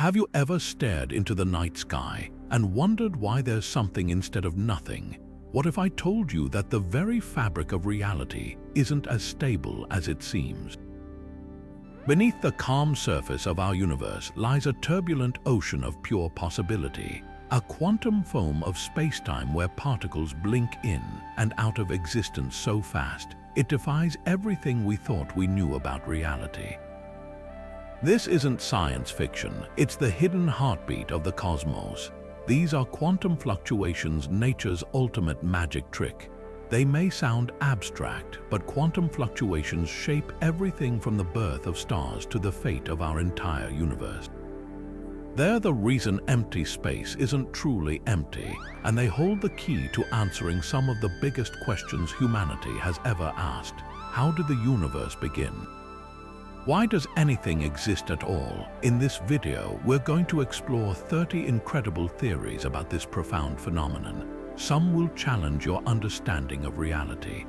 Have you ever stared into the night sky and wondered why there's something instead of nothing? What if I told you that the very fabric of reality isn't as stable as it seems? Beneath the calm surface of our universe lies a turbulent ocean of pure possibility, a quantum foam of spacetime where particles blink in and out of existence so fast it defies everything we thought we knew about reality. This isn't science fiction, it's the hidden heartbeat of the cosmos. These are quantum fluctuations, nature's ultimate magic trick. They may sound abstract, but quantum fluctuations shape everything from the birth of stars to the fate of our entire universe. They're the reason empty space isn't truly empty, and they hold the key to answering some of the biggest questions humanity has ever asked. How did the universe begin? Why does anything exist at all? In this video, we're going to explore 30 incredible theories about this profound phenomenon. Some will challenge your understanding of reality.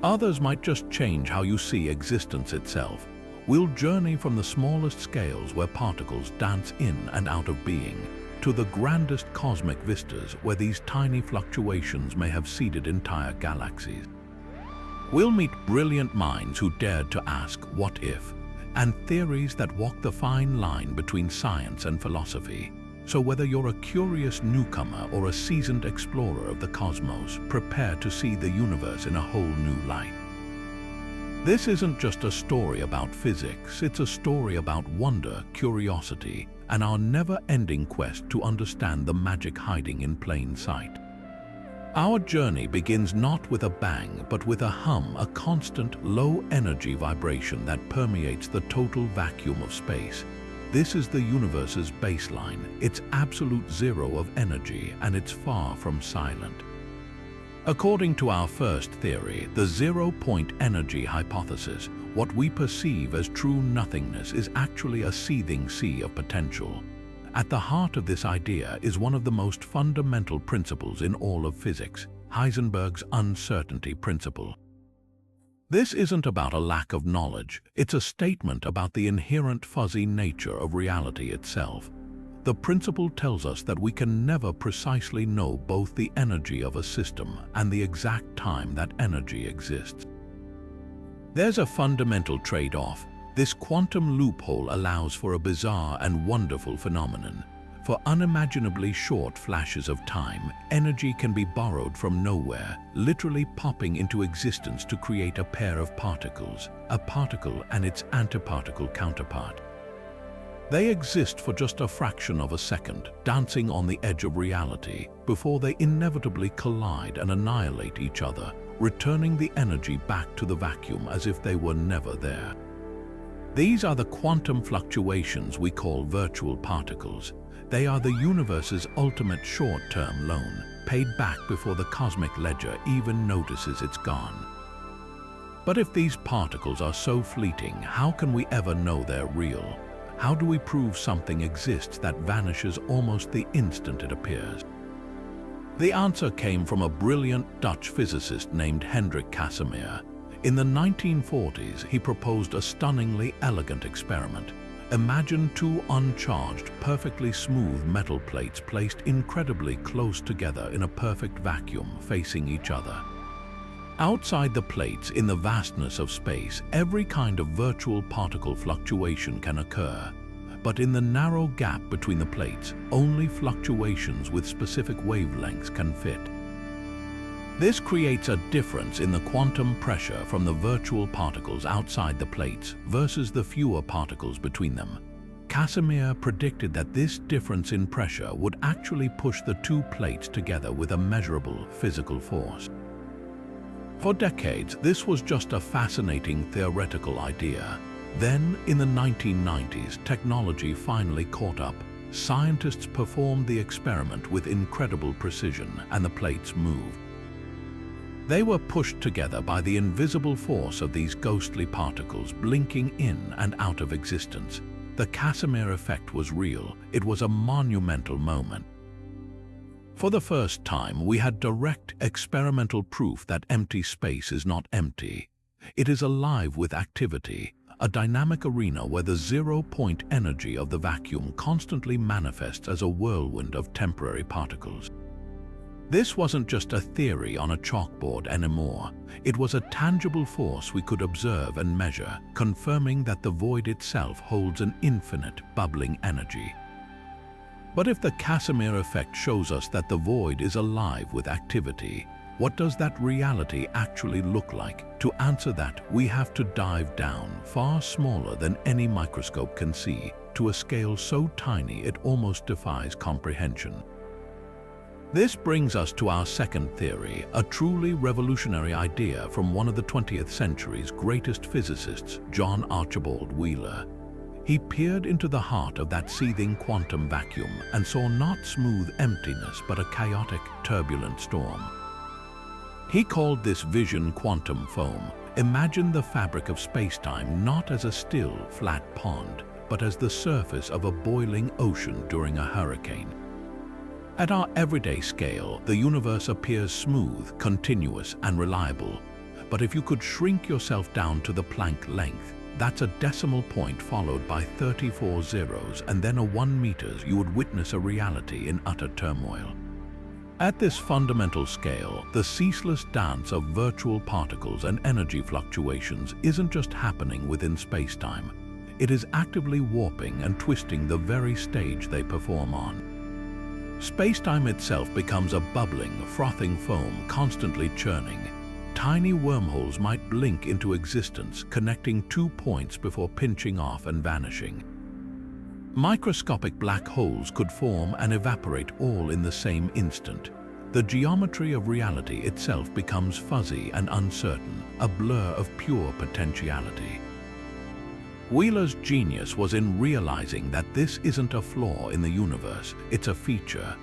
Others might just change how you see existence itself. We'll journey from the smallest scales where particles dance in and out of being, to the grandest cosmic vistas where these tiny fluctuations may have seeded entire galaxies. We'll meet brilliant minds who dared to ask, what if? And theories that walk the fine line between science and philosophy. So whether you're a curious newcomer or a seasoned explorer of the cosmos, prepare to see the universe in a whole new light. This isn't just a story about physics, it's a story about wonder, curiosity, and our never-ending quest to understand the magic hiding in plain sight. Our journey begins not with a bang, but with a hum, a constant, low-energy vibration that permeates the total vacuum of space. This is the universe's baseline, its absolute zero of energy, and it's far from silent. According to our first theory, the zero-point energy hypothesis, what we perceive as true nothingness is actually a seething sea of potential. At the heart of this idea is one of the most fundamental principles in all of physics, Heisenberg's uncertainty principle. This isn't about a lack of knowledge, it's a statement about the inherent fuzzy nature of reality itself. The principle tells us that we can never precisely know both the energy of a system and the exact time that energy exists. There's a fundamental trade-off. This quantum loophole allows for a bizarre and wonderful phenomenon. For unimaginably short flashes of time, energy can be borrowed from nowhere, literally popping into existence to create a pair of particles, a particle and its antiparticle counterpart. They exist for just a fraction of a second, dancing on the edge of reality, before they inevitably collide and annihilate each other, returning the energy back to the vacuum as if they were never there. These are the quantum fluctuations we call virtual particles. They are the universe's ultimate short-term loan, paid back before the cosmic ledger even notices it's gone. But if these particles are so fleeting, how can we ever know they're real? How do we prove something exists that vanishes almost the instant it appears? The answer came from a brilliant Dutch physicist named Hendrik Casimir. In the 1940s, he proposed a stunningly elegant experiment. Imagine two uncharged, perfectly smooth metal plates placed incredibly close together in a perfect vacuum, facing each other. Outside the plates, in the vastness of space, every kind of virtual particle fluctuation can occur. But in the narrow gap between the plates, only fluctuations with specific wavelengths can fit. This creates a difference in the quantum pressure from the virtual particles outside the plates versus the fewer particles between them. Casimir predicted that this difference in pressure would actually push the two plates together with a measurable physical force. For decades, this was just a fascinating theoretical idea. Then, in the 1990s, technology finally caught up. Scientists performed the experiment with incredible precision, and the plates moved. They were pushed together by the invisible force of these ghostly particles blinking in and out of existence. The Casimir effect was real. It was a monumental moment. For the first time, we had direct experimental proof that empty space is not empty. It is alive with activity, a dynamic arena where the zero-point energy of the vacuum constantly manifests as a whirlwind of temporary particles. This wasn't just a theory on a chalkboard anymore. It was a tangible force we could observe and measure, confirming that the void itself holds an infinite, bubbling energy. But if the Casimir effect shows us that the void is alive with activity, what does that reality actually look like? To answer that, we have to dive down, far smaller than any microscope can see, to a scale so tiny it almost defies comprehension. This brings us to our second theory, a truly revolutionary idea from one of the 20th century's greatest physicists, John Archibald Wheeler. He peered into the heart of that seething quantum vacuum and saw not smooth emptiness but a chaotic, turbulent storm. He called this vision quantum foam. Imagine the fabric of spacetime not as a still, flat pond, but as the surface of a boiling ocean during a hurricane. At our everyday scale, the universe appears smooth, continuous, and reliable. But if you could shrink yourself down to the Planck length, that's a decimal point followed by 34 zeros and then a 1 meter, you would witness a reality in utter turmoil. At this fundamental scale, the ceaseless dance of virtual particles and energy fluctuations isn't just happening within spacetime. It is actively warping and twisting the very stage they perform on. Spacetime itself becomes a bubbling, frothing foam constantly churning. Tiny wormholes might blink into existence, connecting 2 points before pinching off and vanishing. Microscopic black holes could form and evaporate all in the same instant. The geometry of reality itself becomes fuzzy and uncertain, a blur of pure potentiality. Wheeler's genius was in realizing that this isn't a flaw in the universe, it's a feature.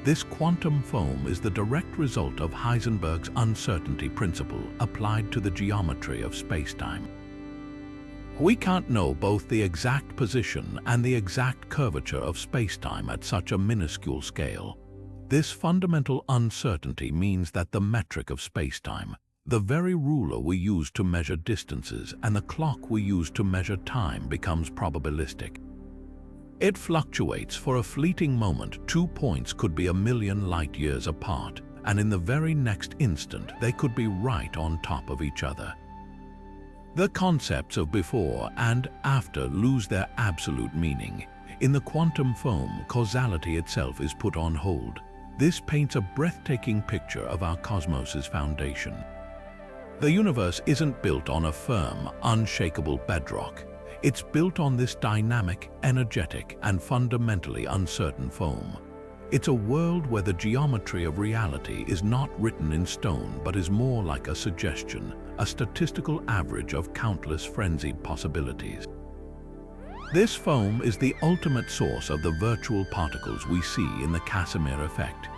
This quantum foam is the direct result of Heisenberg's uncertainty principle applied to the geometry of spacetime. We can't know both the exact position and the exact curvature of spacetime at such a minuscule scale. This fundamental uncertainty means that the metric of spacetime, the very ruler we use to measure distances and the clock we use to measure time, becomes probabilistic. It fluctuates. For a fleeting moment, 2 points could be 1,000,000 light-years apart, and in the very next instant, they could be right on top of each other. The concepts of before and after lose their absolute meaning. In the quantum foam, causality itself is put on hold. This paints a breathtaking picture of our cosmos's foundation. The universe isn't built on a firm, unshakable bedrock. It's built on this dynamic, energetic, and fundamentally uncertain foam. It's a world where the geometry of reality is not written in stone but is more like a suggestion, a statistical average of countless frenzied possibilities. This foam is the ultimate source of the virtual particles we see in the Casimir effect.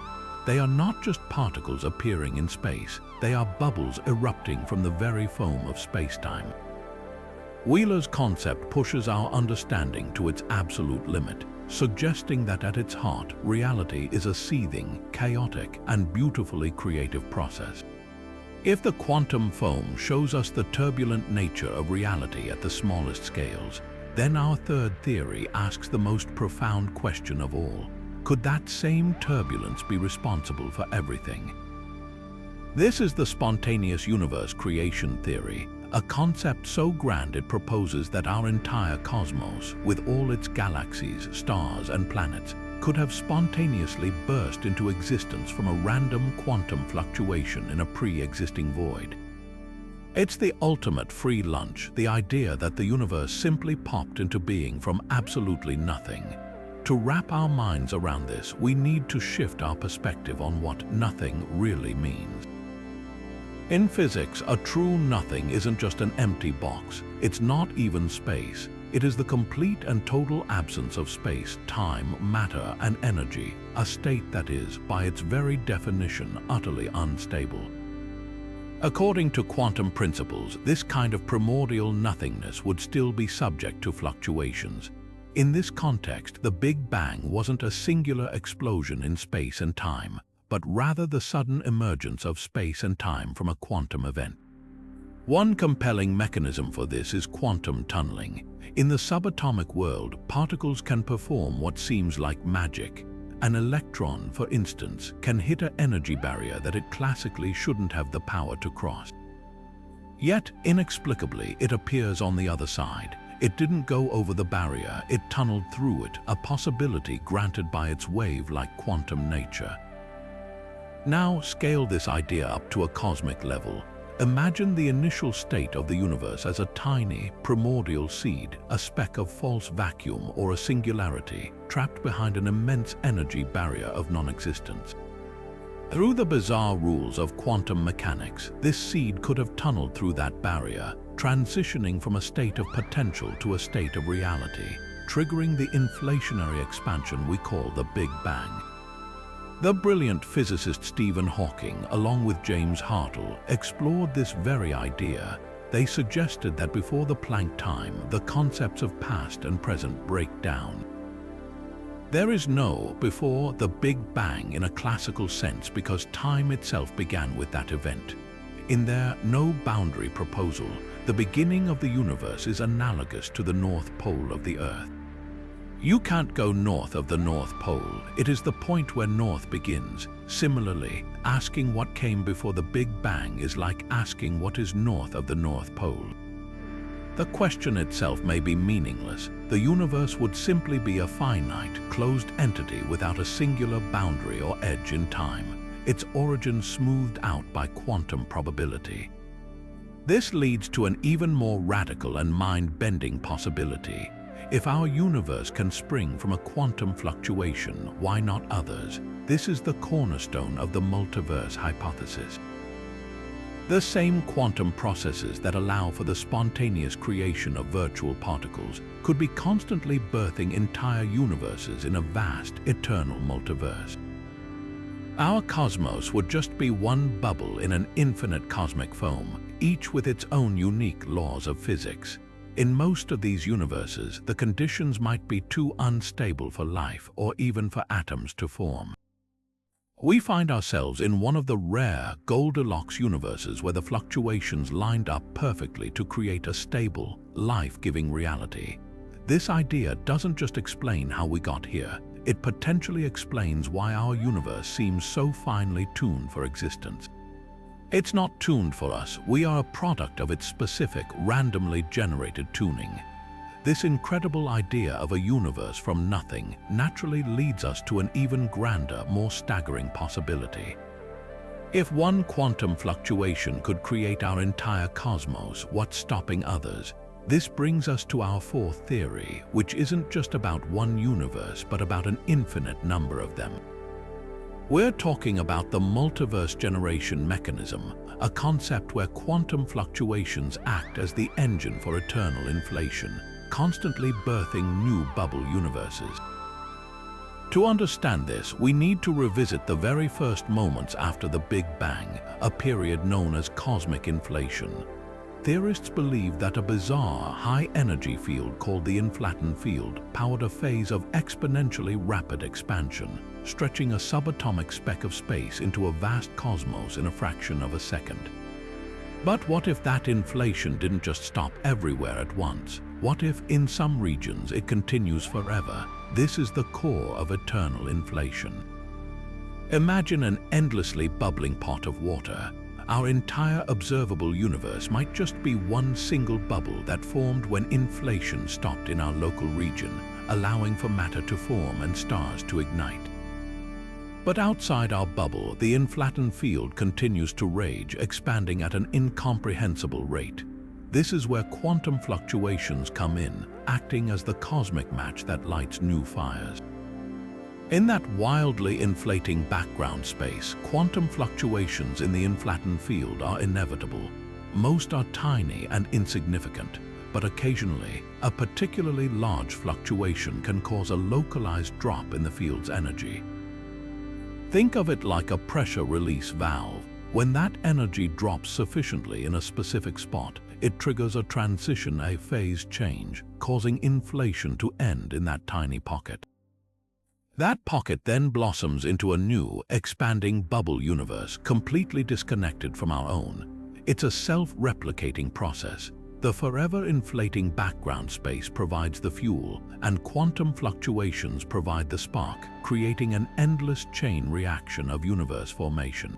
They are not just particles appearing in space, they are bubbles erupting from the very foam of spacetime. Wheeler's concept pushes our understanding to its absolute limit, suggesting that at its heart, reality is a seething, chaotic, and beautifully creative process. If the quantum foam shows us the turbulent nature of reality at the smallest scales, then our third theory asks the most profound question of all. Could that same turbulence be responsible for everything? This is the spontaneous universe creation theory, a concept so grand it proposes that our entire cosmos, with all its galaxies, stars, and planets, could have spontaneously burst into existence from a random quantum fluctuation in a pre-existing void. It's the ultimate free lunch, the idea that the universe simply popped into being from absolutely nothing. To wrap our minds around this, we need to shift our perspective on what nothing really means. In physics, a true nothing isn't just an empty box. It's not even space. It is the complete and total absence of space, time, matter, and energy, a state that is, by its very definition, utterly unstable. According to quantum principles, this kind of primordial nothingness would still be subject to fluctuations. In this context, the Big Bang wasn't a singular explosion in space and time, but rather the sudden emergence of space and time from a quantum event. One compelling mechanism for this is quantum tunneling. In the subatomic world, particles can perform what seems like magic. An electron, for instance, can hit an energy barrier that it classically shouldn't have the power to cross. Yet, inexplicably, it appears on the other side. It didn't go over the barrier, it tunneled through it, a possibility granted by its wave-like quantum nature. Now, scale this idea up to a cosmic level. Imagine the initial state of the universe as a tiny, primordial seed, a speck of false vacuum or a singularity, trapped behind an immense energy barrier of non-existence. Through the bizarre rules of quantum mechanics, this seed could have tunneled through that barrier, transitioning from a state of potential to a state of reality, triggering the inflationary expansion we call the Big Bang. The brilliant physicist Stephen Hawking, along with James Hartle, explored this very idea. They suggested that before the Planck time, the concepts of past and present break down. There is no before the Big Bang in a classical sense because time itself began with that event. In their no boundary proposal, the beginning of the universe is analogous to the North Pole of the Earth. You can't go north of the North Pole. It is the point where north begins. Similarly, asking what came before the Big Bang is like asking what is north of the North Pole. The question itself may be meaningless. The universe would simply be a finite, closed entity without a singular boundary or edge in time, its origin smoothed out by quantum probability. This leads to an even more radical and mind-bending possibility. If our universe can spring from a quantum fluctuation, why not others? This is the cornerstone of the multiverse hypothesis. The same quantum processes that allow for the spontaneous creation of virtual particles could be constantly birthing entire universes in a vast, eternal multiverse. Our cosmos would just be one bubble in an infinite cosmic foam, each with its own unique laws of physics. In most of these universes, the conditions might be too unstable for life or even for atoms to form. We find ourselves in one of the rare Goldilocks universes where the fluctuations lined up perfectly to create a stable, life-giving reality. This idea doesn't just explain how we got here, it potentially explains why our universe seems so finely tuned for existence. It's not tuned for us, we are a product of its specific, randomly generated tuning. This incredible idea of a universe from nothing naturally leads us to an even grander, more staggering possibility. If one quantum fluctuation could create our entire cosmos, what's stopping others? This brings us to our fourth theory, which isn't just about one universe, but about an infinite number of them. We're talking about the multiverse generation mechanism, a concept where quantum fluctuations act as the engine for eternal inflation, constantly birthing new bubble universes. To understand this, we need to revisit the very first moments after the Big Bang, a period known as cosmic inflation. Theorists believe that a bizarre, high-energy field called the inflaton field powered a phase of exponentially rapid expansion, stretching a subatomic speck of space into a vast cosmos in a fraction of a second. But what if that inflation didn't just stop everywhere at once? What if, in some regions, it continues forever? This is the core of eternal inflation. Imagine an endlessly bubbling pot of water. Our entire observable universe might just be one single bubble that formed when inflation stopped in our local region, allowing for matter to form and stars to ignite. But outside our bubble, the inflaton field continues to rage, expanding at an incomprehensible rate. This is where quantum fluctuations come in, acting as the cosmic match that lights new fires. In that wildly inflating background space, quantum fluctuations in the inflaton field are inevitable. Most are tiny and insignificant, but occasionally, a particularly large fluctuation can cause a localized drop in the field's energy. Think of it like a pressure release valve. When that energy drops sufficiently in a specific spot, it triggers a transition, a phase change, causing inflation to end in that tiny pocket. That pocket then blossoms into a new, expanding bubble universe completely disconnected from our own. It's a self-replicating process. The forever inflating background space provides the fuel, and quantum fluctuations provide the spark, creating an endless chain reaction of universe formation.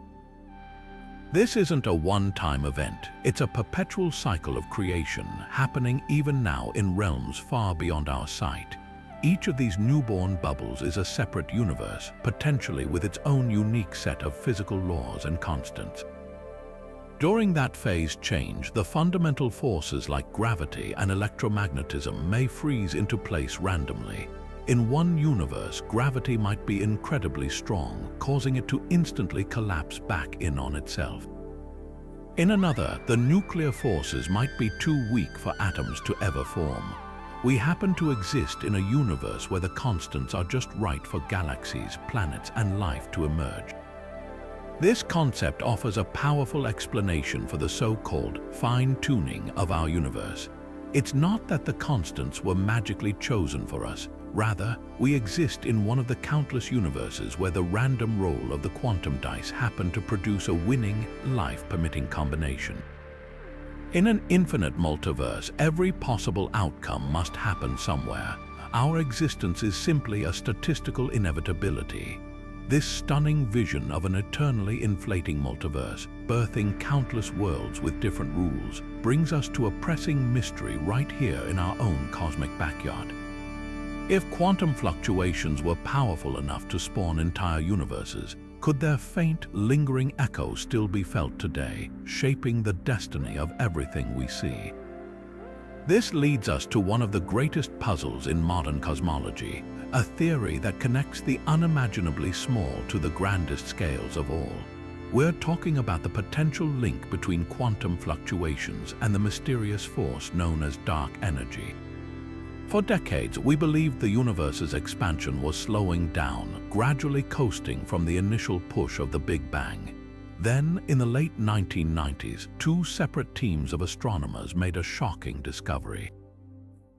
This isn't a one-time event, it's a perpetual cycle of creation, happening even now in realms far beyond our sight. Each of these newborn bubbles is a separate universe, potentially with its own unique set of physical laws and constants. During that phase change, the fundamental forces like gravity and electromagnetism may freeze into place randomly. In one universe, gravity might be incredibly strong, causing it to instantly collapse back in on itself. In another, the nuclear forces might be too weak for atoms to ever form. We happen to exist in a universe where the constants are just right for galaxies, planets, and life to emerge. This concept offers a powerful explanation for the so-called fine-tuning of our universe. It's not that the constants were magically chosen for us. Rather, we exist in one of the countless universes where the random roll of the quantum dice happened to produce a winning, life-permitting combination. In an infinite multiverse, every possible outcome must happen somewhere. Our existence is simply a statistical inevitability. This stunning vision of an eternally inflating multiverse, birthing countless worlds with different rules, brings us to a pressing mystery right here in our own cosmic backyard. If quantum fluctuations were powerful enough to spawn entire universes, could their faint, lingering echo still be felt today, shaping the destiny of everything we see? This leads us to one of the greatest puzzles in modern cosmology, a theory that connects the unimaginably small to the grandest scales of all. We're talking about the potential link between quantum fluctuations and the mysterious force known as dark energy. For decades, we believed the universe's expansion was slowing down, gradually coasting from the initial push of the Big Bang. Then, in the late 1990s, two separate teams of astronomers made a shocking discovery.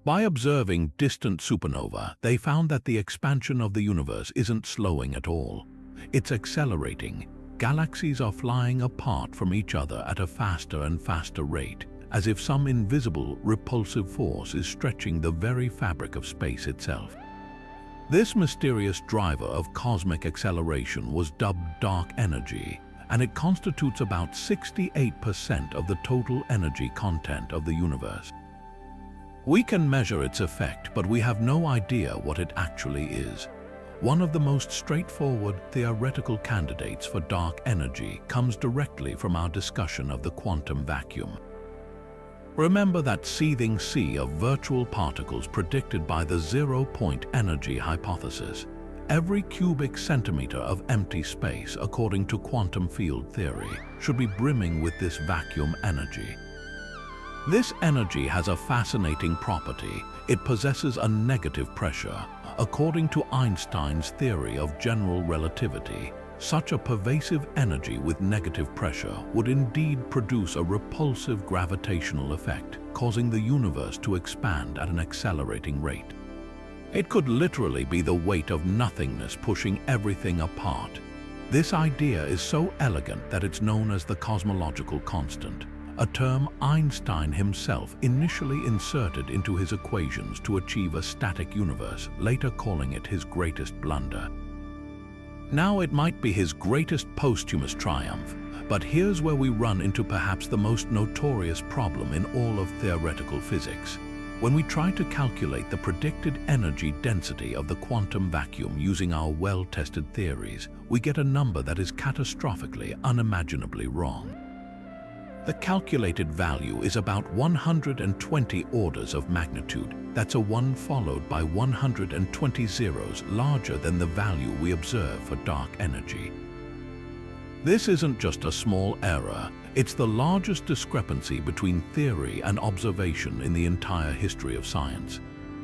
By observing distant supernovae, they found that the expansion of the universe isn't slowing at all. It's accelerating. Galaxies are flying apart from each other at a faster and faster rate, as if some invisible, repulsive force is stretching the very fabric of space itself. This mysterious driver of cosmic acceleration was dubbed dark energy, and it constitutes about 68% of the total energy content of the universe. We can measure its effect, but we have no idea what it actually is. One of the most straightforward theoretical candidates for dark energy comes directly from our discussion of the quantum vacuum. Remember that seething sea of virtual particles predicted by the zero-point energy hypothesis? Every cubic centimeter of empty space, according to quantum field theory, should be brimming with this vacuum energy. This energy has a fascinating property. It possesses a negative pressure. According to Einstein's theory of general relativity, such a pervasive energy with negative pressure would indeed produce a repulsive gravitational effect, causing the universe to expand at an accelerating rate. It could literally be the weight of nothingness pushing everything apart. This idea is so elegant that it's known as the cosmological constant, a term Einstein himself initially inserted into his equations to achieve a static universe, later calling it his greatest blunder. Now it might be his greatest posthumous triumph, but here's where we run into perhaps the most notorious problem in all of theoretical physics. When we try to calculate the predicted energy density of the quantum vacuum using our well-tested theories, we get a number that is catastrophically, unimaginably wrong. The calculated value is about 120 orders of magnitude. That's a 1 followed by 120 zeros larger than the value we observe for dark energy. This isn't just a small error, it's the largest discrepancy between theory and observation in the entire history of science.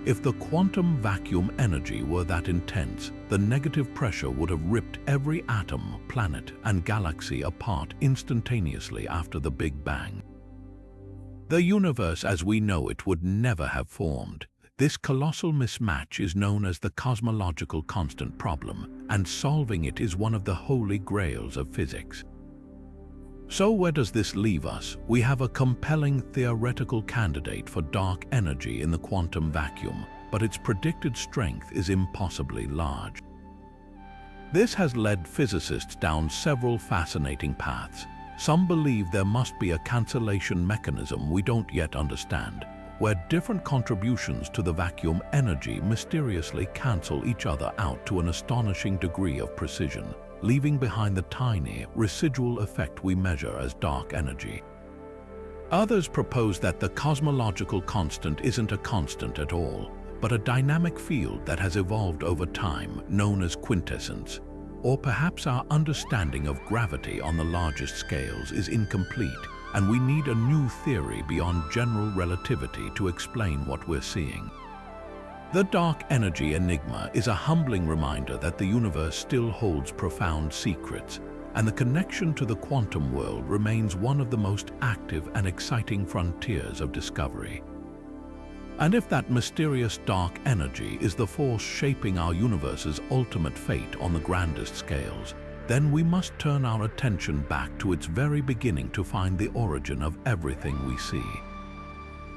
If the quantum vacuum energy were that intense, the negative pressure would have ripped every atom, planet, and galaxy apart instantaneously after the Big Bang. The universe as we know it would never have formed. This colossal mismatch is known as the cosmological constant problem, and solving it is one of the holy grails of physics. So where does this leave us? We have a compelling theoretical candidate for dark energy in the quantum vacuum, but its predicted strength is impossibly large. This has led physicists down several fascinating paths. Some believe there must be a cancellation mechanism we don't yet understand, where different contributions to the vacuum energy mysteriously cancel each other out to an astonishing degree of precision, leaving behind the tiny, residual effect we measure as dark energy. Others propose that the cosmological constant isn't a constant at all, but a dynamic field that has evolved over time, known as quintessence. Or perhaps our understanding of gravity on the largest scales is incomplete, and we need a new theory beyond general relativity to explain what we're seeing. The dark energy enigma is a humbling reminder that the universe still holds profound secrets, and the connection to the quantum world remains one of the most active and exciting frontiers of discovery. And if that mysterious dark energy is the force shaping our universe's ultimate fate on the grandest scales, then we must turn our attention back to its very beginning to find the origin of everything we see.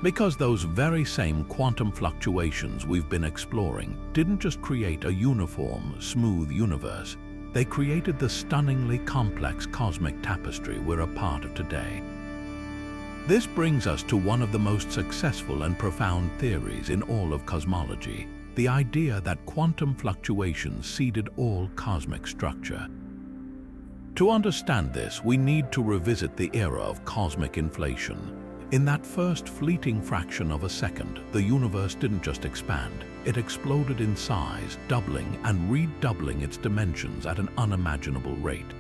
Because those very same quantum fluctuations we've been exploring didn't just create a uniform, smooth universe, they created the stunningly complex cosmic tapestry we're a part of today. This brings us to one of the most successful and profound theories in all of cosmology, the idea that quantum fluctuations seeded all cosmic structure. To understand this, we need to revisit the era of cosmic inflation. In that first fleeting fraction of a second, the universe didn't just expand, it exploded in size, doubling and redoubling its dimensions at an unimaginable rate.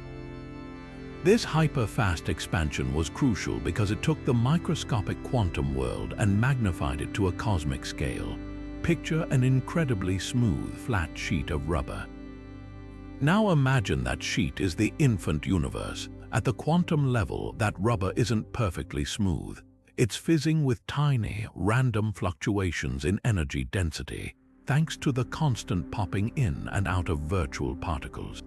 This hyper-fast expansion was crucial because it took the microscopic quantum world and magnified it to a cosmic scale. Picture an incredibly smooth, flat sheet of rubber. Now imagine that sheet is the infant universe. At the quantum level, that rubber isn't perfectly smooth. It's fizzing with tiny, random fluctuations in energy density, thanks to the constant popping in and out of virtual particles.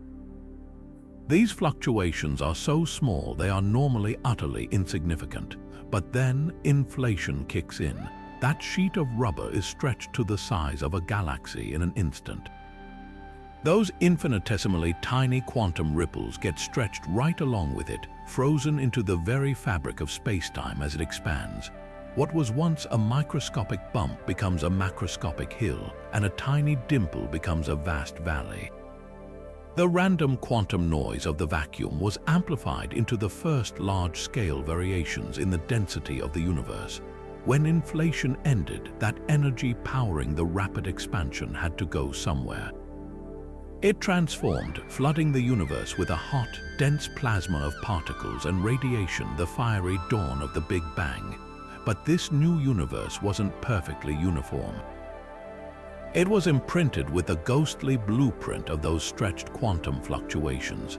These fluctuations are so small they are normally utterly insignificant, but then inflation kicks in. That sheet of rubber is stretched to the size of a galaxy in an instant. Those infinitesimally tiny quantum ripples get stretched right along with it, frozen into the very fabric of spacetime as it expands. What was once a microscopic bump becomes a macroscopic hill, and a tiny dimple becomes a vast valley. The random quantum noise of the vacuum was amplified into the first large-scale variations in the density of the universe. When inflation ended, that energy powering the rapid expansion had to go somewhere. It transformed, flooding the universe with a hot, dense plasma of particles and radiation, the fiery dawn of the Big Bang. But this new universe wasn't perfectly uniform. It was imprinted with the ghostly blueprint of those stretched quantum fluctuations.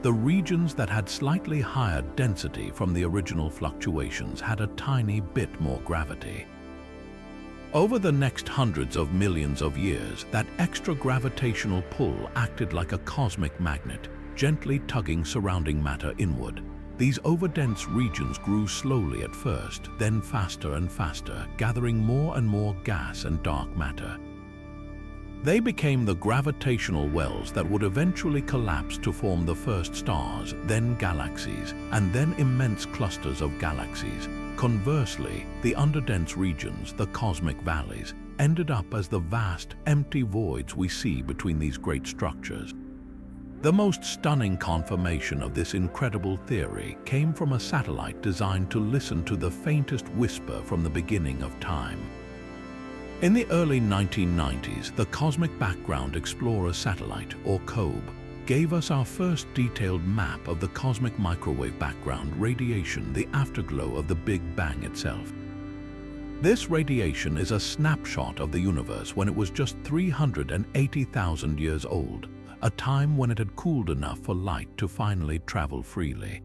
The regions that had slightly higher density from the original fluctuations had a tiny bit more gravity. Over the next hundreds of millions of years, that extra gravitational pull acted like a cosmic magnet, gently tugging surrounding matter inward. These overdense regions grew slowly at first, then faster and faster, gathering more and more gas and dark matter. They became the gravitational wells that would eventually collapse to form the first stars, then galaxies, and then immense clusters of galaxies. Conversely, the underdense regions, the cosmic valleys, ended up as the vast, empty voids we see between these great structures. The most stunning confirmation of this incredible theory came from a satellite designed to listen to the faintest whisper from the beginning of time. In the early 1990s, the Cosmic Background Explorer satellite, or COBE, gave us our first detailed map of the cosmic microwave background radiation, the afterglow of the Big Bang itself. This radiation is a snapshot of the universe when it was just 380,000 years old, a time when it had cooled enough for light to finally travel freely.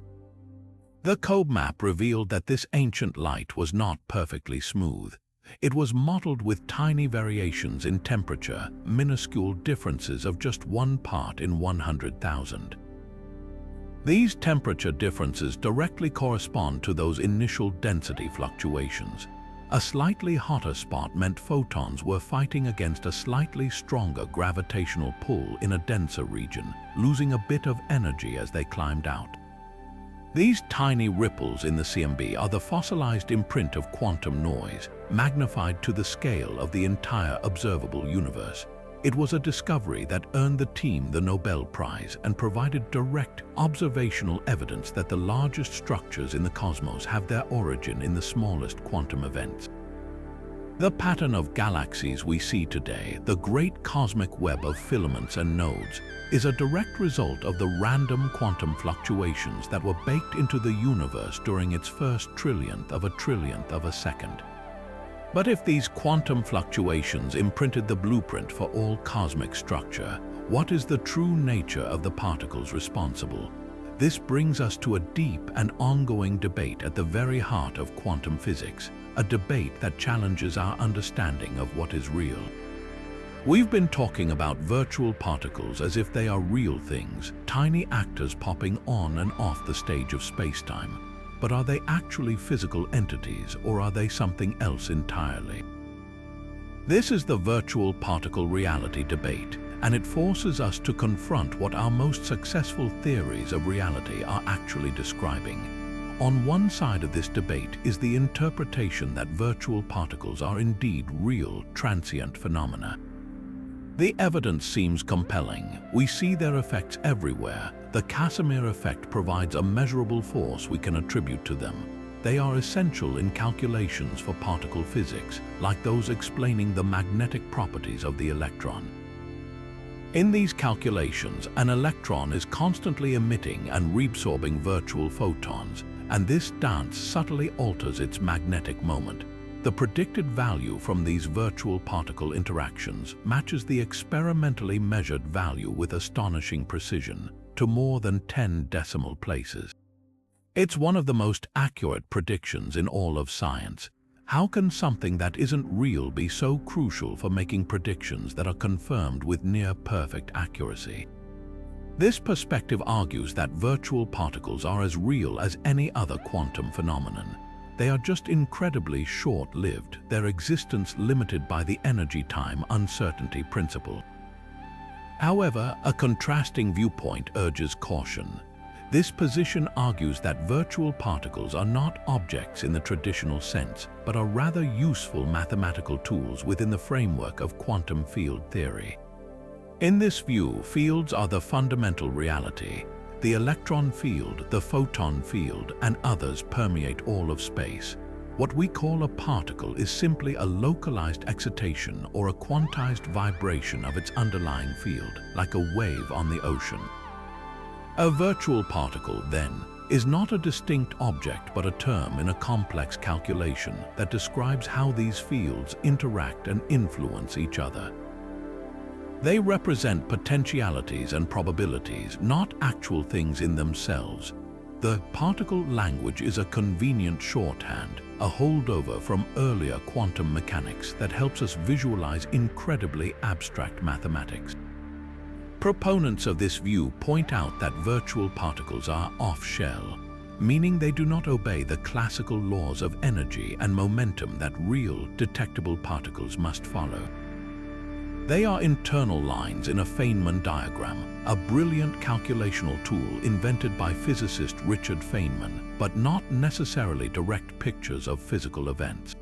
The COBE map revealed that this ancient light was not perfectly smooth. It was mottled with tiny variations in temperature, minuscule differences of just 1 part in 100,000. These temperature differences directly correspond to those initial density fluctuations. A slightly hotter spot meant photons were fighting against a slightly stronger gravitational pull in a denser region, losing a bit of energy as they climbed out. These tiny ripples in the CMB are the fossilized imprint of quantum noise, magnified to the scale of the entire observable universe. It was a discovery that earned the team the Nobel Prize and provided direct observational evidence that the largest structures in the cosmos have their origin in the smallest quantum events. The pattern of galaxies we see today, the great cosmic web of filaments and nodes, is a direct result of the random quantum fluctuations that were baked into the universe during its first trillionth of a second. But if these quantum fluctuations imprinted the blueprint for all cosmic structure, what is the true nature of the particles responsible? This brings us to a deep and ongoing debate at the very heart of quantum physics, a debate that challenges our understanding of what is real. We've been talking about virtual particles as if they are real things, tiny actors popping on and off the stage of spacetime. But are they actually physical entities, or are they something else entirely? This is the virtual particle reality debate, and it forces us to confront what our most successful theories of reality are actually describing. On one side of this debate is the interpretation that virtual particles are indeed real, transient phenomena. The evidence seems compelling. We see their effects everywhere. The Casimir effect provides a measurable force we can attribute to them. They are essential in calculations for particle physics, like those explaining the magnetic properties of the electron. In these calculations, an electron is constantly emitting and reabsorbing virtual photons, and this dance subtly alters its magnetic moment. The predicted value from these virtual particle interactions matches the experimentally measured value with astonishing precision, to more than 10 decimal places. It's one of the most accurate predictions in all of science. How can something that isn't real be so crucial for making predictions that are confirmed with near-perfect accuracy? This perspective argues that virtual particles are as real as any other quantum phenomenon. They are just incredibly short-lived, their existence limited by the energy-time uncertainty principle. However, a contrasting viewpoint urges caution. This position argues that virtual particles are not objects in the traditional sense, but are rather useful mathematical tools within the framework of quantum field theory. In this view, fields are the fundamental reality. The electron field, the photon field, and others permeate all of space. What we call a particle is simply a localized excitation or a quantized vibration of its underlying field, like a wave on the ocean. A virtual particle, then, is not a distinct object but a term in a complex calculation that describes how these fields interact and influence each other. They represent potentialities and probabilities, not actual things in themselves. The particle language is a convenient shorthand, a holdover from earlier quantum mechanics that helps us visualize incredibly abstract mathematics. Proponents of this view point out that virtual particles are off-shell, meaning they do not obey the classical laws of energy and momentum that real, detectable particles must follow. They are internal lines in a Feynman diagram, a brilliant calculational tool invented by physicist Richard Feynman, but not necessarily direct pictures of physical events.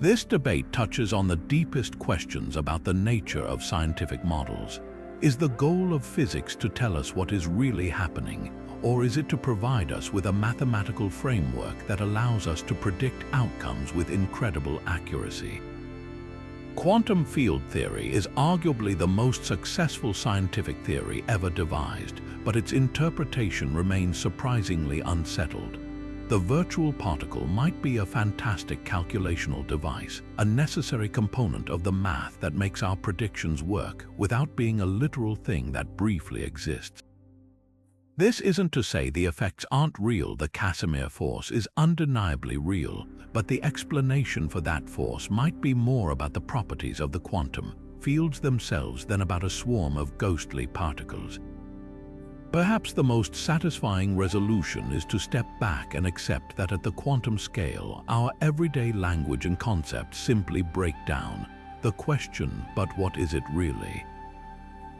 This debate touches on the deepest questions about the nature of scientific models. Is the goal of physics to tell us what is really happening, or is it to provide us with a mathematical framework that allows us to predict outcomes with incredible accuracy? Quantum field theory is arguably the most successful scientific theory ever devised, but its interpretation remains surprisingly unsettled. The virtual particle might be a fantastic calculational device, a necessary component of the math that makes our predictions work without being a literal thing that briefly exists. This isn't to say the effects aren't real. The Casimir force is undeniably real, but the explanation for that force might be more about the properties of the quantum fields themselves than about a swarm of ghostly particles. Perhaps the most satisfying resolution is to step back and accept that at the quantum scale, our everyday language and concepts simply break down. The question, but what is it really,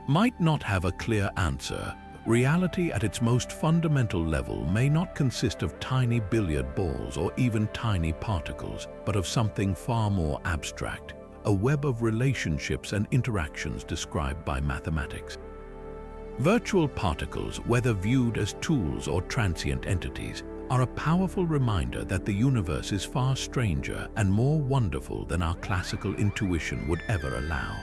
might not have a clear answer. Reality at its most fundamental level may not consist of tiny billiard balls or even tiny particles, but of something far more abstract, a web of relationships and interactions described by mathematics. Virtual particles, whether viewed as tools or transient entities, are a powerful reminder that the universe is far stranger and more wonderful than our classical intuition would ever allow.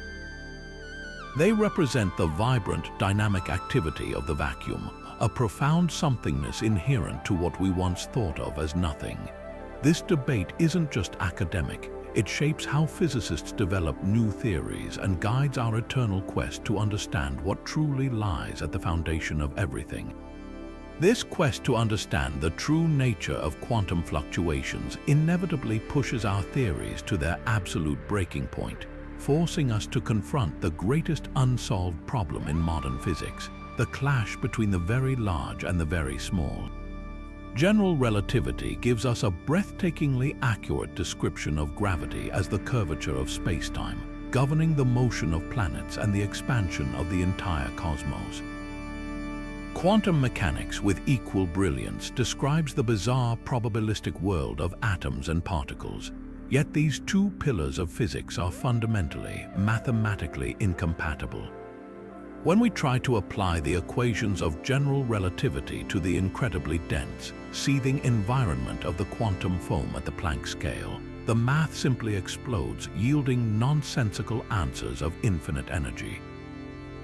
They represent the vibrant, dynamic activity of the vacuum, a profound somethingness inherent to what we once thought of as nothing. This debate isn't just academic. It shapes how physicists develop new theories and guides our eternal quest to understand what truly lies at the foundation of everything. This quest to understand the true nature of quantum fluctuations inevitably pushes our theories to their absolute breaking point, forcing us to confront the greatest unsolved problem in modern physics, the clash between the very large and the very small. General relativity gives us a breathtakingly accurate description of gravity as the curvature of spacetime, governing the motion of planets and the expansion of the entire cosmos. Quantum mechanics, with equal brilliance, describes the bizarre probabilistic world of atoms and particles. Yet these two pillars of physics are fundamentally, mathematically incompatible. When we try to apply the equations of general relativity to the incredibly dense, seething environment of the quantum foam at the Planck scale, the math simply explodes, yielding nonsensical answers of infinite energy.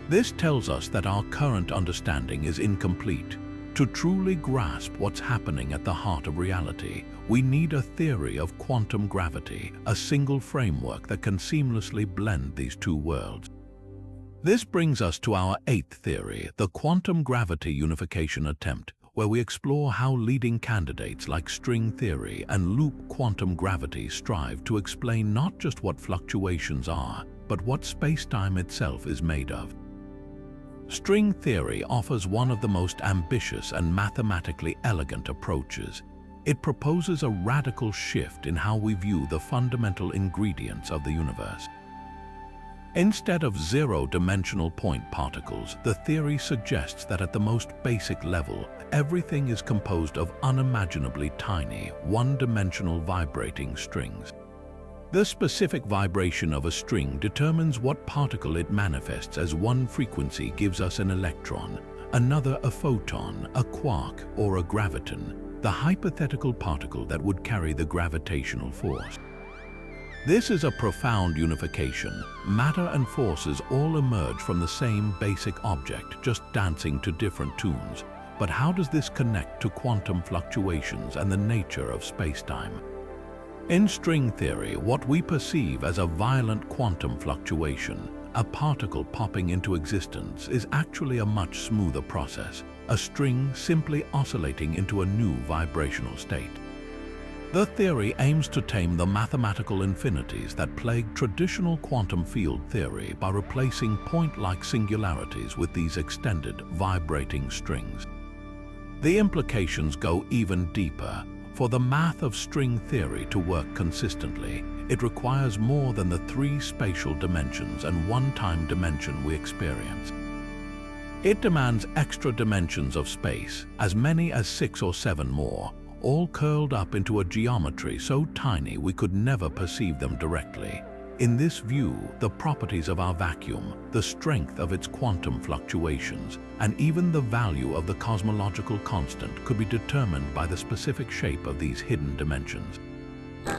This tells us that our current understanding is incomplete. To truly grasp what's happening at the heart of reality, we need a theory of quantum gravity, a single framework that can seamlessly blend these two worlds. This brings us to our eighth theory, the quantum gravity unification attempt, where we explore how leading candidates like string theory and loop quantum gravity strive to explain not just what fluctuations are, but what spacetime itself is made of. String theory offers one of the most ambitious and mathematically elegant approaches. It proposes a radical shift in how we view the fundamental ingredients of the universe. Instead of zero-dimensional point particles, the theory suggests that at the most basic level, everything is composed of unimaginably tiny, one-dimensional vibrating strings. The specific vibration of a string determines what particle it manifests, as one frequency gives us an electron, another a photon, a quark, or a graviton, the hypothetical particle that would carry the gravitational force. This is a profound unification. Matter and forces all emerge from the same basic object, just dancing to different tunes. But how does this connect to quantum fluctuations and the nature of spacetime? In string theory, what we perceive as a violent quantum fluctuation, a particle popping into existence, is actually a much smoother process, a string simply oscillating into a new vibrational state. The theory aims to tame the mathematical infinities that plague traditional quantum field theory by replacing point-like singularities with these extended, vibrating strings. The implications go even deeper. For the math of string theory to work consistently, it requires more than the three spatial dimensions and one time dimension we experience. It demands extra dimensions of space, as many as 6 or 7 more, all curled up into a geometry so tiny we could never perceive them directly. In this view, the properties of our vacuum, the strength of its quantum fluctuations, and even the value of the cosmological constant could be determined by the specific shape of these hidden dimensions.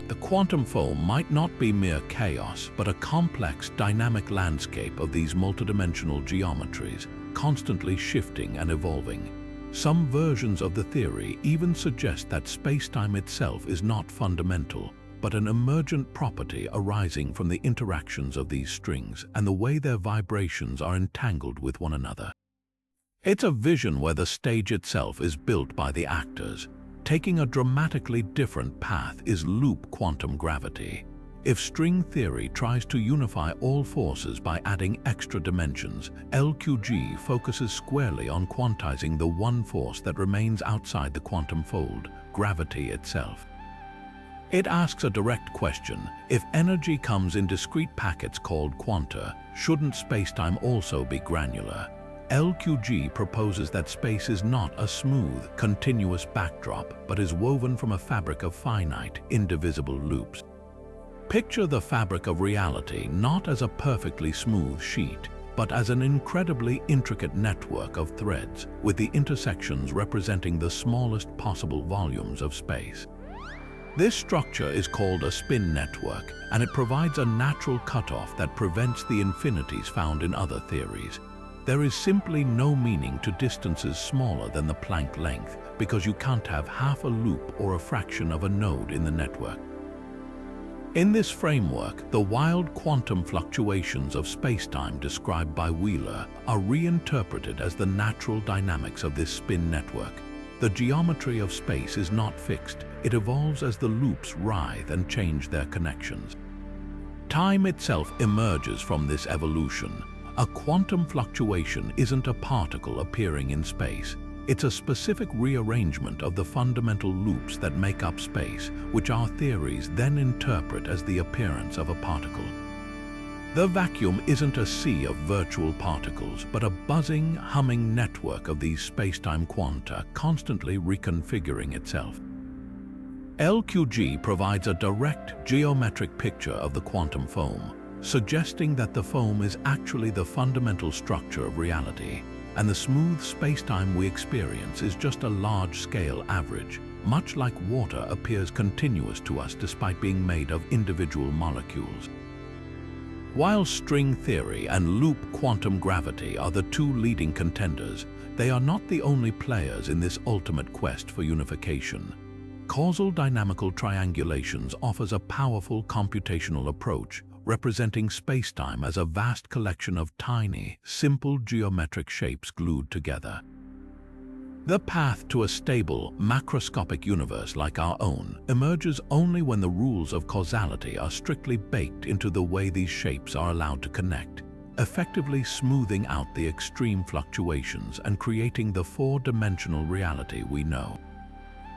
The quantum foam might not be mere chaos, but a complex, dynamic landscape of these multidimensional geometries, constantly shifting and evolving. Some versions of the theory even suggest that spacetime itself is not fundamental, but an emergent property arising from the interactions of these strings and the way their vibrations are entangled with one another. It's a vision where the stage itself is built by the actors. Taking a dramatically different path is loop quantum gravity. If string theory tries to unify all forces by adding extra dimensions, LQG focuses squarely on quantizing the one force that remains outside the quantum fold, gravity itself. It asks a direct question: if energy comes in discrete packets called quanta, shouldn't spacetime also be granular? LQG proposes that space is not a smooth, continuous backdrop, but is woven from a fabric of finite, indivisible loops. Picture the fabric of reality not as a perfectly smooth sheet, but as an incredibly intricate network of threads, with the intersections representing the smallest possible volumes of space. This structure is called a spin network, and it provides a natural cutoff that prevents the infinities found in other theories. There is simply no meaning to distances smaller than the Planck length, because you can't have half a loop or a fraction of a node in the network. In this framework, the wild quantum fluctuations of spacetime described by Wheeler are reinterpreted as the natural dynamics of this spin network. The geometry of space is not fixed. It evolves as the loops writhe and change their connections. Time itself emerges from this evolution. A quantum fluctuation isn't a particle appearing in space. It's a specific rearrangement of the fundamental loops that make up space, which our theories then interpret as the appearance of a particle. The vacuum isn't a sea of virtual particles, but a buzzing, humming network of these spacetime quanta constantly reconfiguring itself. LQG provides a direct geometric picture of the quantum foam, suggesting that the foam is actually the fundamental structure of reality, and the smooth spacetime we experience is just a large-scale average, much like water appears continuous to us despite being made of individual molecules. While string theory and loop quantum gravity are the two leading contenders, they are not the only players in this ultimate quest for unification. Causal dynamical triangulations offers a powerful computational approach, representing spacetime as a vast collection of tiny, simple geometric shapes glued together. The path to a stable, macroscopic universe like our own emerges only when the rules of causality are strictly baked into the way these shapes are allowed to connect, effectively smoothing out the extreme fluctuations and creating the four-dimensional reality we know.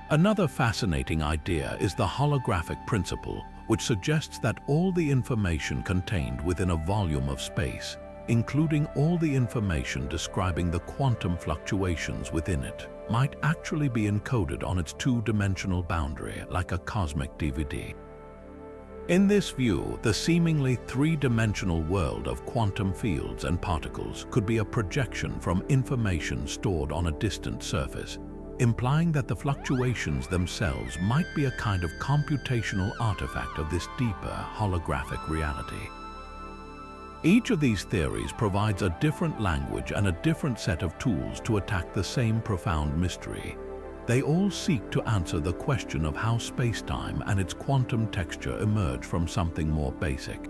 Another fascinating idea is the holographic principle, which suggests that all the information contained within a volume of space, including all the information describing the quantum fluctuations within it, might actually be encoded on its two-dimensional boundary like a cosmic DVD. In this view, the seemingly three-dimensional world of quantum fields and particles could be a projection from information stored on a distant surface, implying that the fluctuations themselves might be a kind of computational artifact of this deeper holographic reality. Each of these theories provides a different language and a different set of tools to attack the same profound mystery. They all seek to answer the question of how spacetime and its quantum texture emerge from something more basic.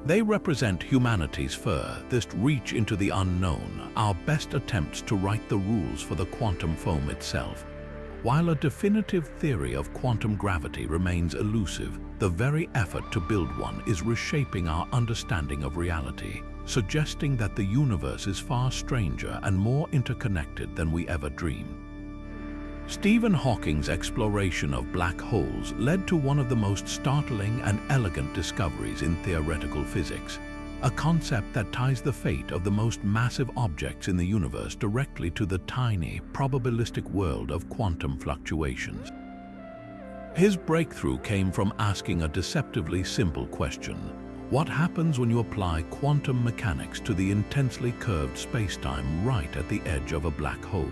They represent humanity's furthest reach into the unknown, our best attempts to write the rules for the quantum foam itself. While a definitive theory of quantum gravity remains elusive, the very effort to build one is reshaping our understanding of reality, suggesting that the universe is far stranger and more interconnected than we ever dreamed. Stephen Hawking's exploration of black holes led to one of the most startling and elegant discoveries in theoretical physics, a concept that ties the fate of the most massive objects in the universe directly to the tiny, probabilistic world of quantum fluctuations. His breakthrough came from asking a deceptively simple question: what happens when you apply quantum mechanics to the intensely curved spacetime right at the edge of a black hole?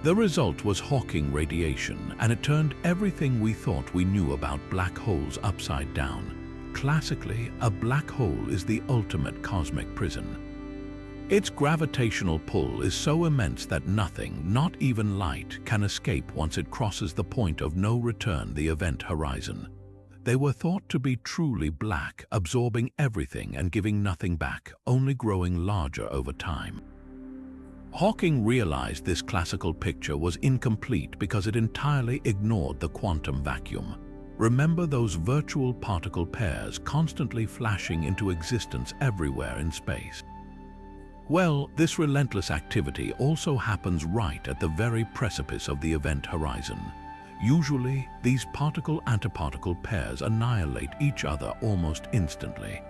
The result was Hawking radiation, and it turned everything we thought we knew about black holes upside down. Classically, a black hole is the ultimate cosmic prison. Its gravitational pull is so immense that nothing, not even light, can escape once it crosses the point of no return, the event horizon. They were thought to be truly black, absorbing everything and giving nothing back, only growing larger over time. Hawking realized this classical picture was incomplete because it entirely ignored the quantum vacuum. Remember those virtual particle pairs constantly flashing into existence everywhere in space? Well, this relentless activity also happens right at the very precipice of the event horizon. Usually, these particle-antiparticle pairs annihilate each other almost instantly.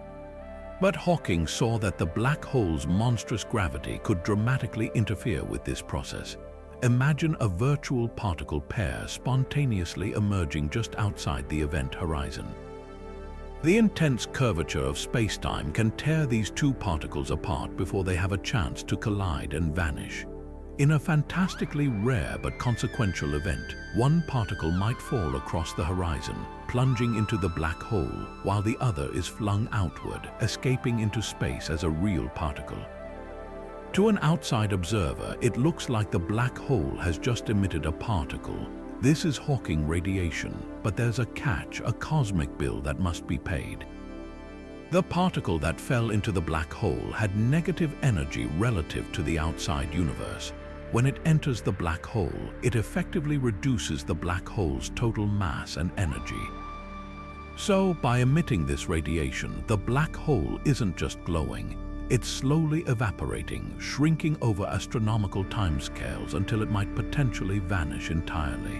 But Hawking saw that the black hole's monstrous gravity could dramatically interfere with this process. Imagine a virtual particle pair spontaneously emerging just outside the event horizon. The intense curvature of spacetime can tear these two particles apart before they have a chance to collide and vanish. In a fantastically rare but consequential event, one particle might fall across the horizon, plunging into the black hole, while the other is flung outward, escaping into space as a real particle. To an outside observer, it looks like the black hole has just emitted a particle. This is Hawking radiation, but there's a catch, a cosmic bill that must be paid. The particle that fell into the black hole had negative energy relative to the outside universe. When it enters the black hole, it effectively reduces the black hole's total mass and energy. So, by emitting this radiation, the black hole isn't just glowing. It's slowly evaporating, shrinking over astronomical timescales until it might potentially vanish entirely.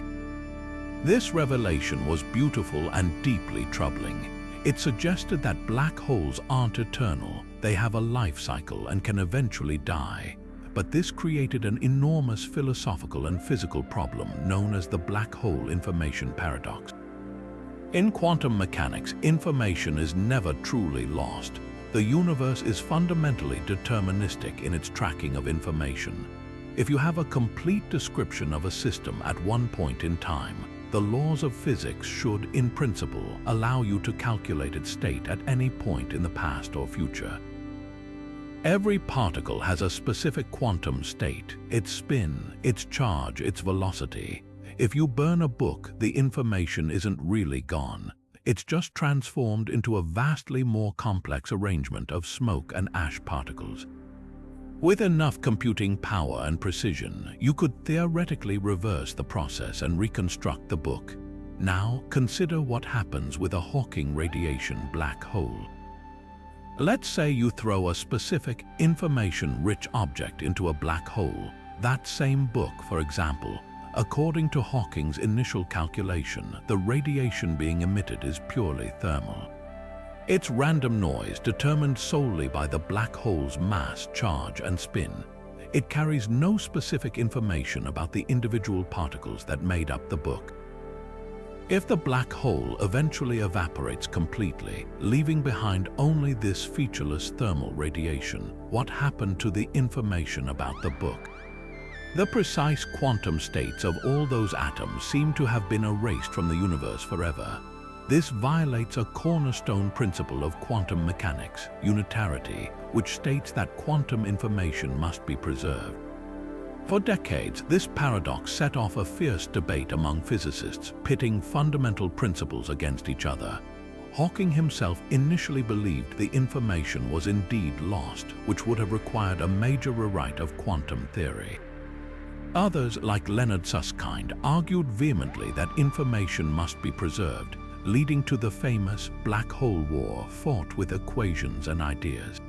This revelation was beautiful and deeply troubling. It suggested that black holes aren't eternal, they have a life cycle and can eventually die. But this created an enormous philosophical and physical problem known as the black hole information paradox. In quantum mechanics, information is never truly lost. The universe is fundamentally deterministic in its tracking of information. If you have a complete description of a system at one point in time, the laws of physics should, in principle, allow you to calculate its state at any point in the past or future. Every particle has a specific quantum state, its spin, its charge, its velocity. If you burn a book, the information isn't really gone. It's just transformed into a vastly more complex arrangement of smoke and ash particles. With enough computing power and precision, you could theoretically reverse the process and reconstruct the book. Now, consider what happens with a Hawking radiation black hole. Let's say you throw a specific, information-rich object into a black hole. That same book, for example. According to Hawking's initial calculation, the radiation being emitted is purely thermal. It's random noise determined solely by the black hole's mass, charge, and spin. It carries no specific information about the individual particles that made up the book. If the black hole eventually evaporates completely, leaving behind only this featureless thermal radiation, what happened to the information about the book? The precise quantum states of all those atoms seem to have been erased from the universe forever. This violates a cornerstone principle of quantum mechanics, unitarity, which states that quantum information must be preserved. For decades, this paradox set off a fierce debate among physicists, pitting fundamental principles against each other. Hawking himself initially believed the information was indeed lost, which would have required a major rewrite of quantum theory. Others, like Leonard Susskind, argued vehemently that information must be preserved, leading to the famous Black Hole War fought with equations and ideas.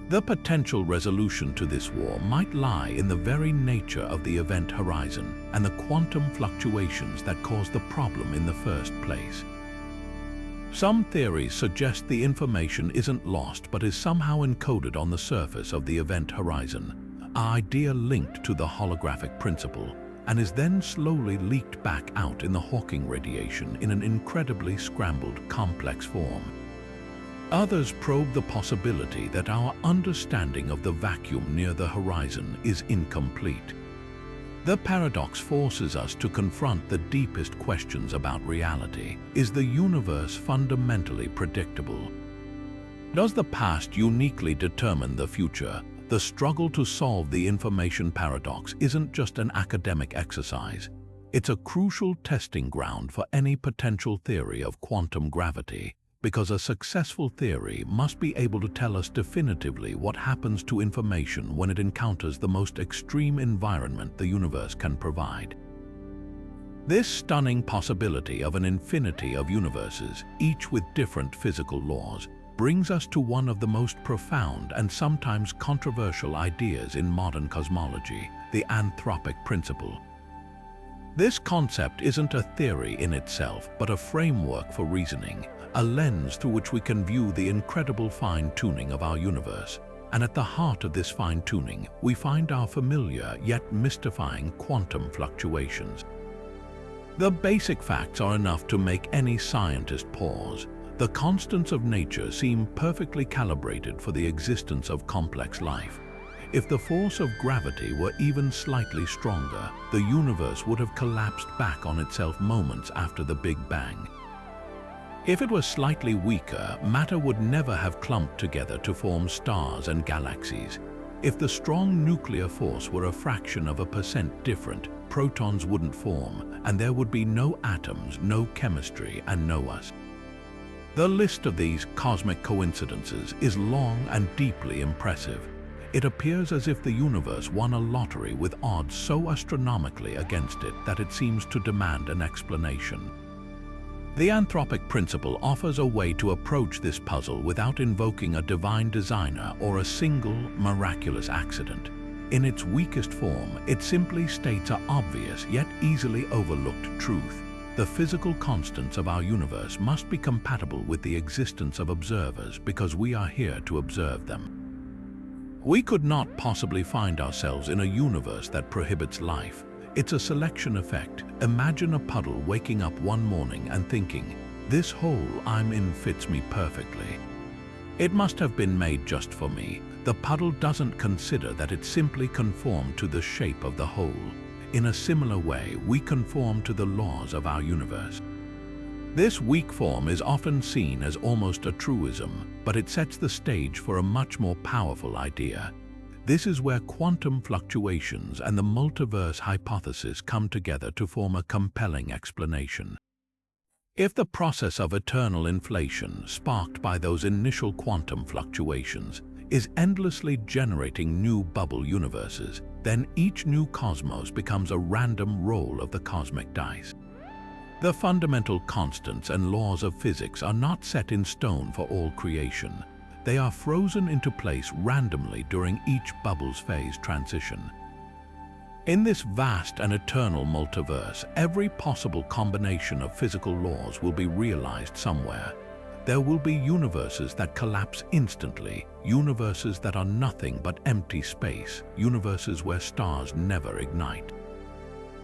The potential resolution to this war might lie in the very nature of the event horizon and the quantum fluctuations that caused the problem in the first place. Some theories suggest the information isn't lost but is somehow encoded on the surface of the event horizon, an idea linked to the holographic principle, and is then slowly leaked back out in the Hawking radiation in an incredibly scrambled, complex form. Others probe the possibility that our understanding of the vacuum near the horizon is incomplete. The paradox forces us to confront the deepest questions about reality. Is the universe fundamentally predictable? Does the past uniquely determine the future? The struggle to solve the information paradox isn't just an academic exercise. It's a crucial testing ground for any potential theory of quantum gravity, because a successful theory must be able to tell us definitively what happens to information when it encounters the most extreme environment the universe can provide. This stunning possibility of an infinity of universes, each with different physical laws, brings us to one of the most profound and sometimes controversial ideas in modern cosmology, the anthropic principle. This concept isn't a theory in itself, but a framework for reasoning, a lens through which we can view the incredible fine-tuning of our universe. And at the heart of this fine-tuning, we find our familiar yet mystifying quantum fluctuations. The basic facts are enough to make any scientist pause. The constants of nature seem perfectly calibrated for the existence of complex life. If the force of gravity were even slightly stronger, the universe would have collapsed back on itself moments after the Big Bang. If it was slightly weaker, matter would never have clumped together to form stars and galaxies. If the strong nuclear force were a fraction of a percent different, protons wouldn't form, and there would be no atoms, no chemistry, and no us. The list of these cosmic coincidences is long and deeply impressive. It appears as if the universe won a lottery with odds so astronomically against it that it seems to demand an explanation. The anthropic principle offers a way to approach this puzzle without invoking a divine designer or a single miraculous accident. In its weakest form, it simply states an obvious yet easily overlooked truth. The physical constants of our universe must be compatible with the existence of observers because we are here to observe them. We could not possibly find ourselves in a universe that prohibits life. It's a selection effect. Imagine a puddle waking up one morning and thinking, "This hole I'm in fits me perfectly. It must have been made just for me." The puddle doesn't consider that it simply conformed to the shape of the hole. In a similar way, we conform to the laws of our universe. This weak form is often seen as almost a truism, but it sets the stage for a much more powerful idea. This is where quantum fluctuations and the multiverse hypothesis come together to form a compelling explanation. If the process of eternal inflation, sparked by those initial quantum fluctuations, is endlessly generating new bubble universes, then each new cosmos becomes a random roll of the cosmic dice. The fundamental constants and laws of physics are not set in stone for all creation. They are frozen into place randomly during each bubble's phase transition. In this vast and eternal multiverse, every possible combination of physical laws will be realized somewhere. There will be universes that collapse instantly, universes that are nothing but empty space, universes where stars never ignite.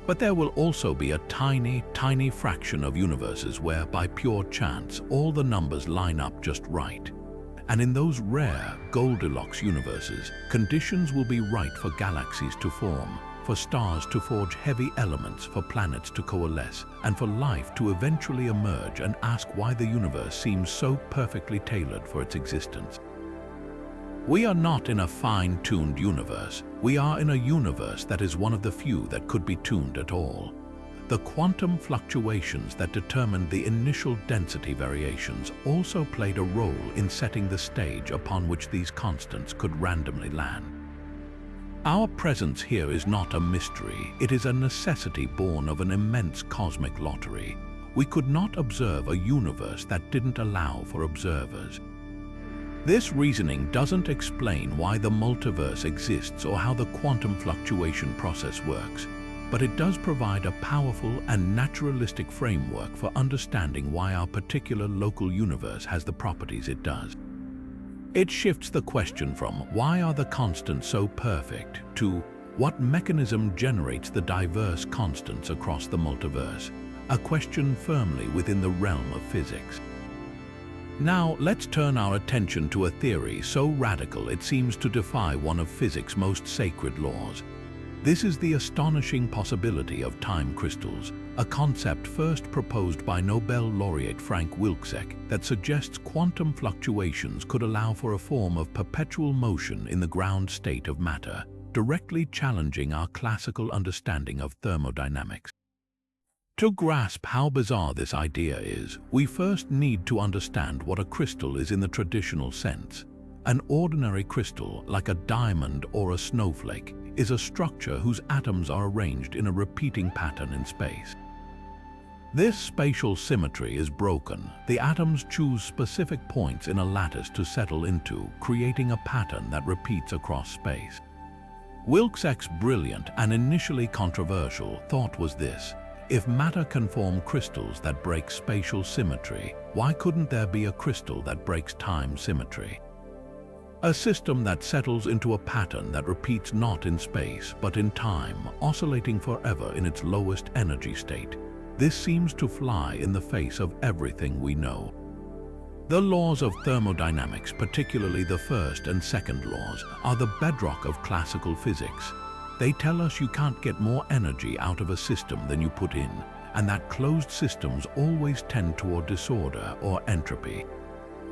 But there will also be a tiny, tiny fraction of universes where, by pure chance, all the numbers line up just right. And in those rare Goldilocks universes, conditions will be right for galaxies to form, for stars to forge heavy elements, for planets to coalesce, and for life to eventually emerge and ask why the universe seems so perfectly tailored for its existence. We are not in a fine-tuned universe. We are in a universe that is one of the few that could be tuned at all. The quantum fluctuations that determined the initial density variations also played a role in setting the stage upon which these constants could randomly land. Our presence here is not a mystery, it is a necessity born of an immense cosmic lottery. We could not observe a universe that didn't allow for observers. This reasoning doesn't explain why the multiverse exists or how the quantum fluctuation process works, but it does provide a powerful and naturalistic framework for understanding why our particular local universe has the properties it does. It shifts the question from why are the constants so perfect to what mechanism generates the diverse constants across the multiverse, a question firmly within the realm of physics. Now let's turn our attention to a theory so radical it seems to defy one of physics' most sacred laws. This is the astonishing possibility of time crystals, a concept first proposed by Nobel laureate Frank Wilczek that suggests quantum fluctuations could allow for a form of perpetual motion in the ground state of matter, directly challenging our classical understanding of thermodynamics. To grasp how bizarre this idea is, we first need to understand what a crystal is in the traditional sense. An ordinary crystal, like a diamond or a snowflake, is a structure whose atoms are arranged in a repeating pattern in space. This spatial symmetry is broken. The atoms choose specific points in a lattice to settle into, creating a pattern that repeats across space. Wilczek's brilliant and initially controversial thought was this: if matter can form crystals that break spatial symmetry, why couldn't there be a crystal that breaks time symmetry? A system that settles into a pattern that repeats not in space but in time, oscillating forever in its lowest energy state. This seems to fly in the face of everything we know. The laws of thermodynamics, particularly the first and second laws, are the bedrock of classical physics. They tell us you can't get more energy out of a system than you put in, and that closed systems always tend toward disorder or entropy.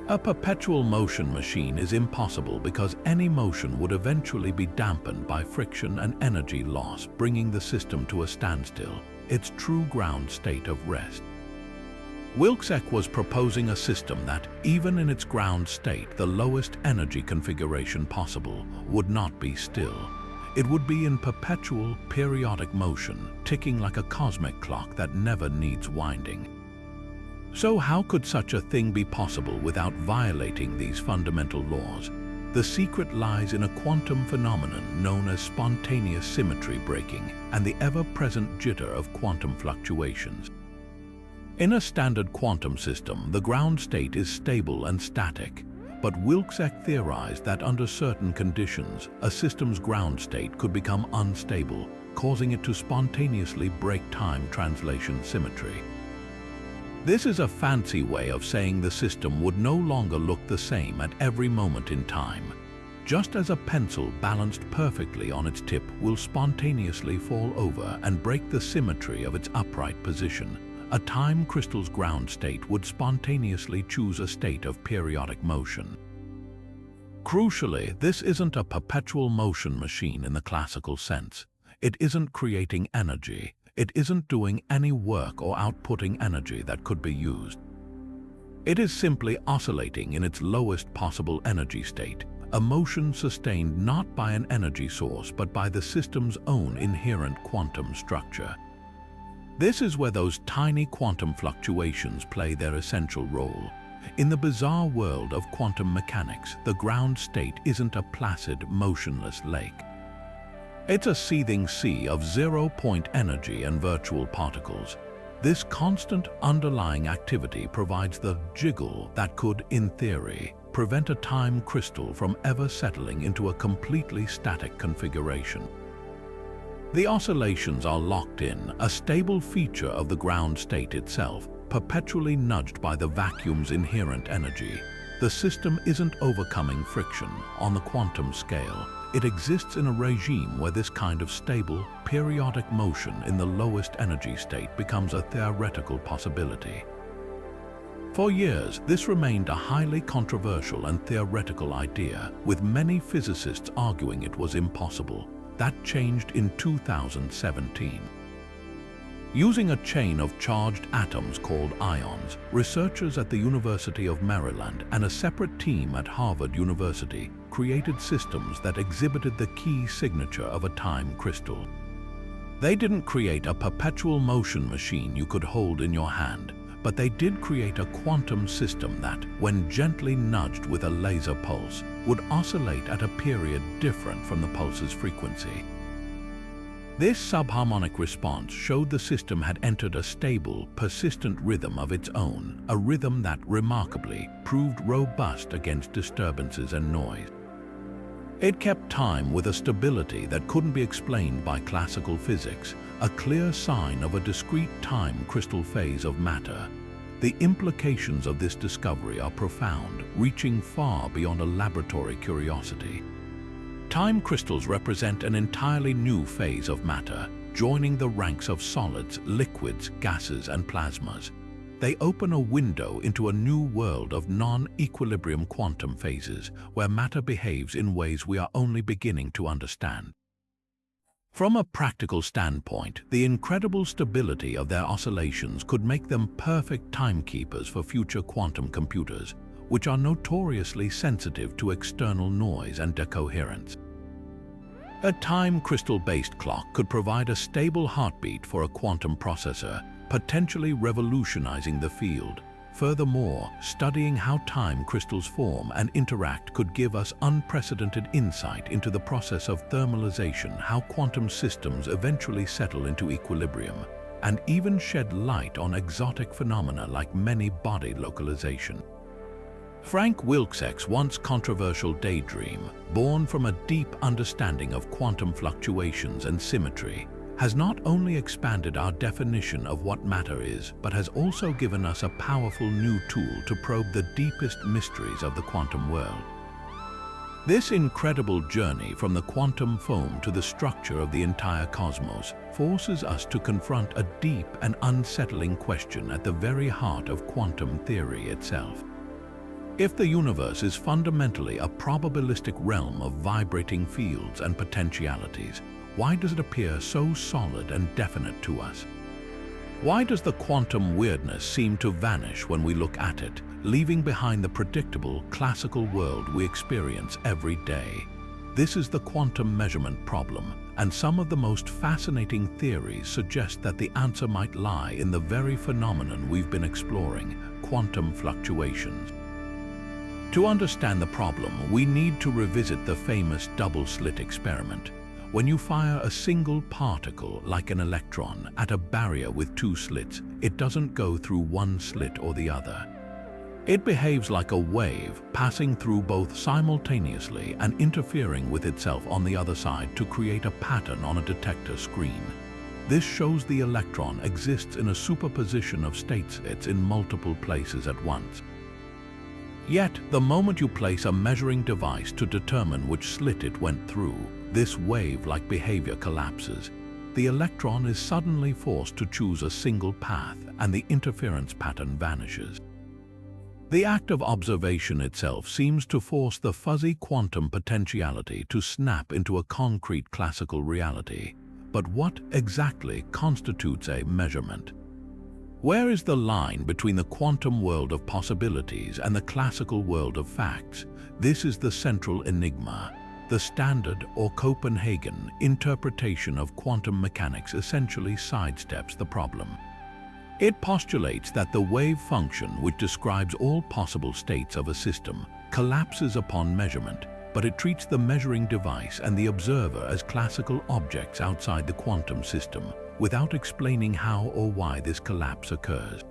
A perpetual motion machine is impossible because any motion would eventually be dampened by friction and energy loss, bringing the system to a standstill, its true ground state of rest. Wilczek was proposing a system that, even in its ground state, the lowest energy configuration possible, would not be still. It would be in perpetual, periodic motion, ticking like a cosmic clock that never needs winding. So how could such a thing be possible without violating these fundamental laws? The secret lies in a quantum phenomenon known as spontaneous symmetry breaking and the ever-present jitter of quantum fluctuations. In a standard quantum system, the ground state is stable and static, but Wilczek theorized that under certain conditions, a system's ground state could become unstable, causing it to spontaneously break time translation symmetry. This is a fancy way of saying the system would no longer look the same at every moment in time. Just as a pencil balanced perfectly on its tip will spontaneously fall over and break the symmetry of its upright position, a time crystal's ground state would spontaneously choose a state of periodic motion. Crucially, this isn't a perpetual motion machine in the classical sense. It isn't creating energy. It isn't doing any work or outputting energy that could be used. It is simply oscillating in its lowest possible energy state, a motion sustained not by an energy source but by the system's own inherent quantum structure. This is where those tiny quantum fluctuations play their essential role. In the bizarre world of quantum mechanics, the ground state isn't a placid, motionless lake. It's a seething sea of zero-point energy and virtual particles. This constant underlying activity provides the jiggle that could, in theory, prevent a time crystal from ever settling into a completely static configuration. The oscillations are locked in, a stable feature of the ground state itself, perpetually nudged by the vacuum's inherent energy. The system isn't overcoming friction on the quantum scale. It exists in a regime where this kind of stable, periodic motion in the lowest energy state becomes a theoretical possibility. For years, this remained a highly controversial and theoretical idea, with many physicists arguing it was impossible. That changed in 2017. Using a chain of charged atoms called ions, researchers at the University of Maryland and a separate team at Harvard University created systems that exhibited the key signature of a time crystal. They didn't create a perpetual motion machine you could hold in your hand, but they did create a quantum system that, when gently nudged with a laser pulse, would oscillate at a period different from the pulse's frequency. This subharmonic response showed the system had entered a stable, persistent rhythm of its own, a rhythm that, remarkably, proved robust against disturbances and noise. It kept time with a stability that couldn't be explained by classical physics, a clear sign of a discrete time crystal phase of matter. The implications of this discovery are profound, reaching far beyond a laboratory curiosity. Time crystals represent an entirely new phase of matter, joining the ranks of solids, liquids, gases, and plasmas. They open a window into a new world of non-equilibrium quantum phases, where matter behaves in ways we are only beginning to understand. From a practical standpoint, the incredible stability of their oscillations could make them perfect timekeepers for future quantum computers, which are notoriously sensitive to external noise and decoherence. A time crystal-based clock could provide a stable heartbeat for a quantum processor, potentially revolutionizing the field. Furthermore, studying how time crystals form and interact could give us unprecedented insight into the process of thermalization, how quantum systems eventually settle into equilibrium, and even shed light on exotic phenomena like many-body localization. Frank Wilczek's once controversial daydream, born from a deep understanding of quantum fluctuations and symmetry, has not only expanded our definition of what matter is, but has also given us a powerful new tool to probe the deepest mysteries of the quantum world. This incredible journey from the quantum foam to the structure of the entire cosmos forces us to confront a deep and unsettling question at the very heart of quantum theory itself. If the universe is fundamentally a probabilistic realm of vibrating fields and potentialities, why does it appear so solid and definite to us? Why does the quantum weirdness seem to vanish when we look at it, leaving behind the predictable, classical world we experience every day? This is the quantum measurement problem, and some of the most fascinating theories suggest that the answer might lie in the very phenomenon we've been exploring: quantum fluctuations. To understand the problem, we need to revisit the famous double-slit experiment. When you fire a single particle, like an electron, at a barrier with two slits, it doesn't go through one slit or the other. It behaves like a wave, passing through both simultaneously and interfering with itself on the other side to create a pattern on a detector screen. This shows the electron exists in a superposition of state slits in multiple places at once. Yet, the moment you place a measuring device to determine which slit it went through, this wave-like behavior collapses. The electron is suddenly forced to choose a single path, and the interference pattern vanishes. The act of observation itself seems to force the fuzzy quantum potentiality to snap into a concrete classical reality. But what exactly constitutes a measurement? Where is the line between the quantum world of possibilities and the classical world of facts? This is the central enigma. The standard or Copenhagen interpretation of quantum mechanics essentially sidesteps the problem. It postulates that the wave function, which describes all possible states of a system, collapses upon measurement, but it treats the measuring device and the observer as classical objects outside the quantum system, without explaining how or why this collapse occurs.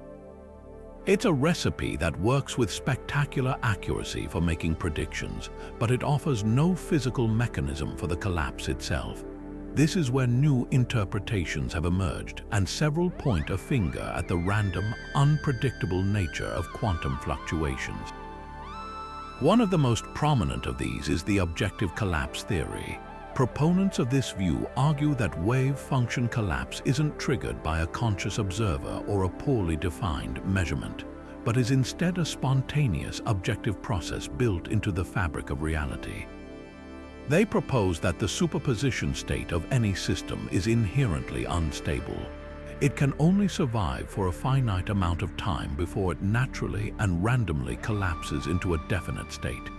It's a recipe that works with spectacular accuracy for making predictions, but it offers no physical mechanism for the collapse itself. This is where new interpretations have emerged, and several point a finger at the random, unpredictable nature of quantum fluctuations. One of the most prominent of these is the objective collapse theory. Proponents of this view argue that wave function collapse isn't triggered by a conscious observer or a poorly defined measurement, but is instead a spontaneous objective process built into the fabric of reality. They propose that the superposition state of any system is inherently unstable. It can only survive for a finite amount of time before it naturally and randomly collapses into a definite state.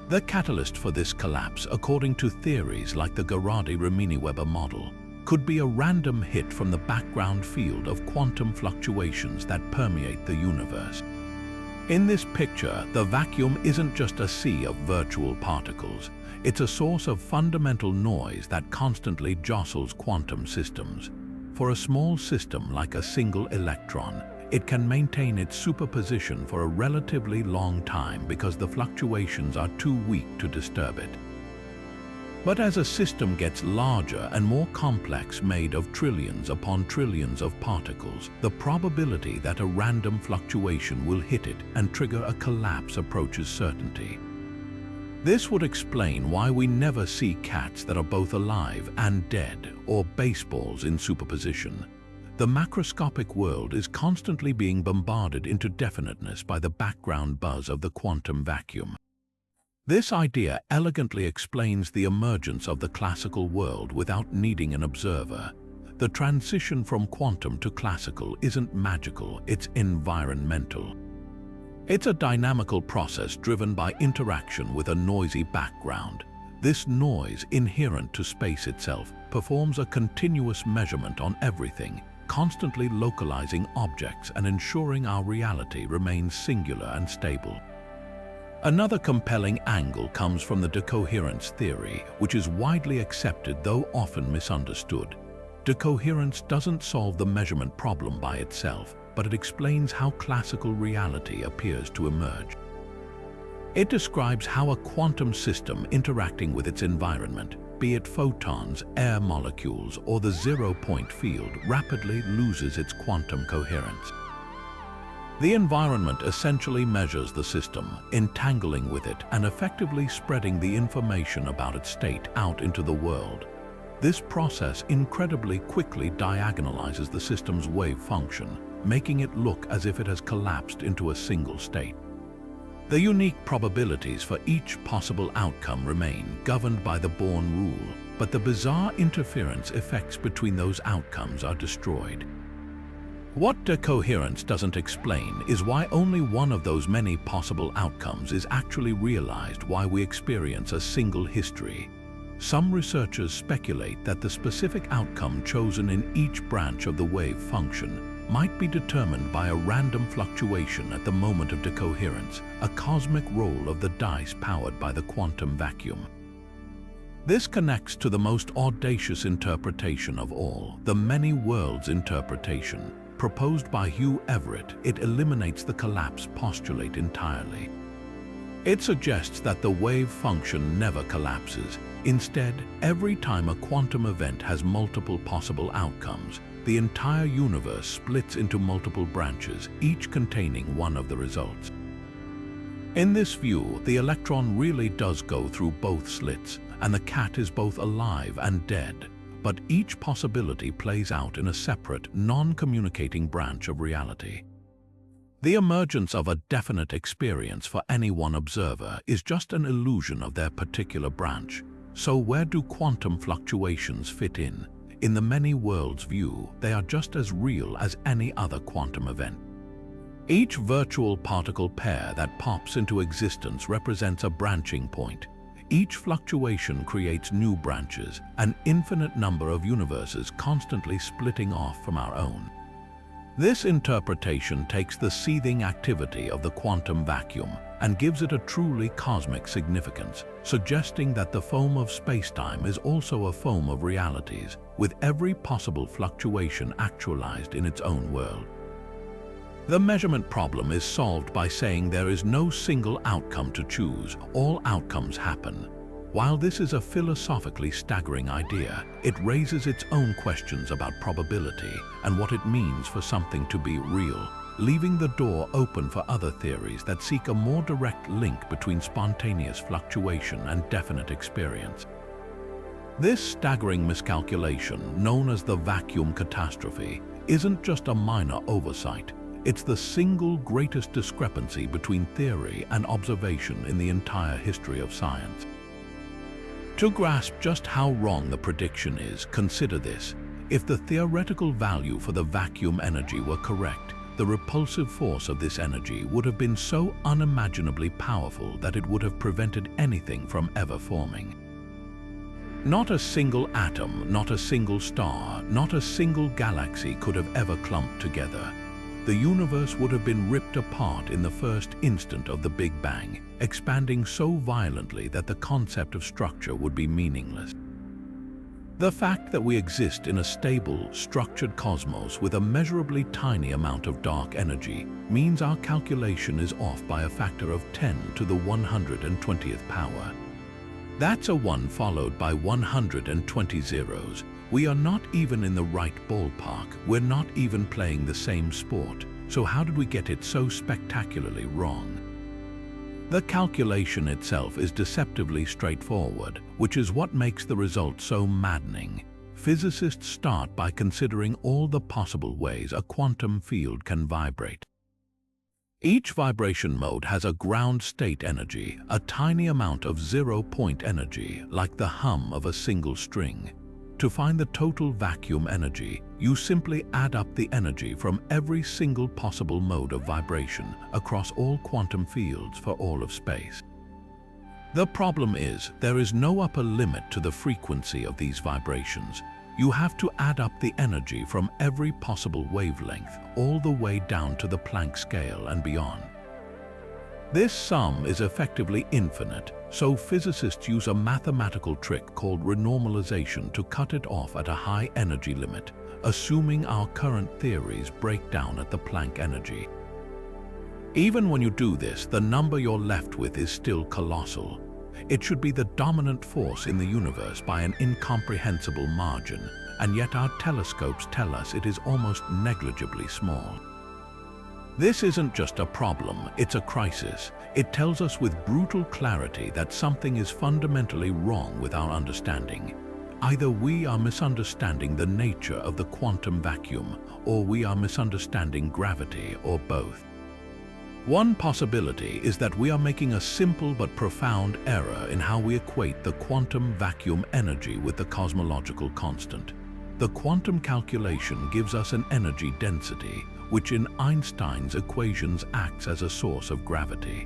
The catalyst for this collapse, according to theories like the Garadi-Rimini-Weber model, could be a random hit from the background field of quantum fluctuations that permeate the universe. In this picture, the vacuum isn't just a sea of virtual particles. It's a source of fundamental noise that constantly jostles quantum systems. For a small system like a single electron, it can maintain its superposition for a relatively long time because the fluctuations are too weak to disturb it. But as a system gets larger and more complex, made of trillions upon trillions of particles, the probability that a random fluctuation will hit it and trigger a collapse approaches certainty. This would explain why we never see cats that are both alive and dead, or baseballs in superposition. The macroscopic world is constantly being bombarded into definiteness by the background buzz of the quantum vacuum. This idea elegantly explains the emergence of the classical world without needing an observer. The transition from quantum to classical isn't magical, it's environmental. It's a dynamical process driven by interaction with a noisy background. This noise, inherent to space itself, performs a continuous measurement on everything, constantly localizing objects and ensuring our reality remains singular and stable. Another compelling angle comes from the decoherence theory, which is widely accepted though often misunderstood. Decoherence doesn't solve the measurement problem by itself, but it explains how classical reality appears to emerge. It describes how a quantum system interacting with its environment, be it photons, air molecules, or the zero-point field, rapidly loses its quantum coherence. The environment essentially measures the system, entangling with it and effectively spreading the information about its state out into the world. This process incredibly quickly diagonalizes the system's wave function, making it look as if it has collapsed into a single state. The unique probabilities for each possible outcome remain, governed by the Born rule, but the bizarre interference effects between those outcomes are destroyed. What decoherence doesn't explain is why only one of those many possible outcomes is actually realized, why we experience a single history. Some researchers speculate that the specific outcome chosen in each branch of the wave function might be determined by a random fluctuation at the moment of decoherence, a cosmic roll of the dice powered by the quantum vacuum. This connects to the most audacious interpretation of all, the many worlds interpretation. Proposed by Hugh Everett, it eliminates the collapse postulate entirely. It suggests that the wave function never collapses. Instead, every time a quantum event has multiple possible outcomes, the entire universe splits into multiple branches, each containing one of the results. In this view, the electron really does go through both slits, and the cat is both alive and dead, but each possibility plays out in a separate, non-communicating branch of reality. The emergence of a definite experience for any one observer is just an illusion of their particular branch. So where do quantum fluctuations fit in? In the many worlds view, they are just as real as any other quantum event. Each virtual particle pair that pops into existence represents a branching point. Each fluctuation creates new branches, an infinite number of universes constantly splitting off from our own. This interpretation takes the seething activity of the quantum vacuum and gives it a truly cosmic significance, suggesting that the foam of spacetime is also a foam of realities, with every possible fluctuation actualized in its own world. The measurement problem is solved by saying there is no single outcome to choose, all outcomes happen. While this is a philosophically staggering idea, it raises its own questions about probability and what it means for something to be real, leaving the door open for other theories that seek a more direct link between spontaneous fluctuation and definite experience. This staggering miscalculation, known as the vacuum catastrophe, isn't just a minor oversight. It's the single greatest discrepancy between theory and observation in the entire history of science. To grasp just how wrong the prediction is, consider this. If the theoretical value for the vacuum energy were correct, the repulsive force of this energy would have been so unimaginably powerful that it would have prevented anything from ever forming. Not a single atom, not a single star, not a single galaxy could have ever clumped together. The universe would have been ripped apart in the first instant of the Big Bang, expanding so violently that the concept of structure would be meaningless. The fact that we exist in a stable, structured cosmos with a measurably tiny amount of dark energy means our calculation is off by a factor of 10 to the 120th power. That's a 1 followed by 120 zeros. We are not even in the right ballpark. We're not even playing the same sport. So how did we get it so spectacularly wrong? The calculation itself is deceptively straightforward, which is what makes the result so maddening. Physicists start by considering all the possible ways a quantum field can vibrate. Each vibration mode has a ground state energy, a tiny amount of zero-point energy, like the hum of a single string. To find the total vacuum energy, you simply add up the energy from every single possible mode of vibration across all quantum fields for all of space. The problem is, there is no upper limit to the frequency of these vibrations. You have to add up the energy from every possible wavelength, all the way down to the Planck scale and beyond. This sum is effectively infinite, so physicists use a mathematical trick called renormalization to cut it off at a high energy limit, assuming our current theories break down at the Planck energy. Even when you do this, the number you're left with is still colossal. It should be the dominant force in the universe by an incomprehensible margin, and yet our telescopes tell us it is almost negligibly small. This isn't just a problem, it's a crisis. It tells us with brutal clarity that something is fundamentally wrong with our understanding. Either we are misunderstanding the nature of the quantum vacuum, or we are misunderstanding gravity, or both. One possibility is that we are making a simple but profound error in how we equate the quantum vacuum energy with the cosmological constant. The quantum calculation gives us an energy density, which in Einstein's equations acts as a source of gravity.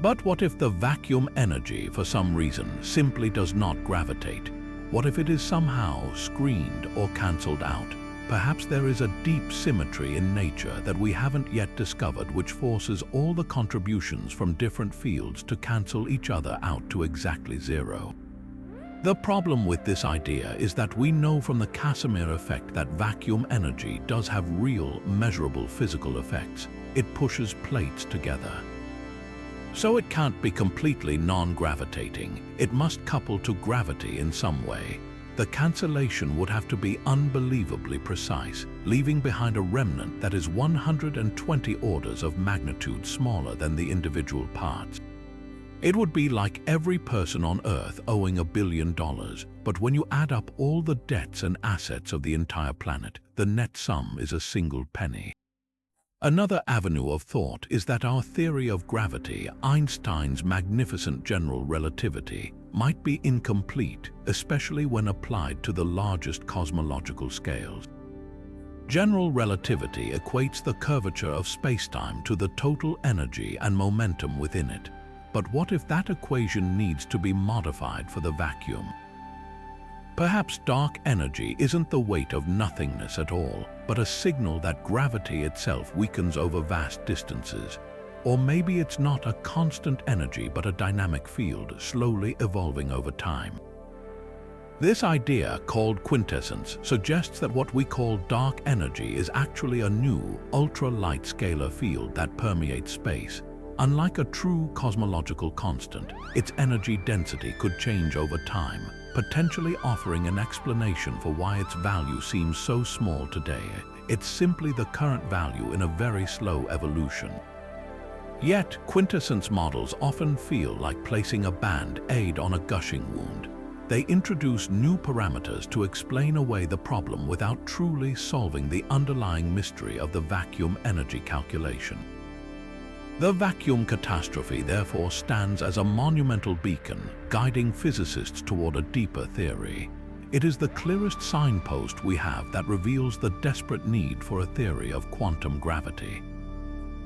But what if the vacuum energy, for some reason, simply does not gravitate? What if it is somehow screened or cancelled out? Perhaps there is a deep symmetry in nature that we haven't yet discovered, which forces all the contributions from different fields to cancel each other out to exactly zero. The problem with this idea is that we know from the Casimir effect that vacuum energy does have real, measurable physical effects. It pushes plates together. So it can't be completely non-gravitating. It must couple to gravity in some way. The cancellation would have to be unbelievably precise, leaving behind a remnant that is 120 orders of magnitude smaller than the individual parts. It would be like every person on Earth owing $1 billion, but when you add up all the debts and assets of the entire planet, the net sum is a single penny. Another avenue of thought is that our theory of gravity, Einstein's magnificent general relativity, might be incomplete, especially when applied to the largest cosmological scales. General relativity equates the curvature of spacetime to the total energy and momentum within it. But what if that equation needs to be modified for the vacuum? Perhaps dark energy isn't the weight of nothingness at all, but a signal that gravity itself weakens over vast distances. Or maybe it's not a constant energy but a dynamic field, slowly evolving over time. This idea, called quintessence, suggests that what we call dark energy is actually a new, ultra-light scalar field that permeates space. Unlike a true cosmological constant, its energy density could change over time, potentially offering an explanation for why its value seems so small today. It's simply the current value in a very slow evolution. Yet, quintessence models often feel like placing a band-aid on a gushing wound. They introduce new parameters to explain away the problem without truly solving the underlying mystery of the vacuum energy calculation. The vacuum catastrophe therefore stands as a monumental beacon, guiding physicists toward a deeper theory. It is the clearest signpost we have that reveals the desperate need for a theory of quantum gravity.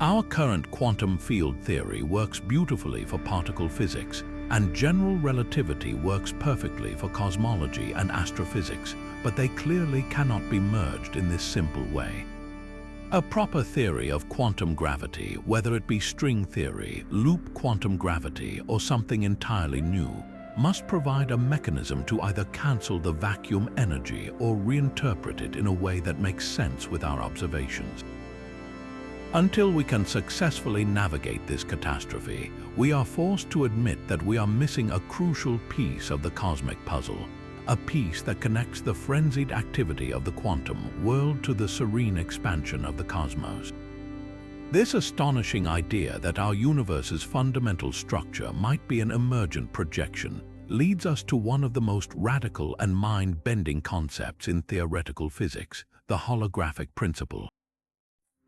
Our current quantum field theory works beautifully for particle physics, and general relativity works perfectly for cosmology and astrophysics, but they clearly cannot be merged in this simple way. A proper theory of quantum gravity, whether it be string theory, loop quantum gravity, or something entirely new, must provide a mechanism to either cancel the vacuum energy or reinterpret it in a way that makes sense with our observations. Until we can successfully navigate this catastrophe, we are forced to admit that we are missing a crucial piece of the cosmic puzzle. A piece that connects the frenzied activity of the quantum world to the serene expansion of the cosmos. This astonishing idea that our universe's fundamental structure might be an emergent projection leads us to one of the most radical and mind-bending concepts in theoretical physics, the holographic principle.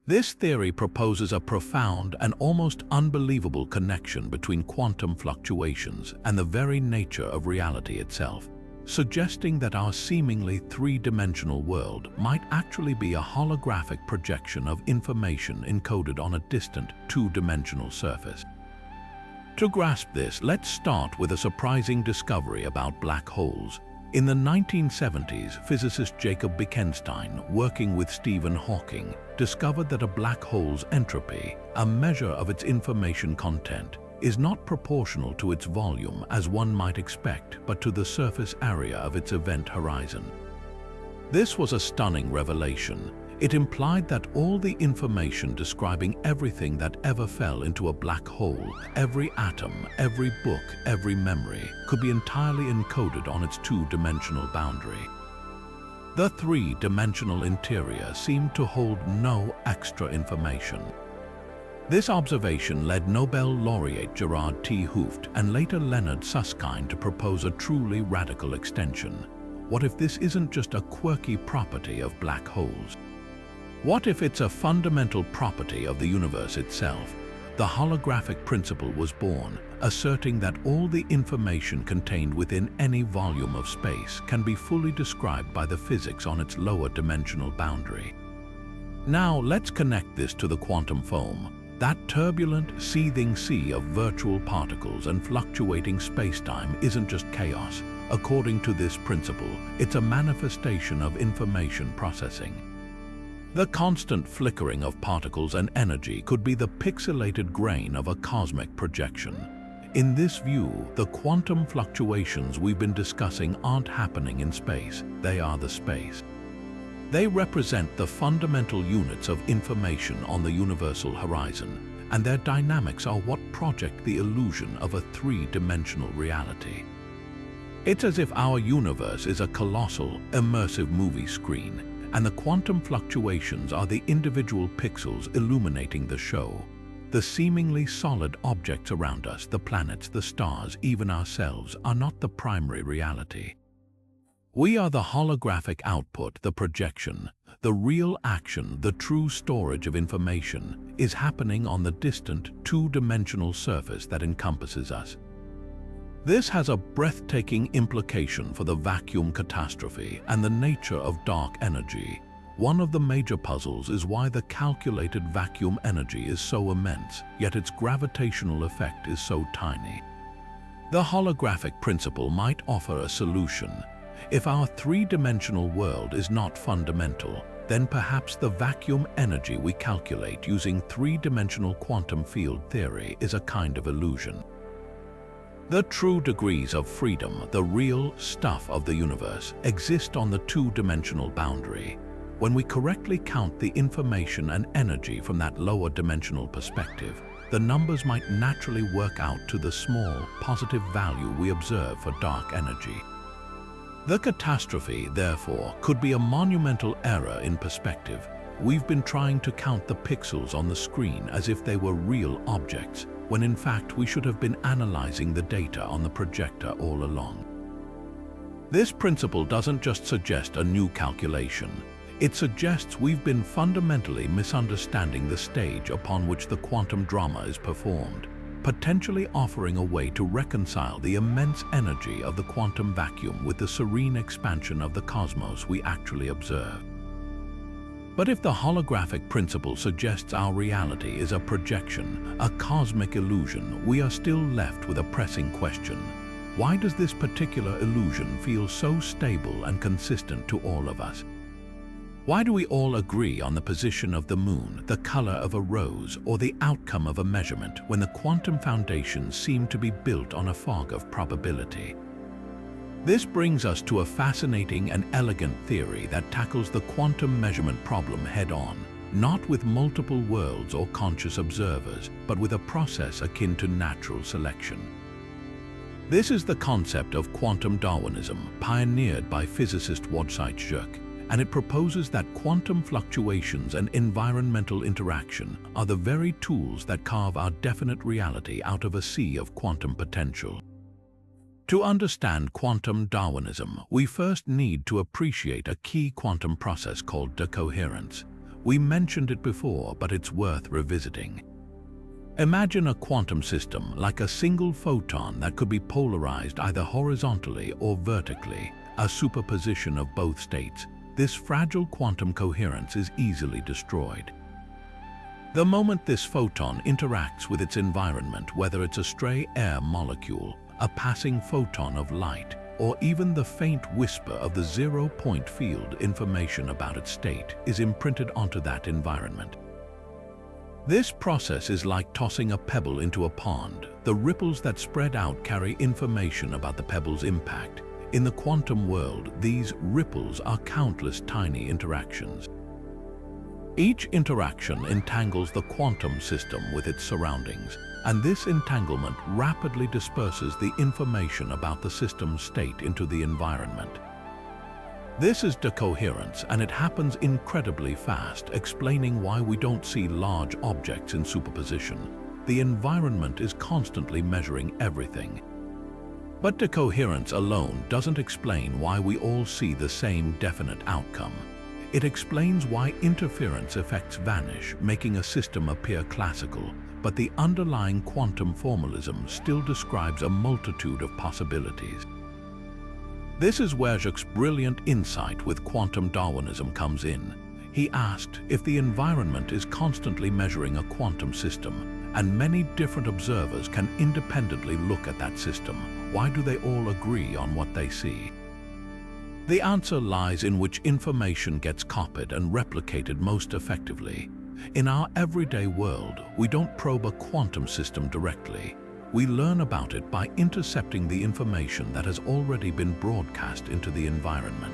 This theory proposes a profound and almost unbelievable connection between quantum fluctuations and the very nature of reality itself, suggesting that our seemingly three-dimensional world might actually be a holographic projection of information encoded on a distant two-dimensional surface. To grasp this, let's start with a surprising discovery about black holes. In the 1970s, physicist Jacob Bekenstein, working with Stephen Hawking, discovered that a black hole's entropy, a measure of its information content, is not proportional to its volume as one might expect, but to the surface area of its event horizon. This was a stunning revelation. It implied that all the information describing everything that ever fell into a black hole, every atom, every book, every memory, could be entirely encoded on its two-dimensional boundary. The three-dimensional interior seemed to hold no extra information. This observation led Nobel laureate Gerard T. Hooft and later Leonard Susskind to propose a truly radical extension. What if this isn't just a quirky property of black holes? What if it's a fundamental property of the universe itself? The holographic principle was born, asserting that all the information contained within any volume of space can be fully described by the physics on its lower dimensional boundary. Now let's connect this to the quantum foam. That turbulent, seething sea of virtual particles and fluctuating spacetime isn't just chaos. According to this principle, it's a manifestation of information processing. The constant flickering of particles and energy could be the pixelated grain of a cosmic projection. In this view, the quantum fluctuations we've been discussing aren't happening in space, they are the space. They represent the fundamental units of information on the universal horizon, and their dynamics are what project the illusion of a three-dimensional reality. It's as if our universe is a colossal, immersive movie screen, and the quantum fluctuations are the individual pixels illuminating the show. The seemingly solid objects around us, the planets, the stars, even ourselves, are not the primary reality. We are the holographic output, the projection. The real action, the true storage of information, is happening on the distant, two-dimensional surface that encompasses us. This has a breathtaking implication for the vacuum catastrophe and the nature of dark energy. One of the major puzzles is why the calculated vacuum energy is so immense, yet its gravitational effect is so tiny. The holographic principle might offer a solution. If our three-dimensional world is not fundamental, then perhaps the vacuum energy we calculate using three-dimensional quantum field theory is a kind of illusion. The true degrees of freedom, the real stuff of the universe, exist on the two-dimensional boundary. When we correctly count the information and energy from that lower dimensional perspective, the numbers might naturally work out to the small, positive value we observe for dark energy. The catastrophe, therefore, could be a monumental error in perspective. We've been trying to count the pixels on the screen as if they were real objects, when in fact we should have been analyzing the data on the projector all along. This principle doesn't just suggest a new calculation. It suggests we've been fundamentally misunderstanding the stage upon which the quantum drama is performed, potentially offering a way to reconcile the immense energy of the quantum vacuum with the serene expansion of the cosmos we actually observe. But if the holographic principle suggests our reality is a projection, a cosmic illusion, we are still left with a pressing question. Why does this particular illusion feel so stable and consistent to all of us? Why do we all agree on the position of the moon, the color of a rose, or the outcome of a measurement when the quantum foundations seem to be built on a fog of probability? This brings us to a fascinating and elegant theory that tackles the quantum measurement problem head-on, not with multiple worlds or conscious observers, but with a process akin to natural selection. This is the concept of quantum Darwinism, pioneered by physicist Wojciech, and it proposes that quantum fluctuations and environmental interaction are the very tools that carve our definite reality out of a sea of quantum potential. To understand quantum Darwinism, we first need to appreciate a key quantum process called decoherence. We mentioned it before, but it's worth revisiting. Imagine a quantum system like a single photon that could be polarized either horizontally or vertically, a superposition of both states. This fragile quantum coherence is easily destroyed. The moment this photon interacts with its environment, whether it's a stray air molecule, a passing photon of light, or even the faint whisper of the zero-point field information about its state is imprinted onto that environment. This process is like tossing a pebble into a pond. The ripples that spread out carry information about the pebble's impact. In the quantum world, these ripples are countless tiny interactions. Each interaction entangles the quantum system with its surroundings, and this entanglement rapidly disperses the information about the system's state into the environment. This is decoherence, and it happens incredibly fast, explaining why we don't see large objects in superposition. The environment is constantly measuring everything. But decoherence alone doesn't explain why we all see the same definite outcome. It explains why interference effects vanish, making a system appear classical, but the underlying quantum formalism still describes a multitude of possibilities. This is where Jacques' brilliant insight with quantum Darwinism comes in. He asked, if the environment is constantly measuring a quantum system, and many different observers can independently look at that system, why do they all agree on what they see? The answer lies in which information gets copied and replicated most effectively. In our everyday world, we don't probe a quantum system directly. We learn about it by intercepting the information that has already been broadcast into the environment.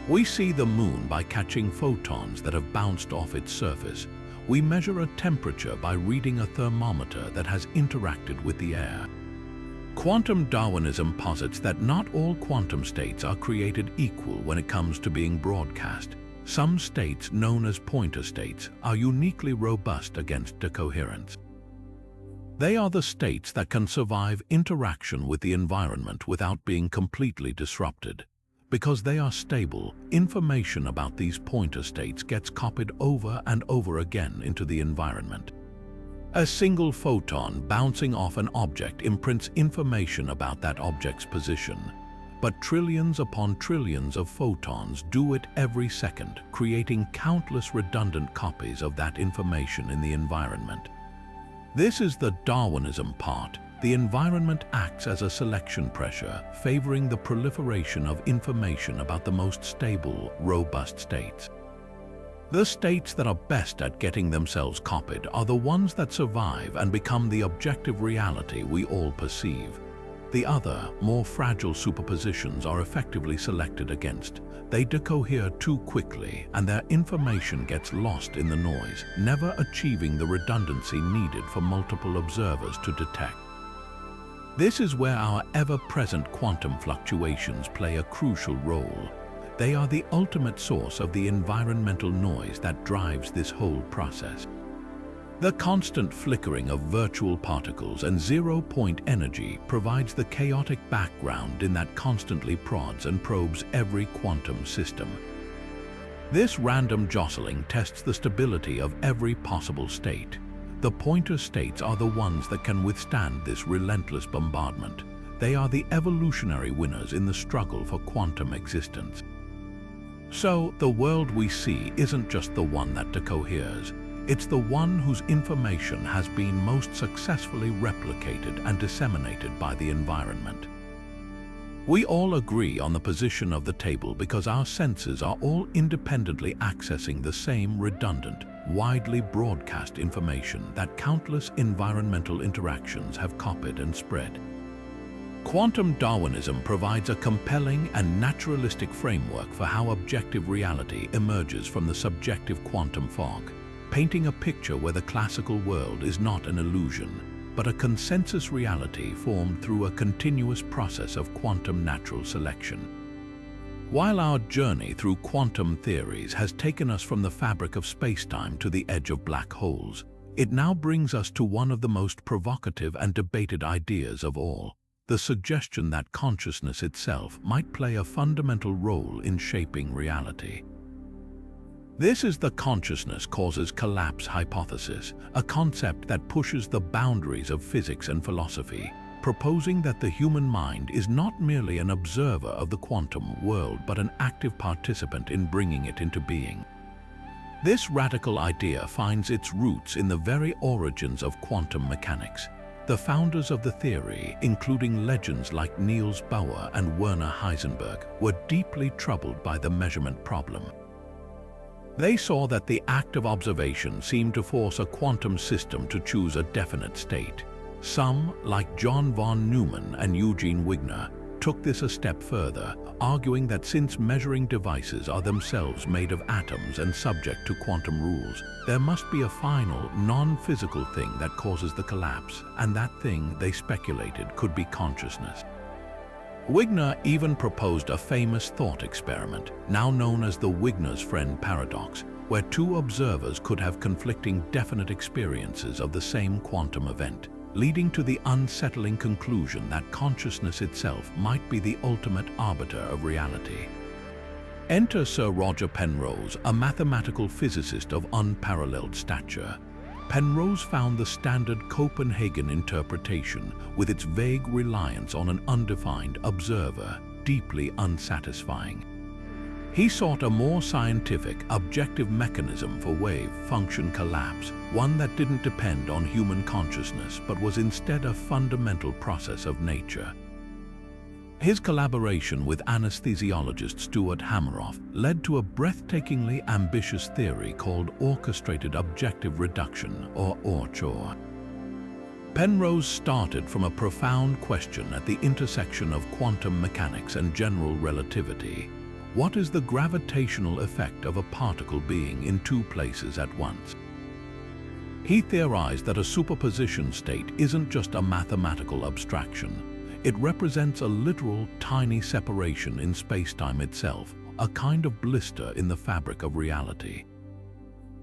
We see the moon by catching photons that have bounced off its surface. We measure a temperature by reading a thermometer that has interacted with the air. Quantum Darwinism posits that not all quantum states are created equal when it comes to being broadcast. Some states, known as pointer states, are uniquely robust against decoherence. They are the states that can survive interaction with the environment without being completely disrupted. Because they are stable, information about these pointer states gets copied over and over again into the environment. A single photon bouncing off an object imprints information about that object's position. But trillions upon trillions of photons do it every second, creating countless redundant copies of that information in the environment. This is the Darwinism part. The environment acts as a selection pressure, favoring the proliferation of information about the most stable, robust states. The states that are best at getting themselves copied are the ones that survive and become the objective reality we all perceive. The other, more fragile superpositions are effectively selected against. They decohere too quickly, and their information gets lost in the noise, never achieving the redundancy needed for multiple observers to detect. This is where our ever-present quantum fluctuations play a crucial role. They are the ultimate source of the environmental noise that drives this whole process. The constant flickering of virtual particles and zero-point energy provides the chaotic background in that constantly prods and probes every quantum system. This random jostling tests the stability of every possible state. The pointer states are the ones that can withstand this relentless bombardment. They are the evolutionary winners in the struggle for quantum existence. So, the world we see isn't just the one that decoheres. It's the one whose information has been most successfully replicated and disseminated by the environment. We all agree on the position of the table because our senses are all independently accessing the same redundant, widely broadcast information that countless environmental interactions have copied and spread. Quantum Darwinism provides a compelling and naturalistic framework for how objective reality emerges from the subjective quantum fog, painting a picture where the classical world is not an illusion, but a consensus reality formed through a continuous process of quantum natural selection. While our journey through quantum theories has taken us from the fabric of spacetime to the edge of black holes, it now brings us to one of the most provocative and debated ideas of all: the suggestion that consciousness itself might play a fundamental role in shaping reality. This is the consciousness causes collapse hypothesis, a concept that pushes the boundaries of physics and philosophy, proposing that the human mind is not merely an observer of the quantum world but an active participant in bringing it into being. This radical idea finds its roots in the very origins of quantum mechanics. The founders of the theory, including legends like Niels Bohr and Werner Heisenberg, were deeply troubled by the measurement problem. They saw that the act of observation seemed to force a quantum system to choose a definite state. Some, like John von Neumann and Eugene Wigner, took this a step further, arguing that since measuring devices are themselves made of atoms and subject to quantum rules, there must be a final, non-physical thing that causes the collapse, and that thing, they speculated, could be consciousness. Wigner even proposed a famous thought experiment, now known as the Wigner's friend paradox, where two observers could have conflicting definite experiences of the same quantum event, leading to the unsettling conclusion that consciousness itself might be the ultimate arbiter of reality. Enter Sir Roger Penrose, a mathematical physicist of unparalleled stature. Penrose found the standard Copenhagen interpretation, with its vague reliance on an undefined observer, deeply unsatisfying. He sought a more scientific, objective mechanism for wave-function collapse, one that didn't depend on human consciousness but was instead a fundamental process of nature. His collaboration with anesthesiologist Stuart Hameroff led to a breathtakingly ambitious theory called orchestrated objective reduction, or ORCH. Penrose started from a profound question at the intersection of quantum mechanics and general relativity. What is the gravitational effect of a particle being in two places at once? He theorized that a superposition state isn't just a mathematical abstraction. It represents a literal, tiny separation in spacetime itself, a kind of blister in the fabric of reality.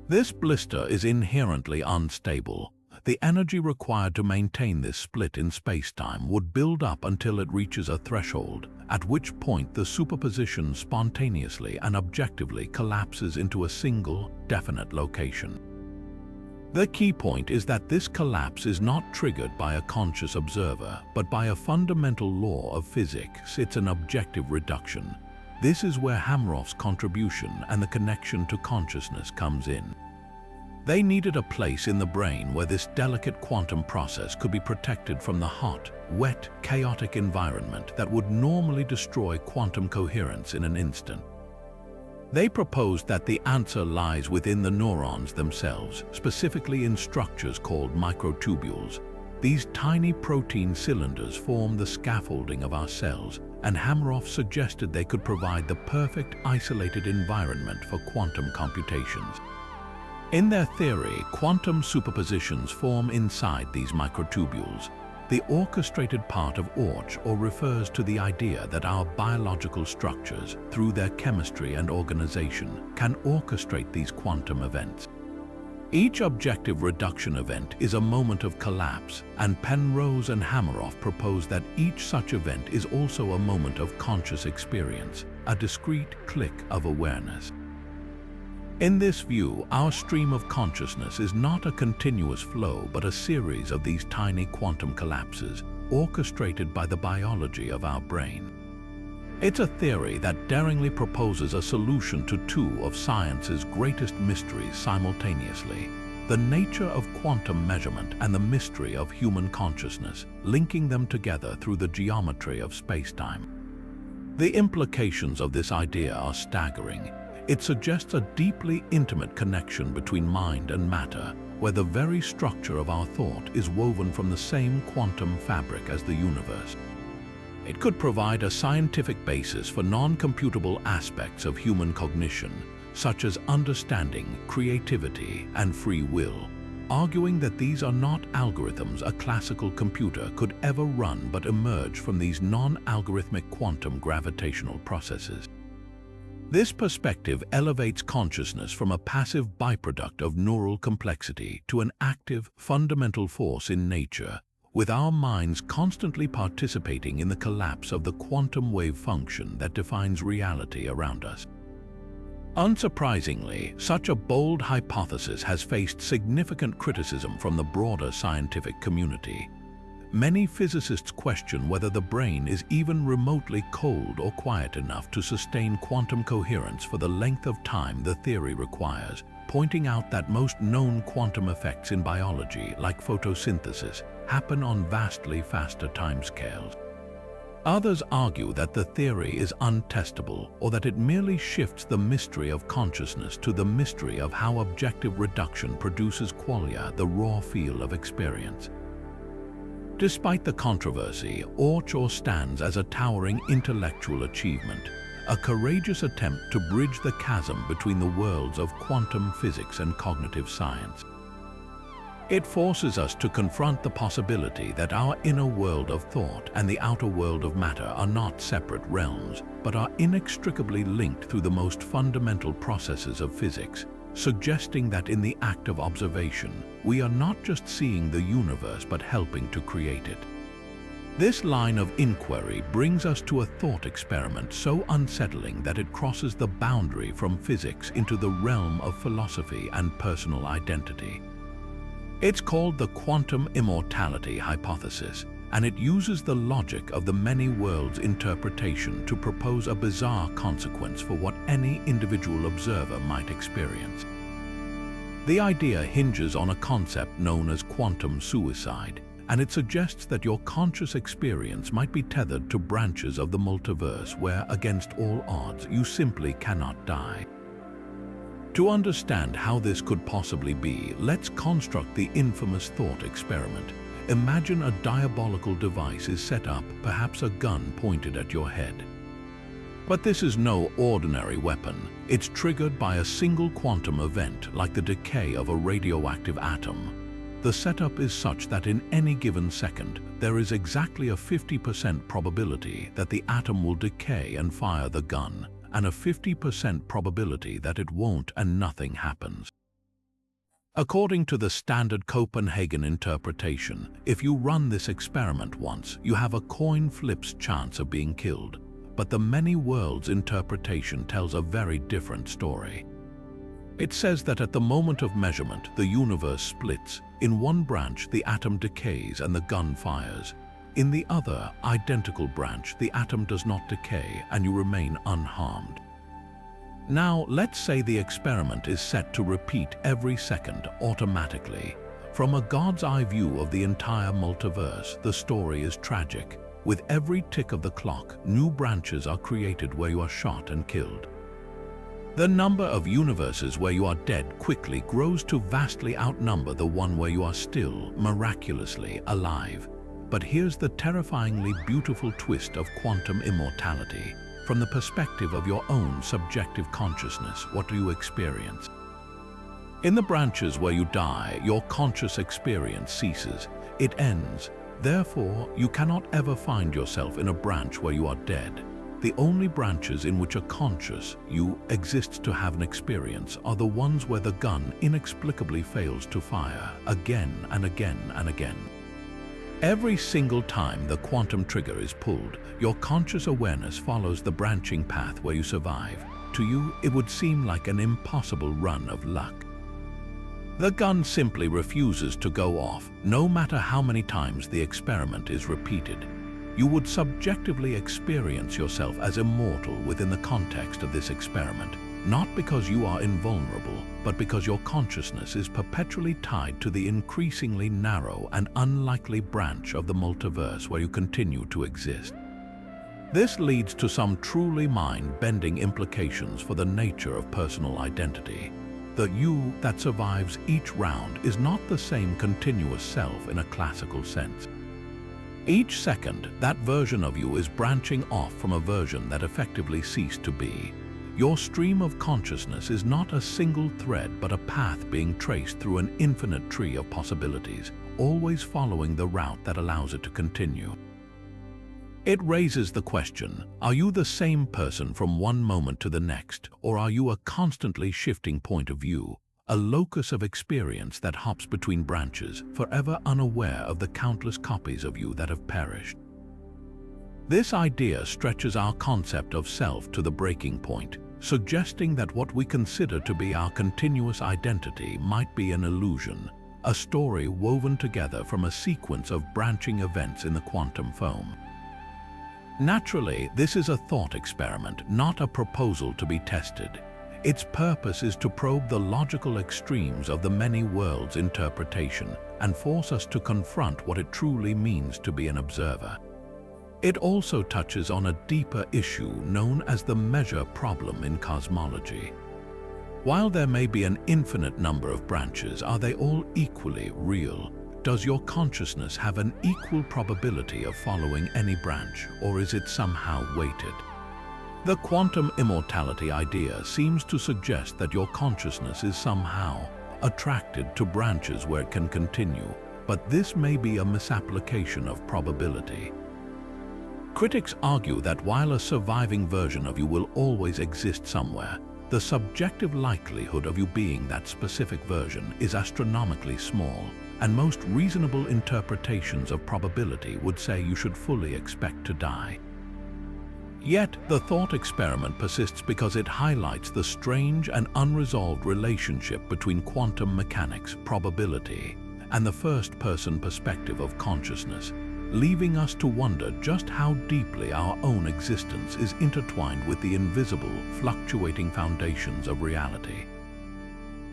This blister is inherently unstable. The energy required to maintain this split in spacetime would build up until it reaches a threshold, at which point the superposition spontaneously and objectively collapses into a single, definite location. The key point is that this collapse is not triggered by a conscious observer, but by a fundamental law of physics. It's an objective reduction. This is where Hameroff's contribution and the connection to consciousness comes in. They needed a place in the brain where this delicate quantum process could be protected from the hot, wet, chaotic environment that would normally destroy quantum coherence in an instant. They proposed that the answer lies within the neurons themselves, specifically in structures called microtubules. These tiny protein cylinders form the scaffolding of our cells, and Hameroff suggested they could provide the perfect isolated environment for quantum computations. In their theory, quantum superpositions form inside these microtubules. The orchestrated part of ORCH refers to the idea that our biological structures, through their chemistry and organization, can orchestrate these quantum events. Each objective reduction event is a moment of collapse, and Penrose and Hameroff propose that each such event is also a moment of conscious experience, a discrete click of awareness. In this view, our stream of consciousness is not a continuous flow, but a series of these tiny quantum collapses, orchestrated by the biology of our brain. It's a theory that daringly proposes a solution to two of science's greatest mysteries simultaneously: the nature of quantum measurement and the mystery of human consciousness, linking them together through the geometry of spacetime. The implications of this idea are staggering. It suggests a deeply intimate connection between mind and matter, where the very structure of our thought is woven from the same quantum fabric as the universe. It could provide a scientific basis for non-computable aspects of human cognition, such as understanding, creativity, and free will, arguing that these are not algorithms a classical computer could ever run but emerge from these non-algorithmic quantum gravitational processes. This perspective elevates consciousness from a passive byproduct of neural complexity to an active, fundamental force in nature, with our minds constantly participating in the collapse of the quantum wave function that defines reality around us. Unsurprisingly, such a bold hypothesis has faced significant criticism from the broader scientific community. Many physicists question whether the brain is even remotely cold or quiet enough to sustain quantum coherence for the length of time the theory requires, pointing out that most known quantum effects in biology, like photosynthesis, happen on vastly faster timescales. Others argue that the theory is untestable or that it merely shifts the mystery of consciousness to the mystery of how objective reduction produces qualia, the raw feel of experience. Despite the controversy, Orchor stands as a towering intellectual achievement, a courageous attempt to bridge the chasm between the worlds of quantum physics and cognitive science. It forces us to confront the possibility that our inner world of thought and the outer world of matter are not separate realms, but are inextricably linked through the most fundamental processes of physics, suggesting that in the act of observation, we are not just seeing the universe but helping to create it. This line of inquiry brings us to a thought experiment so unsettling that it crosses the boundary from physics into the realm of philosophy and personal identity. It's called the quantum immortality hypothesis, and it uses the logic of the many worlds interpretation to propose a bizarre consequence for what any individual observer might experience. The idea hinges on a concept known as quantum suicide, and it suggests that your conscious experience might be tethered to branches of the multiverse where, against all odds, you simply cannot die. To understand how this could possibly be, let's construct the infamous thought experiment. Imagine a diabolical device is set up, perhaps a gun pointed at your head. But this is no ordinary weapon. It's triggered by a single quantum event, like the decay of a radioactive atom. The setup is such that in any given second, there is exactly a 50% probability that the atom will decay and fire the gun, and a 50% probability that it won't and nothing happens. According to the standard Copenhagen interpretation, if you run this experiment once, you have a coin flip's chance of being killed. But the many worlds interpretation tells a very different story. It says that at the moment of measurement, the universe splits. In one branch, the atom decays and the gun fires. In the other, identical branch, the atom does not decay and you remain unharmed. Now, let's say the experiment is set to repeat every second automatically. From a God's eye view of the entire multiverse, the story is tragic. With every tick of the clock, new branches are created where you are shot and killed. The number of universes where you are dead quickly grows to vastly outnumber the one where you are still, miraculously, alive. But here's the terrifyingly beautiful twist of quantum immortality. From the perspective of your own subjective consciousness, what do you experience? In the branches where you die, your conscious experience ceases. It ends. Therefore, you cannot ever find yourself in a branch where you are dead. The only branches in which a conscious you exists to have an experience are the ones where the gun inexplicably fails to fire again and again and again. Every single time the quantum trigger is pulled, your conscious awareness follows the branching path where you survive. To you, it would seem like an impossible run of luck. The gun simply refuses to go off, no matter how many times the experiment is repeated. You would subjectively experience yourself as immortal within the context of this experiment, not because you are invulnerable, but because your consciousness is perpetually tied to the increasingly narrow and unlikely branch of the multiverse where you continue to exist. This leads to some truly mind-bending implications for the nature of personal identity. The you that survives each round is not the same continuous self in a classical sense. Each second, that version of you is branching off from a version that effectively ceased to be. Your stream of consciousness is not a single thread, but a path being traced through an infinite tree of possibilities, always following the route that allows it to continue. It raises the question, are you the same person from one moment to the next, or are you a constantly shifting point of view, a locus of experience that hops between branches, forever unaware of the countless copies of you that have perished? This idea stretches our concept of self to the breaking point, suggesting that what we consider to be our continuous identity might be an illusion, a story woven together from a sequence of branching events in the quantum foam. Naturally, this is a thought experiment, not a proposal to be tested. Its purpose is to probe the logical extremes of the many worlds interpretation and force us to confront what it truly means to be an observer. It also touches on a deeper issue known as the measure problem in cosmology. While there may be an infinite number of branches, are they all equally real? Does your consciousness have an equal probability of following any branch, or is it somehow weighted? The quantum immortality idea seems to suggest that your consciousness is somehow attracted to branches where it can continue, but this may be a misapplication of probability. Critics argue that while a surviving version of you will always exist somewhere, the subjective likelihood of you being that specific version is astronomically small, and most reasonable interpretations of probability would say you should fully expect to die. Yet, the thought experiment persists because it highlights the strange and unresolved relationship between quantum mechanics, probability, and the first-person perspective of consciousness, leaving us to wonder just how deeply our own existence is intertwined with the invisible, fluctuating foundations of reality.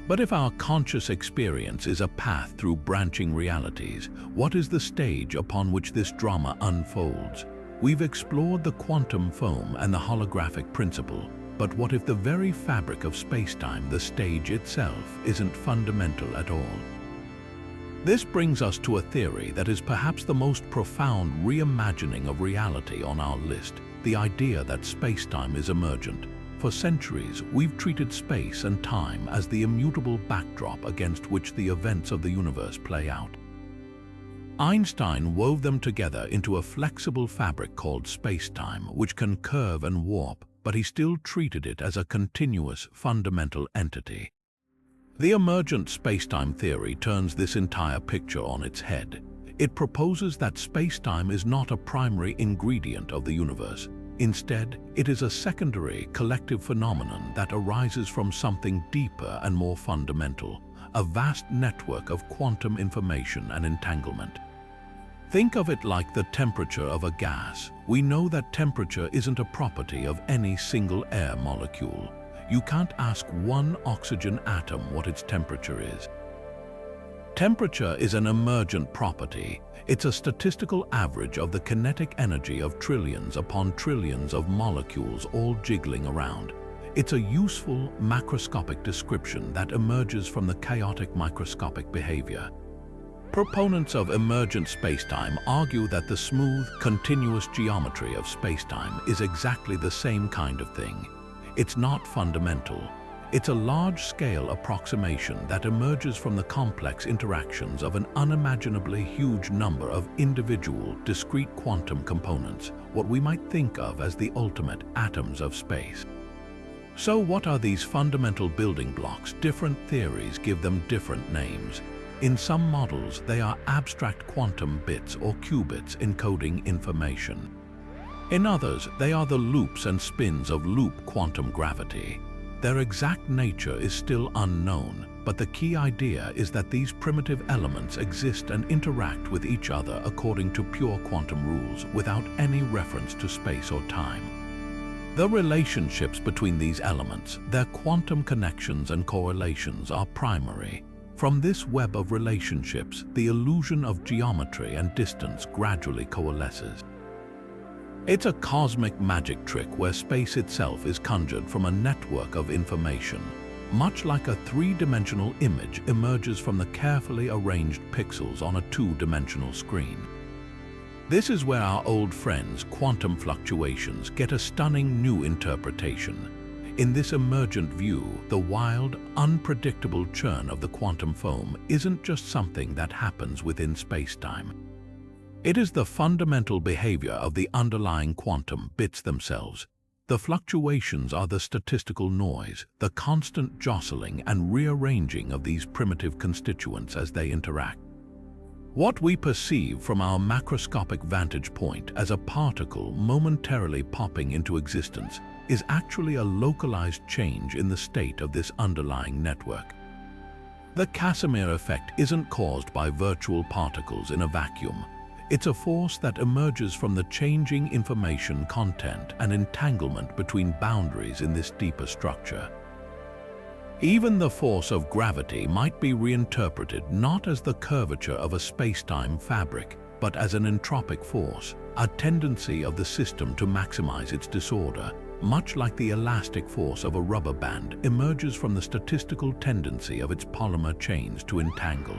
But if our conscious experience is a path through branching realities, what is the stage upon which this drama unfolds? We've explored the quantum foam and the holographic principle, but what if the very fabric of spacetime, the stage itself, isn't fundamental at all? This brings us to a theory that is perhaps the most profound reimagining of reality on our list, the idea that spacetime is emergent. For centuries, we've treated space and time as the immutable backdrop against which the events of the universe play out. Einstein wove them together into a flexible fabric called spacetime, which can curve and warp, but he still treated it as a continuous, fundamental entity. The emergent spacetime theory turns this entire picture on its head. It proposes that spacetime is not a primary ingredient of the universe. Instead, it is a secondary, collective phenomenon that arises from something deeper and more fundamental, a vast network of quantum information and entanglement. Think of it like the temperature of a gas. We know that temperature isn't a property of any single air molecule. You can't ask one oxygen atom what its temperature is. Temperature is an emergent property. It's a statistical average of the kinetic energy of trillions upon trillions of molecules all jiggling around. It's a useful macroscopic description that emerges from the chaotic microscopic behavior. Proponents of emergent spacetime argue that the smooth, continuous geometry of spacetime is exactly the same kind of thing. It's not fundamental. It's a large-scale approximation that emerges from the complex interactions of an unimaginably huge number of individual, discrete quantum components, what we might think of as the ultimate atoms of space. So what are these fundamental building blocks? Different theories give them different names. In some models, they are abstract quantum bits or qubits encoding information. In others, they are the loops and spins of loop quantum gravity. Their exact nature is still unknown, but the key idea is that these primitive elements exist and interact with each other according to pure quantum rules, without any reference to space or time. The relationships between these elements, their quantum connections and correlations, are primary. From this web of relationships, the illusion of geometry and distance gradually coalesces. It's a cosmic magic trick where space itself is conjured from a network of information. Much like a three-dimensional image emerges from the carefully arranged pixels on a two-dimensional screen. This is where our old friends, quantum fluctuations, get a stunning new interpretation. In this emergent view, the wild, unpredictable churn of the quantum foam isn't just something that happens within spacetime. It is the fundamental behavior of the underlying quantum bits themselves. The fluctuations are the statistical noise, the constant jostling and rearranging of these primitive constituents as they interact. What we perceive from our macroscopic vantage point as a particle momentarily popping into existence is actually a localized change in the state of this underlying network. The Casimir effect isn't caused by virtual particles in a vacuum. It's a force that emerges from the changing information content and entanglement between boundaries in this deeper structure. Even the force of gravity might be reinterpreted not as the curvature of a space-time fabric, but as an entropic force, a tendency of the system to maximize its disorder, much like the elastic force of a rubber band emerges from the statistical tendency of its polymer chains to entangle.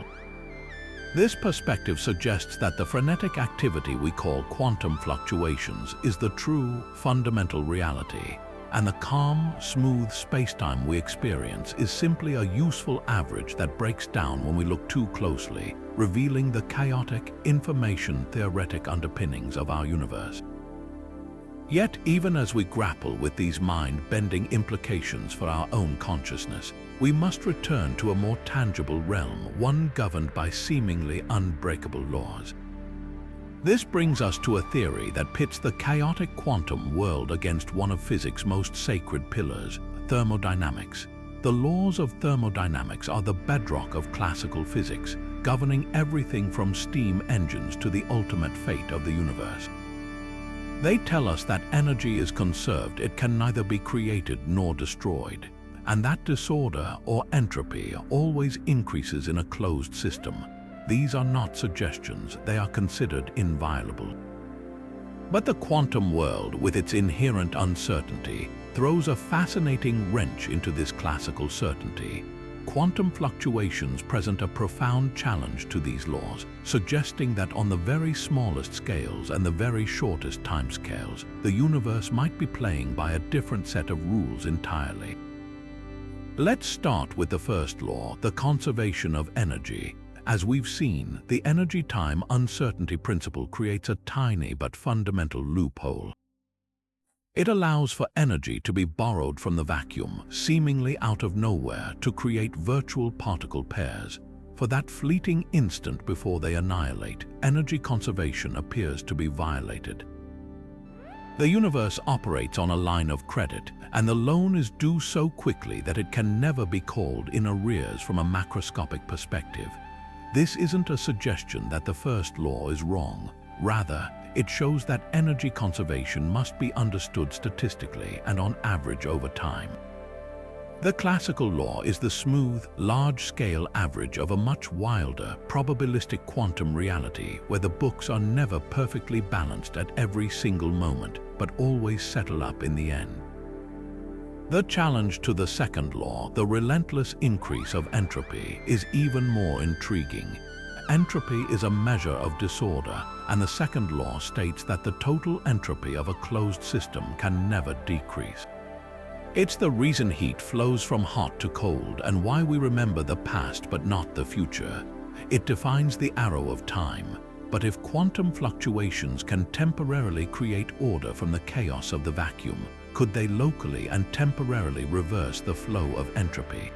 This perspective suggests that the frenetic activity we call quantum fluctuations is the true, fundamental reality, and the calm, smooth spacetime we experience is simply a useful average that breaks down when we look too closely, revealing the chaotic, information-theoretic underpinnings of our universe. Yet, even as we grapple with these mind-bending implications for our own consciousness, we must return to a more tangible realm, one governed by seemingly unbreakable laws. This brings us to a theory that pits the chaotic quantum world against one of physics' most sacred pillars, thermodynamics. The laws of thermodynamics are the bedrock of classical physics, governing everything from steam engines to the ultimate fate of the universe. They tell us that energy is conserved, it can neither be created nor destroyed, and that disorder or entropy always increases in a closed system. These are not suggestions, they are considered inviolable. But the quantum world, with its inherent uncertainty, throws a fascinating wrench into this classical certainty. Quantum fluctuations present a profound challenge to these laws, suggesting that on the very smallest scales and the very shortest timescales, the universe might be playing by a different set of rules entirely. Let's start with the first law, the conservation of energy. As we've seen, the energy-time uncertainty principle creates a tiny but fundamental loophole. It allows for energy to be borrowed from the vacuum, seemingly out of nowhere, to create virtual particle pairs. For that fleeting instant before they annihilate, energy conservation appears to be violated. The universe operates on a line of credit, and the loan is due so quickly that it can never be called in arrears from a macroscopic perspective. This isn't a suggestion that the first law is wrong. Rather, it shows that energy conservation must be understood statistically and on average over time. The classical law is the smooth, large-scale average of a much wilder, probabilistic quantum reality where the books are never perfectly balanced at every single moment, but always settle up in the end. The challenge to the second law, the relentless increase of entropy, is even more intriguing. Entropy is a measure of disorder, and the second law states that the total entropy of a closed system can never decrease. It's the reason heat flows from hot to cold and why we remember the past but not the future. It defines the arrow of time. But if quantum fluctuations can temporarily create order from the chaos of the vacuum, could they locally and temporarily reverse the flow of entropy?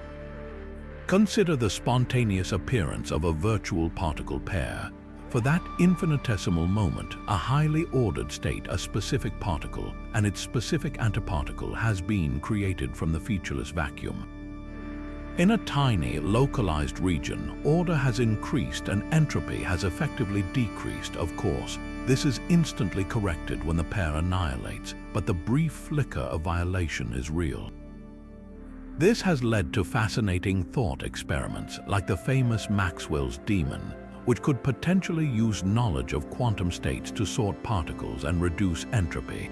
Consider the spontaneous appearance of a virtual particle pair. For that infinitesimal moment, a highly ordered state, a specific particle, and its specific antiparticle has been created from the featureless vacuum. In a tiny, localized region, order has increased and entropy has effectively decreased. Of course, this is instantly corrected when the pair annihilates, but the brief flicker of violation is real. This has led to fascinating thought experiments like the famous Maxwell's demon, which could potentially use knowledge of quantum states to sort particles and reduce entropy.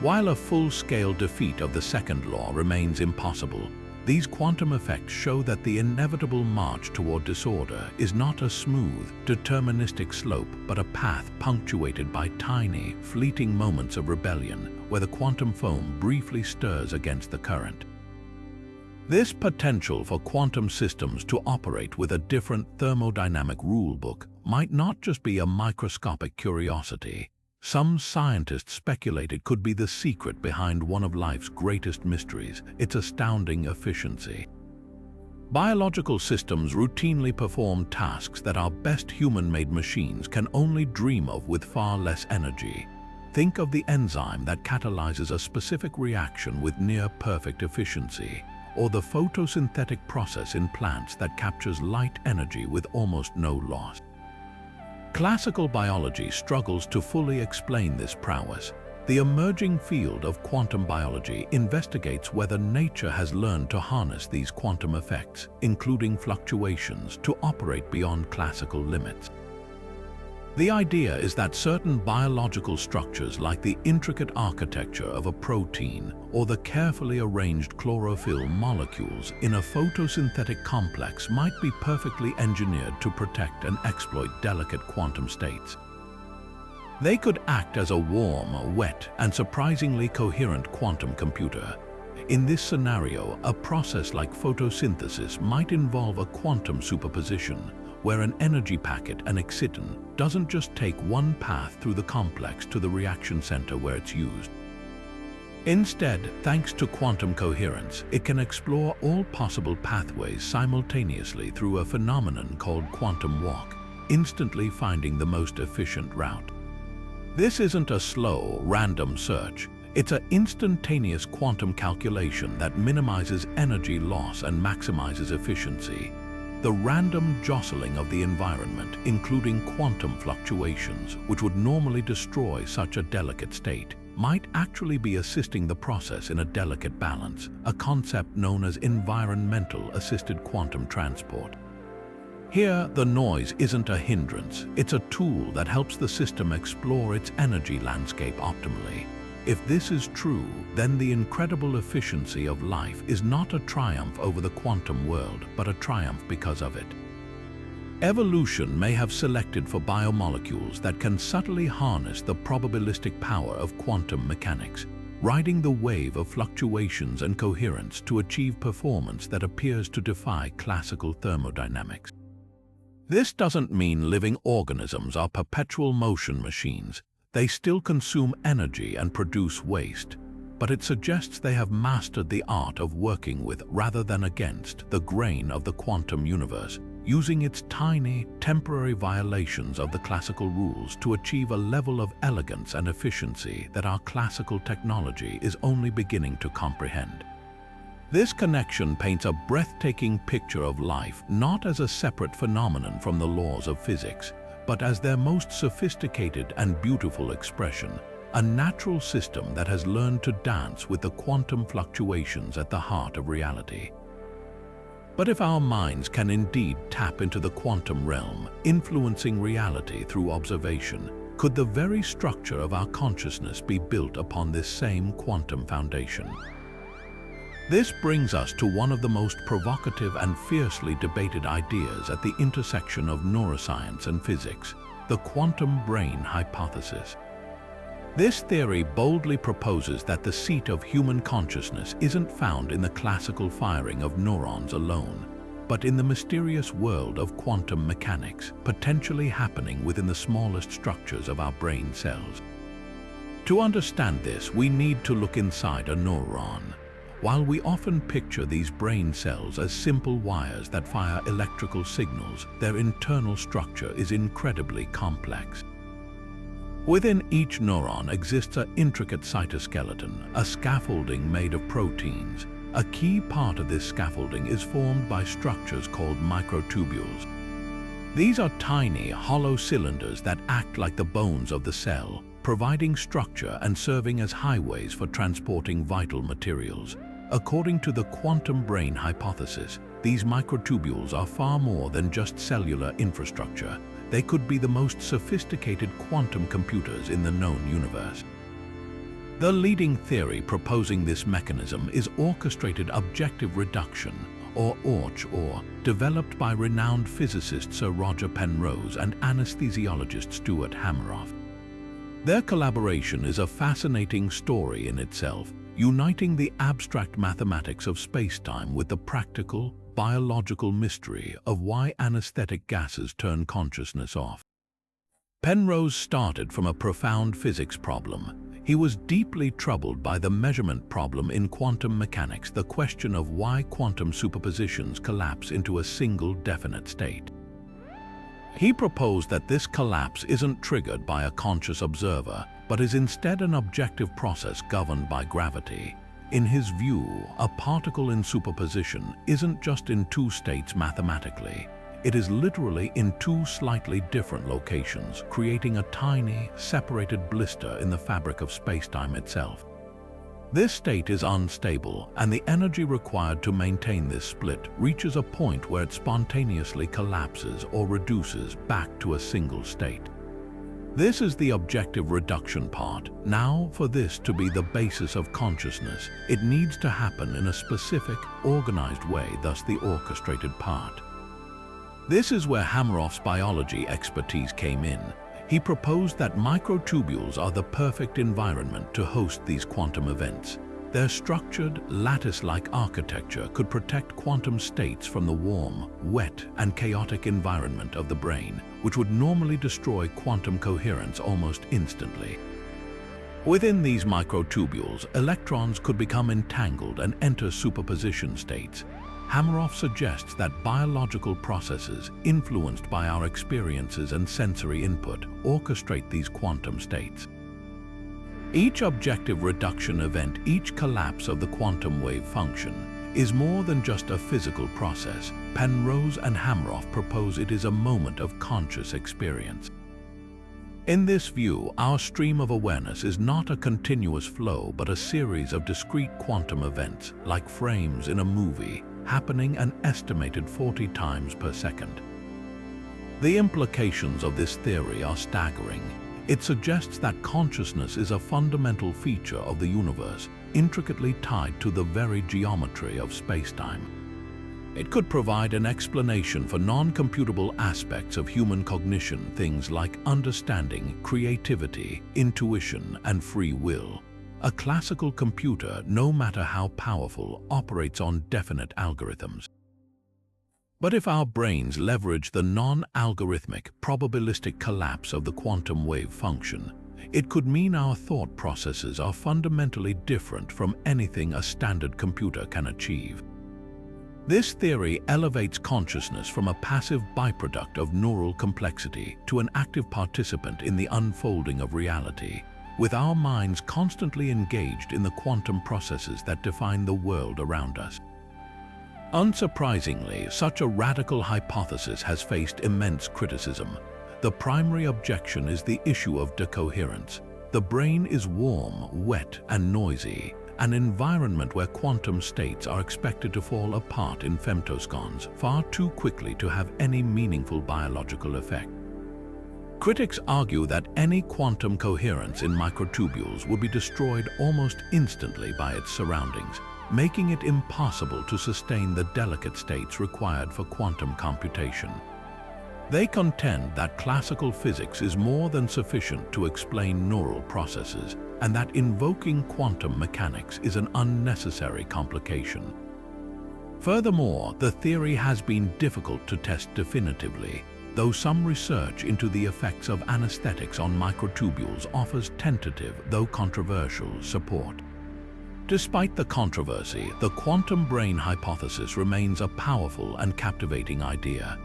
While a full-scale defeat of the second law remains impossible, these quantum effects show that the inevitable march toward disorder is not a smooth, deterministic slope, but a path punctuated by tiny, fleeting moments of rebellion where the quantum foam briefly stirs against the current. This potential for quantum systems to operate with a different thermodynamic rulebook might not just be a microscopic curiosity. Some scientists speculate it could be the secret behind one of life's greatest mysteries, its astounding efficiency. Biological systems routinely perform tasks that our best human-made machines can only dream of with far less energy. Think of the enzyme that catalyzes a specific reaction with near-perfect efficiency, or the photosynthetic process in plants that captures light energy with almost no loss. Classical biology struggles to fully explain this prowess. The emerging field of quantum biology investigates whether nature has learned to harness these quantum effects, including fluctuations, to operate beyond classical limits. The idea is that certain biological structures, like the intricate architecture of a protein or the carefully arranged chlorophyll molecules in a photosynthetic complex, might be perfectly engineered to protect and exploit delicate quantum states. They could act as a warm, wet, and surprisingly coherent quantum computer. In this scenario, a process like photosynthesis might involve a quantum superposition, where an energy packet, an exciton, doesn't just take one path through the complex to the reaction center where it's used. Instead, thanks to quantum coherence, it can explore all possible pathways simultaneously through a phenomenon called quantum walk, instantly finding the most efficient route. This isn't a slow, random search. It's an instantaneous quantum calculation that minimizes energy loss and maximizes efficiency. The random jostling of the environment, including quantum fluctuations, which would normally destroy such a delicate state, might actually be assisting the process in a delicate balance, a concept known as environmental assisted quantum transport. Here, the noise isn't a hindrance, it's a tool that helps the system explore its energy landscape optimally. If this is true, then the incredible efficiency of life is not a triumph over the quantum world, but a triumph because of it. Evolution may have selected for biomolecules that can subtly harness the probabilistic power of quantum mechanics, riding the wave of fluctuations and coherence to achieve performance that appears to defy classical thermodynamics. This doesn't mean living organisms are perpetual motion machines. They still consume energy and produce waste, but it suggests they have mastered the art of working with, rather than against, the grain of the quantum universe, using its tiny, temporary violations of the classical rules to achieve a level of elegance and efficiency that our classical technology is only beginning to comprehend. This connection paints a breathtaking picture of life not as a separate phenomenon from the laws of physics, but as their most sophisticated and beautiful expression, a natural system that has learned to dance with the quantum fluctuations at the heart of reality. But if our minds can indeed tap into the quantum realm, influencing reality through observation, could the very structure of our consciousness be built upon this same quantum foundation? This brings us to one of the most provocative and fiercely debated ideas at the intersection of neuroscience and physics, the quantum brain hypothesis. This theory boldly proposes that the seat of human consciousness isn't found in the classical firing of neurons alone, but in the mysterious world of quantum mechanics, potentially happening within the smallest structures of our brain cells. To understand this, we need to look inside a neuron. While we often picture these brain cells as simple wires that fire electrical signals, their internal structure is incredibly complex. Within each neuron exists an intricate cytoskeleton, a scaffolding made of proteins. A key part of this scaffolding is formed by structures called microtubules. These are tiny, hollow cylinders that act like the bones of the cell, providing structure and serving as highways for transporting vital materials. According to the quantum brain hypothesis, these microtubules are far more than just cellular infrastructure. They could be the most sophisticated quantum computers in the known universe. The leading theory proposing this mechanism is orchestrated objective reduction, or ORCH, developed by renowned physicist Sir Roger Penrose and anesthesiologist Stuart Hameroff. Their collaboration is a fascinating story in itself, uniting the abstract mathematics of spacetime with the practical, biological mystery of why anesthetic gases turn consciousness off. Penrose started from a profound physics problem. He was deeply troubled by the measurement problem in quantum mechanics, the question of why quantum superpositions collapse into a single definite state. He proposed that this collapse isn't triggered by a conscious observer, but is instead an objective process governed by gravity. In his view, a particle in superposition isn't just in two states mathematically. it is literally in two slightly different locations, creating a tiny, separated blister in the fabric of spacetime itself. This state is unstable, and the energy required to maintain this split reaches a point where it spontaneously collapses or reduces back to a single state. This is the objective reduction part. Now, for this to be the basis of consciousness, it needs to happen in a specific, organized way, thus the orchestrated part. This is where Hameroff's biology expertise came in. He proposed that microtubules are the perfect environment to host these quantum events. Their structured, lattice-like architecture could protect quantum states from the warm, wet, and chaotic environment of the brain, which would normally destroy quantum coherence almost instantly. Within these microtubules, electrons could become entangled and enter superposition states. Hameroff suggests that biological processes, influenced by our experiences and sensory input, orchestrate these quantum states. Each objective reduction event, each collapse of the quantum wave function, is more than just a physical process. Penrose and Hameroff propose it is a moment of conscious experience. In this view, our stream of awareness is not a continuous flow, but a series of discrete quantum events, like frames in a movie, happening an estimated 40 times per second. The implications of this theory are staggering. It suggests that consciousness is a fundamental feature of the universe, intricately tied to the very geometry of spacetime. It could provide an explanation for non-computable aspects of human cognition, things like understanding, creativity, intuition, and free will. A classical computer, no matter how powerful, operates on definite algorithms. But if our brains leverage the non-algorithmic, probabilistic collapse of the quantum wave function, it could mean our thought processes are fundamentally different from anything a standard computer can achieve. This theory elevates consciousness from a passive byproduct of neural complexity to an active participant in the unfolding of reality, with our minds constantly engaged in the quantum processes that define the world around us. Unsurprisingly, such a radical hypothesis has faced immense criticism. The primary objection is the issue of decoherence. The brain is warm, wet, and noisy, an environment where quantum states are expected to fall apart in femtosecond far too quickly to have any meaningful biological effect. Critics argue that any quantum coherence in microtubules would be destroyed almost instantly by its surroundings, making it impossible to sustain the delicate states required for quantum computation. They contend that classical physics is more than sufficient to explain neural processes, and that invoking quantum mechanics is an unnecessary complication. Furthermore, the theory has been difficult to test definitively, though some research into the effects of anesthetics on microtubules offers tentative, though controversial, support. Despite the controversy, the quantum brain hypothesis remains a powerful and captivating idea.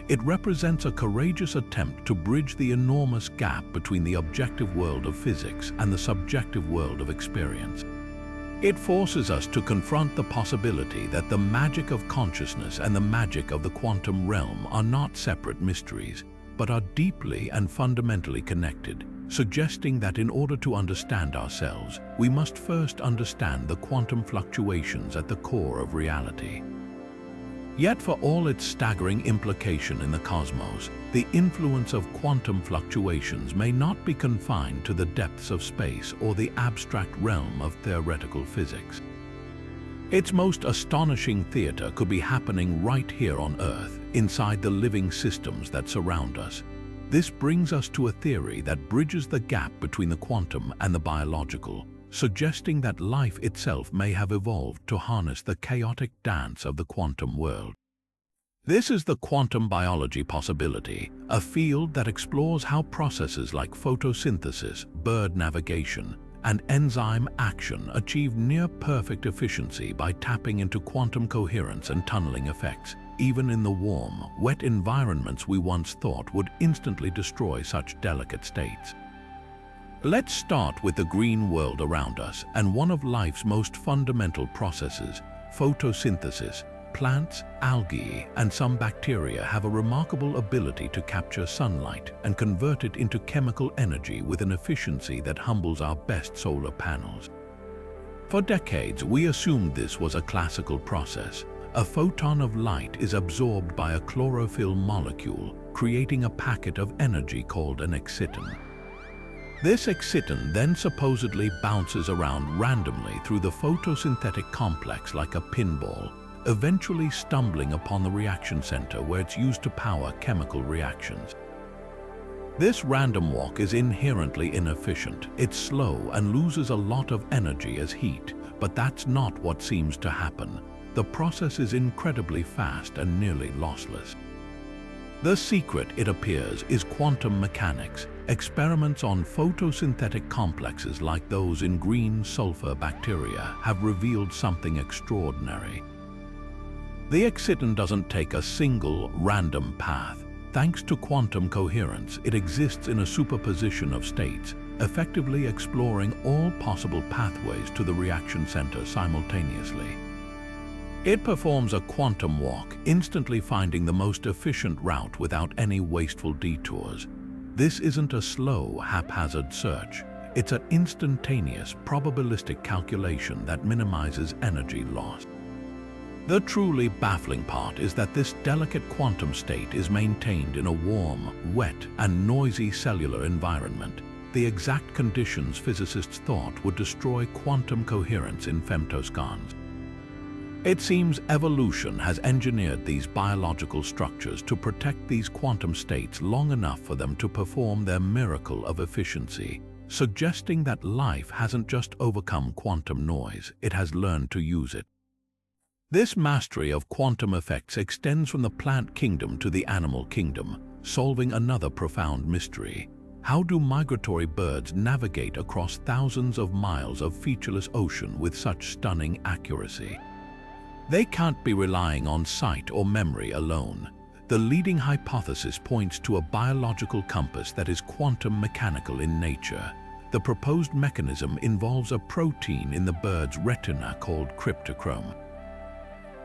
It represents a courageous attempt to bridge the enormous gap between the objective world of physics and the subjective world of experience. It forces us to confront the possibility that the magic of consciousness and the magic of the quantum realm are not separate mysteries, but are deeply and fundamentally connected, suggesting that in order to understand ourselves, we must first understand the quantum fluctuations at the core of reality. Yet for all its staggering implication in the cosmos, the influence of quantum fluctuations may not be confined to the depths of space or the abstract realm of theoretical physics. Its most astonishing theater could be happening right here on Earth, inside the living systems that surround us. This brings us to a theory that bridges the gap between the quantum and the biological, suggesting that life itself may have evolved to harness the chaotic dance of the quantum world. This is the quantum biology possibility, a field that explores how processes like photosynthesis, bird navigation, and enzyme action achieve near-perfect efficiency by tapping into quantum coherence and tunneling effects, even in the warm, wet environments we once thought would instantly destroy such delicate states. Let's start with the green world around us and one of life's most fundamental processes, photosynthesis. plants, algae, and some bacteria have a remarkable ability to capture sunlight and convert it into chemical energy with an efficiency that humbles our best solar panels. For decades, we assumed this was a classical process. A photon of light is absorbed by a chlorophyll molecule, creating a packet of energy called an exciton. This exciton then supposedly bounces around randomly through the photosynthetic complex like a pinball, eventually stumbling upon the reaction center where it's used to power chemical reactions. This random walk is inherently inefficient. It's slow and loses a lot of energy as heat, but that's not what seems to happen. The process is incredibly fast and nearly lossless. The secret, it appears, is quantum mechanics. Experiments on photosynthetic complexes like those in green sulfur bacteria have revealed something extraordinary. The exciton doesn't take a single, random path. Thanks to quantum coherence, it exists in a superposition of states, effectively exploring all possible pathways to the reaction center simultaneously. It performs a quantum walk, instantly finding the most efficient route without any wasteful detours. This isn't a slow, haphazard search. It's an instantaneous, probabilistic calculation that minimizes energy loss. The truly baffling part is that this delicate quantum state is maintained in a warm, wet, and noisy cellular environment, the exact conditions physicists thought would destroy quantum coherence in femtosecond. It seems evolution has engineered these biological structures to protect these quantum states long enough for them to perform their miracle of efficiency, suggesting that life hasn't just overcome quantum noise, it has learned to use it. This mastery of quantum effects extends from the plant kingdom to the animal kingdom, solving another profound mystery. How do migratory birds navigate across thousands of miles of featureless ocean with such stunning accuracy? They can't be relying on sight or memory alone. The leading hypothesis points to a biological compass that is quantum mechanical in nature. The proposed mechanism involves a protein in the bird's retina called cryptochrome.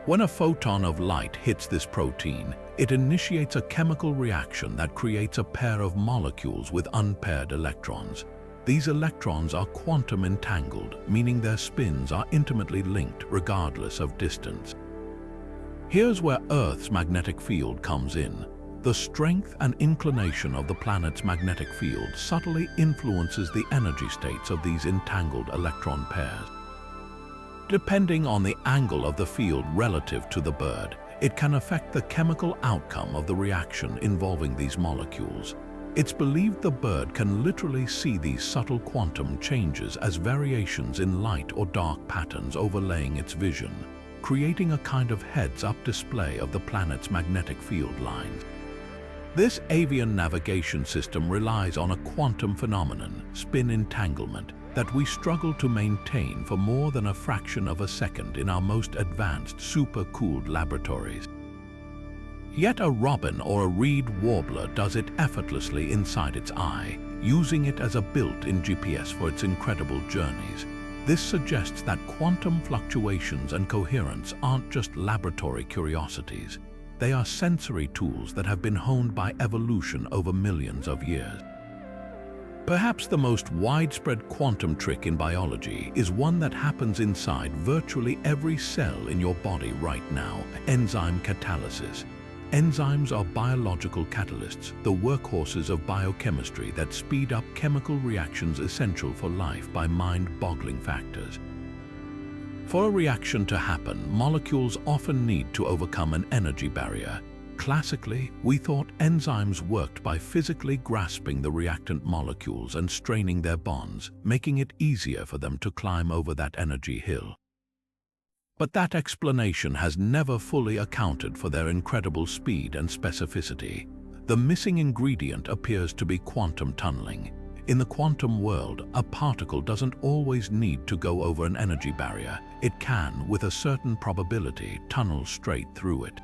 When a photon of light hits this protein, it initiates a chemical reaction that creates a pair of molecules with unpaired electrons. These electrons are quantum entangled, meaning their spins are intimately linked regardless of distance. Here's where Earth's magnetic field comes in. The strength and inclination of the planet's magnetic field subtly influences the energy states of these entangled electron pairs. Depending on the angle of the field relative to the bird, it can affect the chemical outcome of the reaction involving these molecules. It's believed the bird can literally see these subtle quantum changes as variations in light or dark patterns overlaying its vision, creating a kind of heads-up display of the planet's magnetic field lines. This avian navigation system relies on a quantum phenomenon, spin entanglement, that we struggle to maintain for more than a fraction of a second in our most advanced super-cooled laboratories. Yet a robin or a reed warbler does it effortlessly inside its eye, using it as a built-in GPS for its incredible journeys. This suggests that quantum fluctuations and coherence aren't just laboratory curiosities. They are sensory tools that have been honed by evolution over millions of years. Perhaps the most widespread quantum trick in biology is one that happens inside virtually every cell in your body right now: enzyme catalysis. Enzymes are biological catalysts, the workhorses of biochemistry that speed up chemical reactions essential for life by mind-boggling factors. For a reaction to happen, molecules often need to overcome an energy barrier. Classically, we thought enzymes worked by physically grasping the reactant molecules and straining their bonds, making it easier for them to climb over that energy hill. But that explanation has never fully accounted for their incredible speed and specificity. The missing ingredient appears to be quantum tunneling. In the quantum world, a particle doesn't always need to go over an energy barrier. It can, with a certain probability, tunnel straight through it.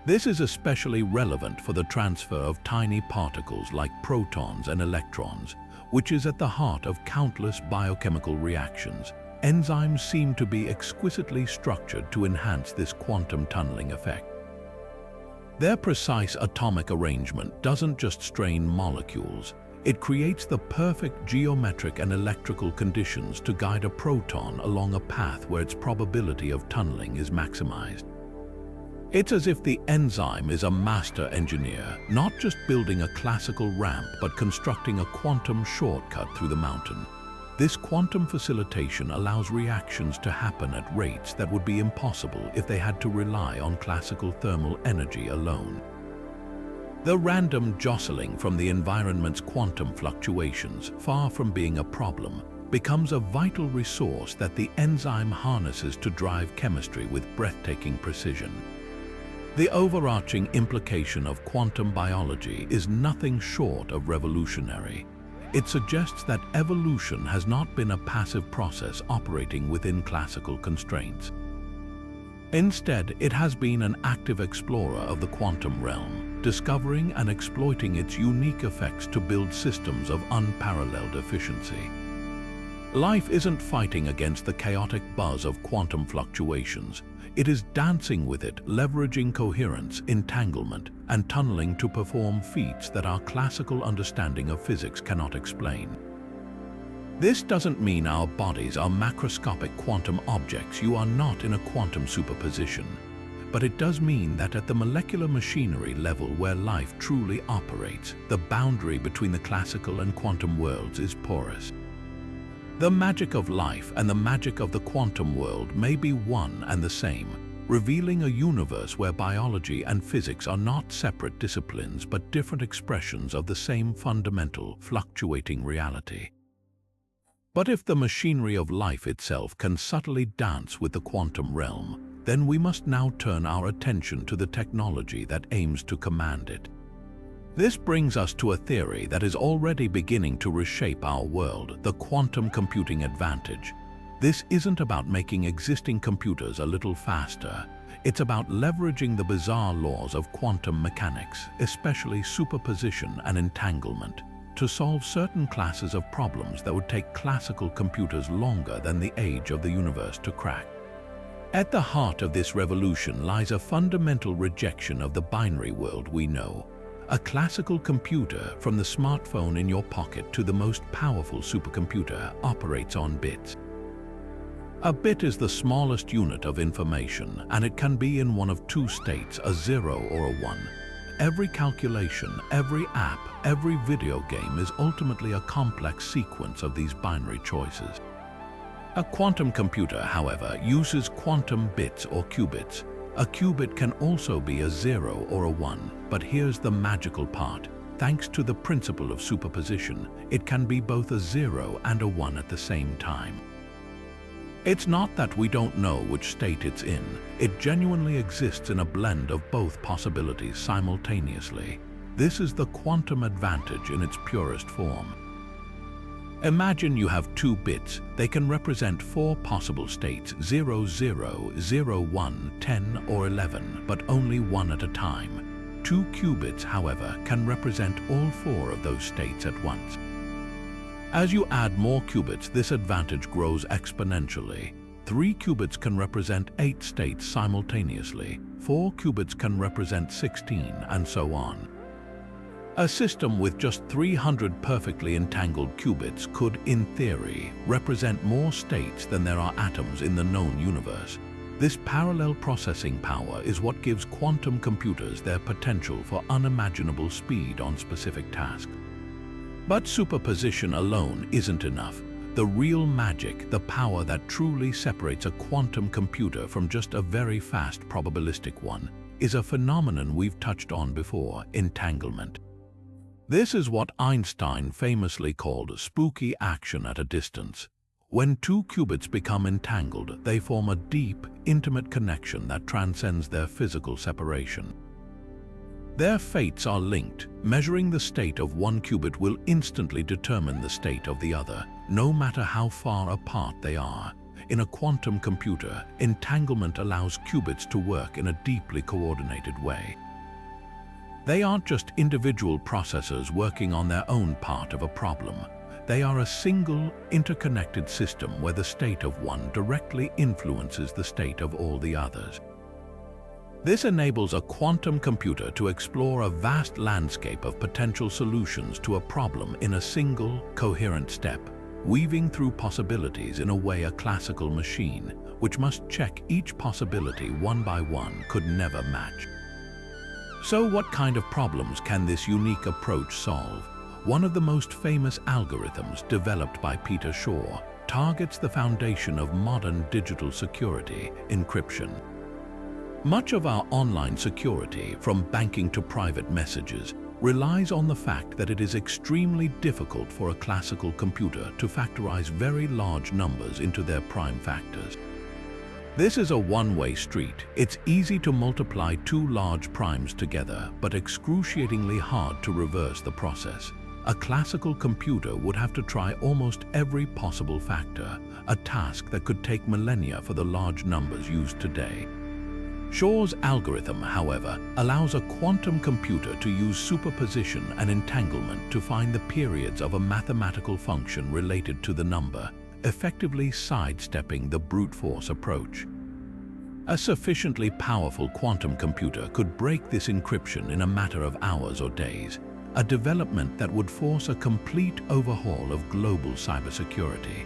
This is especially relevant for the transfer of tiny particles like protons and electrons, which is at the heart of countless biochemical reactions. enzymes seem to be exquisitely structured to enhance this quantum tunneling effect. Their precise atomic arrangement doesn't just strain molecules, it creates the perfect geometric and electrical conditions to guide a proton along a path where its probability of tunneling is maximized. It's as if the enzyme is a master engineer, not just building a classical ramp but constructing a quantum shortcut through the mountain. This quantum facilitation allows reactions to happen at rates that would be impossible if they had to rely on classical thermal energy alone. The random jostling from the environment's quantum fluctuations, far from being a problem, becomes a vital resource that the enzyme harnesses to drive chemistry with breathtaking precision. The overarching implication of quantum biology is nothing short of revolutionary. It suggests that evolution has not been a passive process operating within classical constraints. Instead, it has been an active explorer of the quantum realm, discovering and exploiting its unique effects to build systems of unparalleled efficiency. Life isn't fighting against the chaotic buzz of quantum fluctuations. It is dancing with it, leveraging coherence, entanglement, and tunneling to perform feats that our classical understanding of physics cannot explain. This doesn't mean our bodies are macroscopic quantum objects. You are not in a quantum superposition. But it does mean that at the molecular machinery level where life truly operates, the boundary between the classical and quantum worlds is porous. The magic of life and the magic of the quantum world may be one and the same, revealing a universe where biology and physics are not separate disciplines but different expressions of the same fundamental, fluctuating reality. But if the machinery of life itself can subtly dance with the quantum realm, then we must now turn our attention to the technology that aims to command it. This brings us to a theory that is already beginning to reshape our world, the quantum computing advantage. This isn't about making existing computers a little faster. It's about leveraging the bizarre laws of quantum mechanics, especially superposition and entanglement, to solve certain classes of problems that would take classical computers longer than the age of the universe to crack. At the heart of this revolution lies a fundamental rejection of the binary world we know. A classical computer, from the smartphone in your pocket to the most powerful supercomputer, operates on bits. A bit is the smallest unit of information, and it can be in one of two states, a 0 or a 1. Every calculation, every app, every video game is ultimately a complex sequence of these binary choices. A quantum computer, however, uses quantum bits or qubits. A qubit can also be a 0 or a 1, but here's the magical part. Thanks to the principle of superposition, it can be both a 0 and a 1 at the same time. It's not that we don't know which state it's in. It genuinely exists in a blend of both possibilities simultaneously. This is the quantum advantage in its purest form. Imagine you have two bits. They can represent four possible states, 0, 0, 0, 1, 10, or 11, but only one at a time. Two qubits, however, can represent all four of those states at once. As you add more qubits, this advantage grows exponentially. 3 qubits can represent 8 states simultaneously. 4 qubits can represent 16, and so on. A system with just 300 perfectly entangled qubits could, in theory, represent more states than there are atoms in the known universe. This parallel processing power is what gives quantum computers their potential for unimaginable speed on specific tasks. But superposition alone isn't enough. The real magic, the power that truly separates a quantum computer from just a very fast probabilistic one, is a phenomenon we've touched on before: entanglement. This is what Einstein famously called spooky action at a distance. When two qubits become entangled, they form a deep, intimate connection that transcends their physical separation. Their fates are linked. Measuring the state of one qubit will instantly determine the state of the other, no matter how far apart they are. In a quantum computer, entanglement allows qubits to work in a deeply coordinated way. They aren't just individual processors working on their own part of a problem. They are a single, interconnected system where the state of one directly influences the state of all the others. This enables a quantum computer to explore a vast landscape of potential solutions to a problem in a single, coherent step, weaving through possibilities in a way a classical machine, which must check each possibility one by one, could never match. So what kind of problems can this unique approach solve? One of the most famous algorithms developed by Peter Shaw targets the foundation of modern digital security, encryption. Much of our online security, from banking to private messages, relies on the fact that it is extremely difficult for a classical computer to factorize very large numbers into their prime factors. This is a one-way street. It's easy to multiply two large primes together, but excruciatingly hard to reverse the process. A classical computer would have to try almost every possible factor, a task that could take millennia for the large numbers used today. Shaw's algorithm, however, allows a quantum computer to use superposition and entanglement to find the periods of a mathematical function related to the number, effectively sidestepping the brute force approach. A sufficiently powerful quantum computer could break this encryption in a matter of hours or days, a development that would force a complete overhaul of global cybersecurity.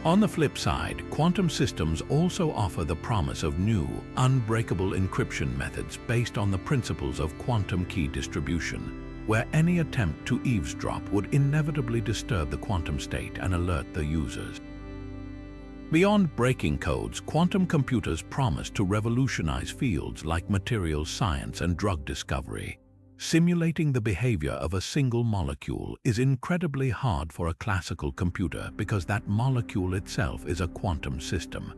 On the flip side, quantum systems also offer the promise of new, unbreakable encryption methods based on the principles of quantum key distribution, where any attempt to eavesdrop would inevitably disturb the quantum state and alert the users. Beyond breaking codes, quantum computers promise to revolutionize fields like materials science and drug discovery. Simulating the behavior of a single molecule is incredibly hard for a classical computer because that molecule itself is a quantum system.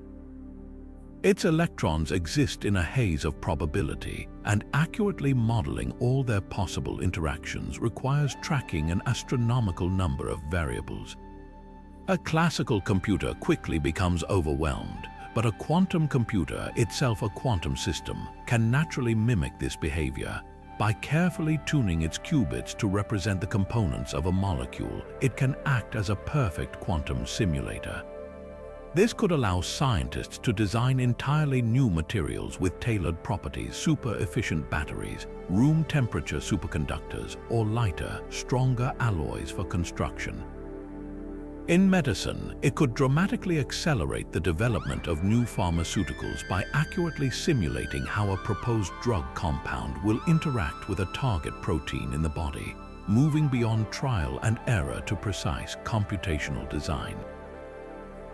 Its electrons exist in a haze of probability, and accurately modeling all their possible interactions requires tracking an astronomical number of variables. A classical computer quickly becomes overwhelmed, but a quantum computer, itself a quantum system, can naturally mimic this behavior. By carefully tuning its qubits to represent the components of a molecule, it can act as a perfect quantum simulator. This could allow scientists to design entirely new materials with tailored properties, super-efficient batteries, room temperature superconductors, or lighter, stronger alloys for construction. In medicine, it could dramatically accelerate the development of new pharmaceuticals by accurately simulating how a proposed drug compound will interact with a target protein in the body, moving beyond trial and error to precise computational design.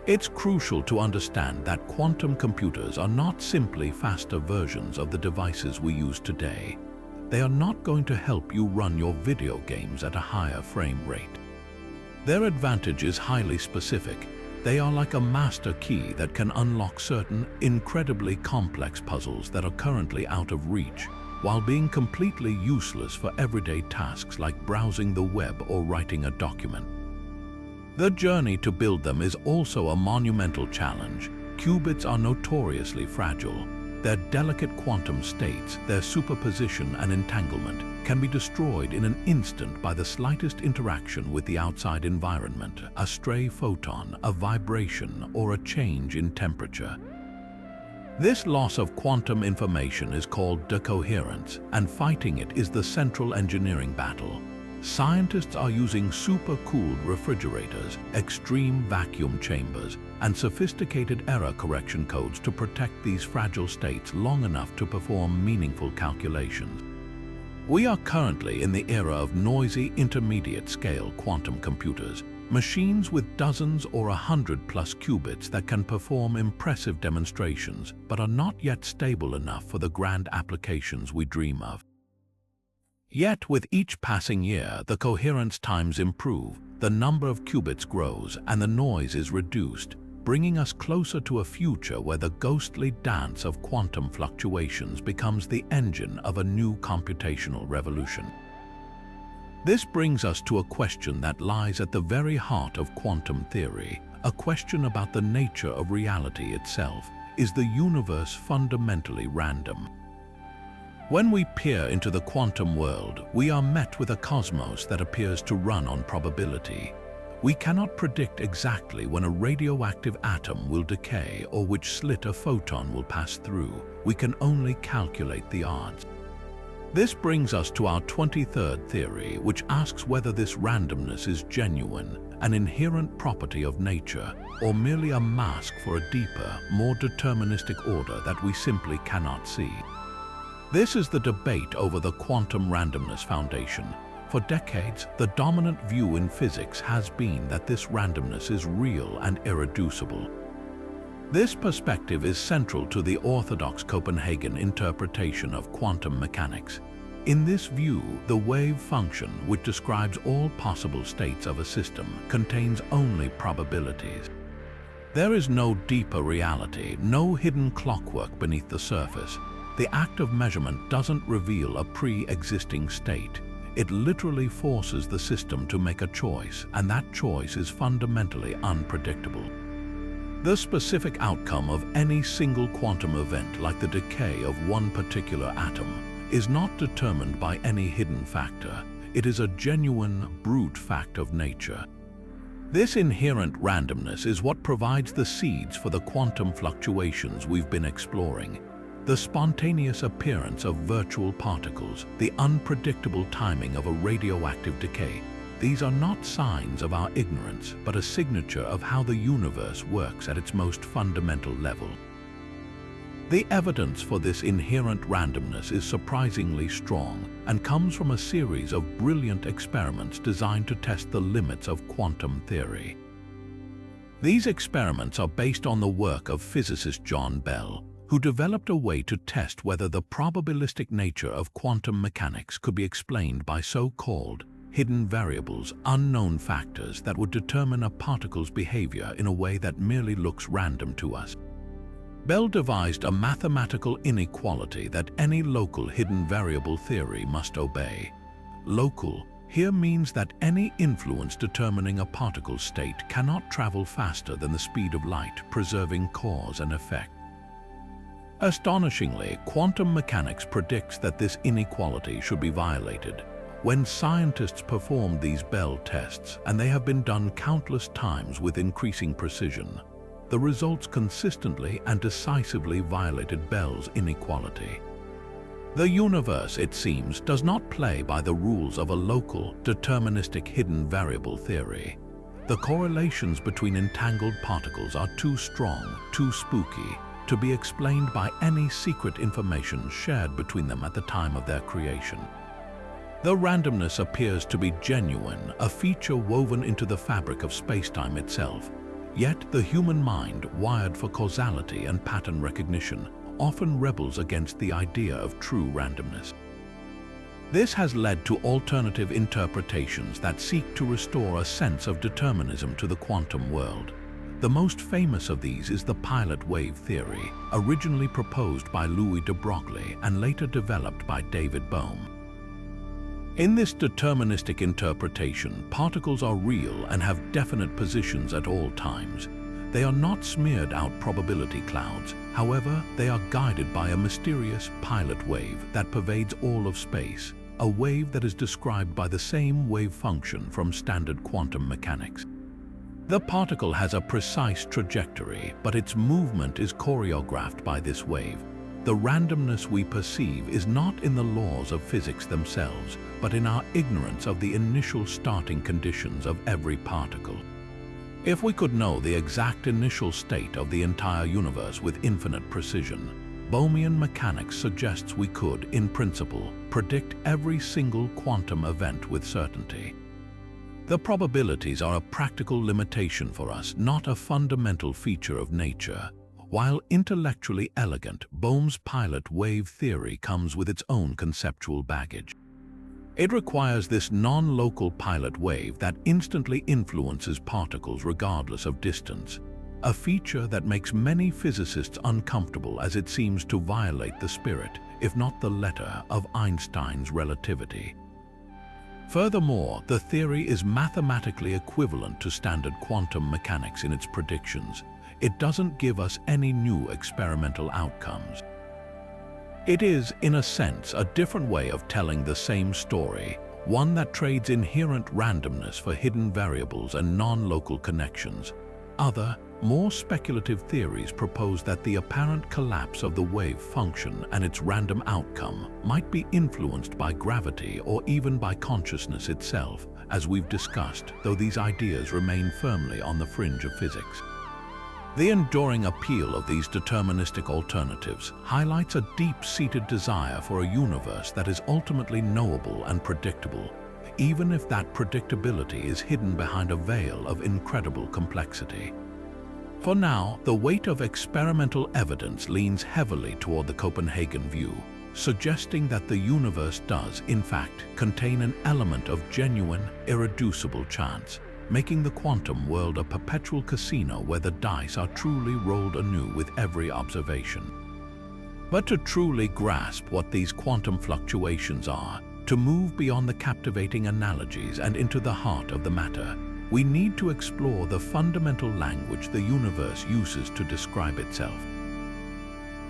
It's crucial to understand that quantum computers are not simply faster versions of the devices we use today. They are not going to help you run your video games at a higher frame rate. Their advantage is highly specific. They are like a master key that can unlock certain incredibly complex puzzles that are currently out of reach, while being completely useless for everyday tasks like browsing the web or writing a document. The journey to build them is also a monumental challenge. Qubits are notoriously fragile. Their delicate quantum states, their superposition and entanglement, can be destroyed in an instant by the slightest interaction with the outside environment, a stray photon, a vibration, or a change in temperature. This loss of quantum information is called decoherence, and fighting it is the central engineering battle. Scientists are using super-cooled refrigerators, extreme vacuum chambers, and sophisticated error correction codes to protect these fragile states long enough to perform meaningful calculations. We are currently in the era of noisy intermediate-scale quantum computers, machines with dozens or 100+ qubits that can perform impressive demonstrations but are not yet stable enough for the grand applications we dream of. Yet, with each passing year, the coherence times improve, the number of qubits grows, and the noise is reduced, bringing us closer to a future where the ghostly dance of quantum fluctuations becomes the engine of a new computational revolution. This brings us to a question that lies at the very heart of quantum theory, a question about the nature of reality itself. Is the universe fundamentally random? When we peer into the quantum world, we are met with a cosmos that appears to run on probability. We cannot predict exactly when a radioactive atom will decay or which slit a photon will pass through. We can only calculate the odds. This brings us to our 23rd theory, which asks whether this randomness is genuine, an inherent property of nature, or merely a mask for a deeper, more deterministic order that we simply cannot see. This is the debate over the quantum randomness foundation. For decades, the dominant view in physics has been that this randomness is real and irreducible. This perspective is central to the orthodox Copenhagen interpretation of quantum mechanics. In this view, the wave function, which describes all possible states of a system, contains only probabilities. There is no deeper reality, no hidden clockwork beneath the surface. The act of measurement doesn't reveal a pre-existing state. It literally forces the system to make a choice, and that choice is fundamentally unpredictable. The specific outcome of any single quantum event, like the decay of one particular atom, is not determined by any hidden factor. It is a genuine, brute fact of nature. This inherent randomness is what provides the seeds for the quantum fluctuations we've been exploring. The spontaneous appearance of virtual particles, the unpredictable timing of a radioactive decay. These are not signs of our ignorance, but a signature of how the universe works at its most fundamental level. The evidence for this inherent randomness is surprisingly strong and comes from a series of brilliant experiments designed to test the limits of quantum theory. These experiments are based on the work of physicist John Bell, who developed a way to test whether the probabilistic nature of quantum mechanics could be explained by so-called hidden variables, unknown factors that would determine a particle's behavior in a way that merely looks random to us. Bell devised a mathematical inequality that any local hidden variable theory must obey. Local here means that any influence determining a particle's state cannot travel faster than the speed of light, preserving cause and effect. Astonishingly, quantum mechanics predicts that this inequality should be violated. When scientists performed these Bell tests, and they have been done countless times with increasing precision, the results consistently and decisively violated Bell's inequality. The universe, it seems, does not play by the rules of a local, deterministic hidden variable theory. The correlations between entangled particles are too strong, too spooky, to be explained by any secret information shared between them at the time of their creation. The randomness appears to be genuine, a feature woven into the fabric of spacetime itself. Yet the human mind, wired for causality and pattern recognition, often rebels against the idea of true randomness. This has led to alternative interpretations that seek to restore a sense of determinism to the quantum world. The most famous of these is the pilot wave theory, originally proposed by Louis de Broglie and later developed by David Bohm. In this deterministic interpretation, particles are real and have definite positions at all times. They are not smeared out probability clouds. However, they are guided by a mysterious pilot wave that pervades all of space, a wave that is described by the same wave function from standard quantum mechanics. The particle has a precise trajectory, but its movement is choreographed by this wave. The randomness we perceive is not in the laws of physics themselves, but in our ignorance of the initial starting conditions of every particle. If we could know the exact initial state of the entire universe with infinite precision, Bohmian mechanics suggests we could, in principle, predict every single quantum event with certainty. The probabilities are a practical limitation for us, not a fundamental feature of nature. While intellectually elegant, Bohm's pilot wave theory comes with its own conceptual baggage. It requires this non-local pilot wave that instantly influences particles regardless of distance, a feature that makes many physicists uncomfortable as it seems to violate the spirit, if not the letter, of Einstein's relativity. Furthermore, the theory is mathematically equivalent to standard quantum mechanics in its predictions. It doesn't give us any new experimental outcomes. It is, in a sense, a different way of telling the same story, one that trades inherent randomness for hidden variables and non-local connections. Other, more speculative theories propose that the apparent collapse of the wave function and its random outcome might be influenced by gravity or even by consciousness itself, as we've discussed, though these ideas remain firmly on the fringe of physics. The enduring appeal of these deterministic alternatives highlights a deep-seated desire for a universe that is ultimately knowable and predictable, even if that predictability is hidden behind a veil of incredible complexity. For now, the weight of experimental evidence leans heavily toward the Copenhagen view, suggesting that the universe does, in fact, contain an element of genuine, irreducible chance, making the quantum world a perpetual casino where the dice are truly rolled anew with every observation. But to truly grasp what these quantum fluctuations are, to move beyond the captivating analogies and into the heart of the matter, we need to explore the fundamental language the universe uses to describe itself.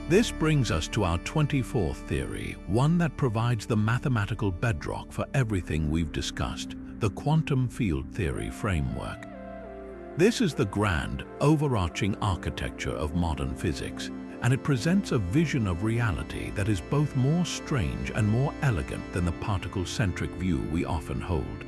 This brings us to our 24th theory, one that provides the mathematical bedrock for everything we've discussed, the quantum field theory framework. This is the grand, overarching architecture of modern physics, and it presents a vision of reality that is both more strange and more elegant than the particle-centric view we often hold.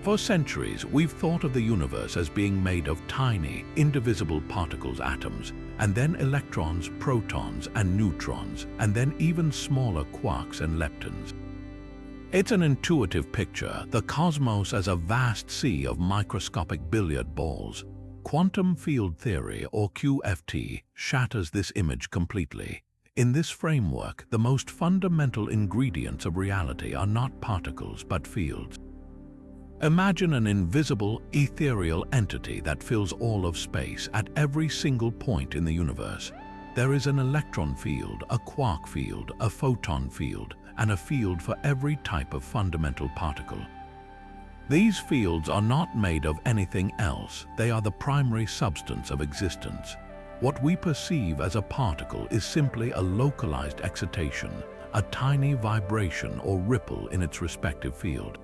For centuries, we've thought of the universe as being made of tiny, indivisible particles, atoms, and then electrons, protons, and neutrons, and then even smaller quarks and leptons. It's an intuitive picture, the cosmos as a vast sea of microscopic billiard balls. Quantum field theory, or QFT, shatters this image completely. In this framework, the most fundamental ingredients of reality are not particles but fields. Imagine an invisible, ethereal entity that fills all of space at every single point in the universe. There is an electron field, a quark field, a photon field, and a field for every type of fundamental particle. These fields are not made of anything else, they are the primary substance of existence. What we perceive as a particle is simply a localized excitation, a tiny vibration or ripple in its respective field.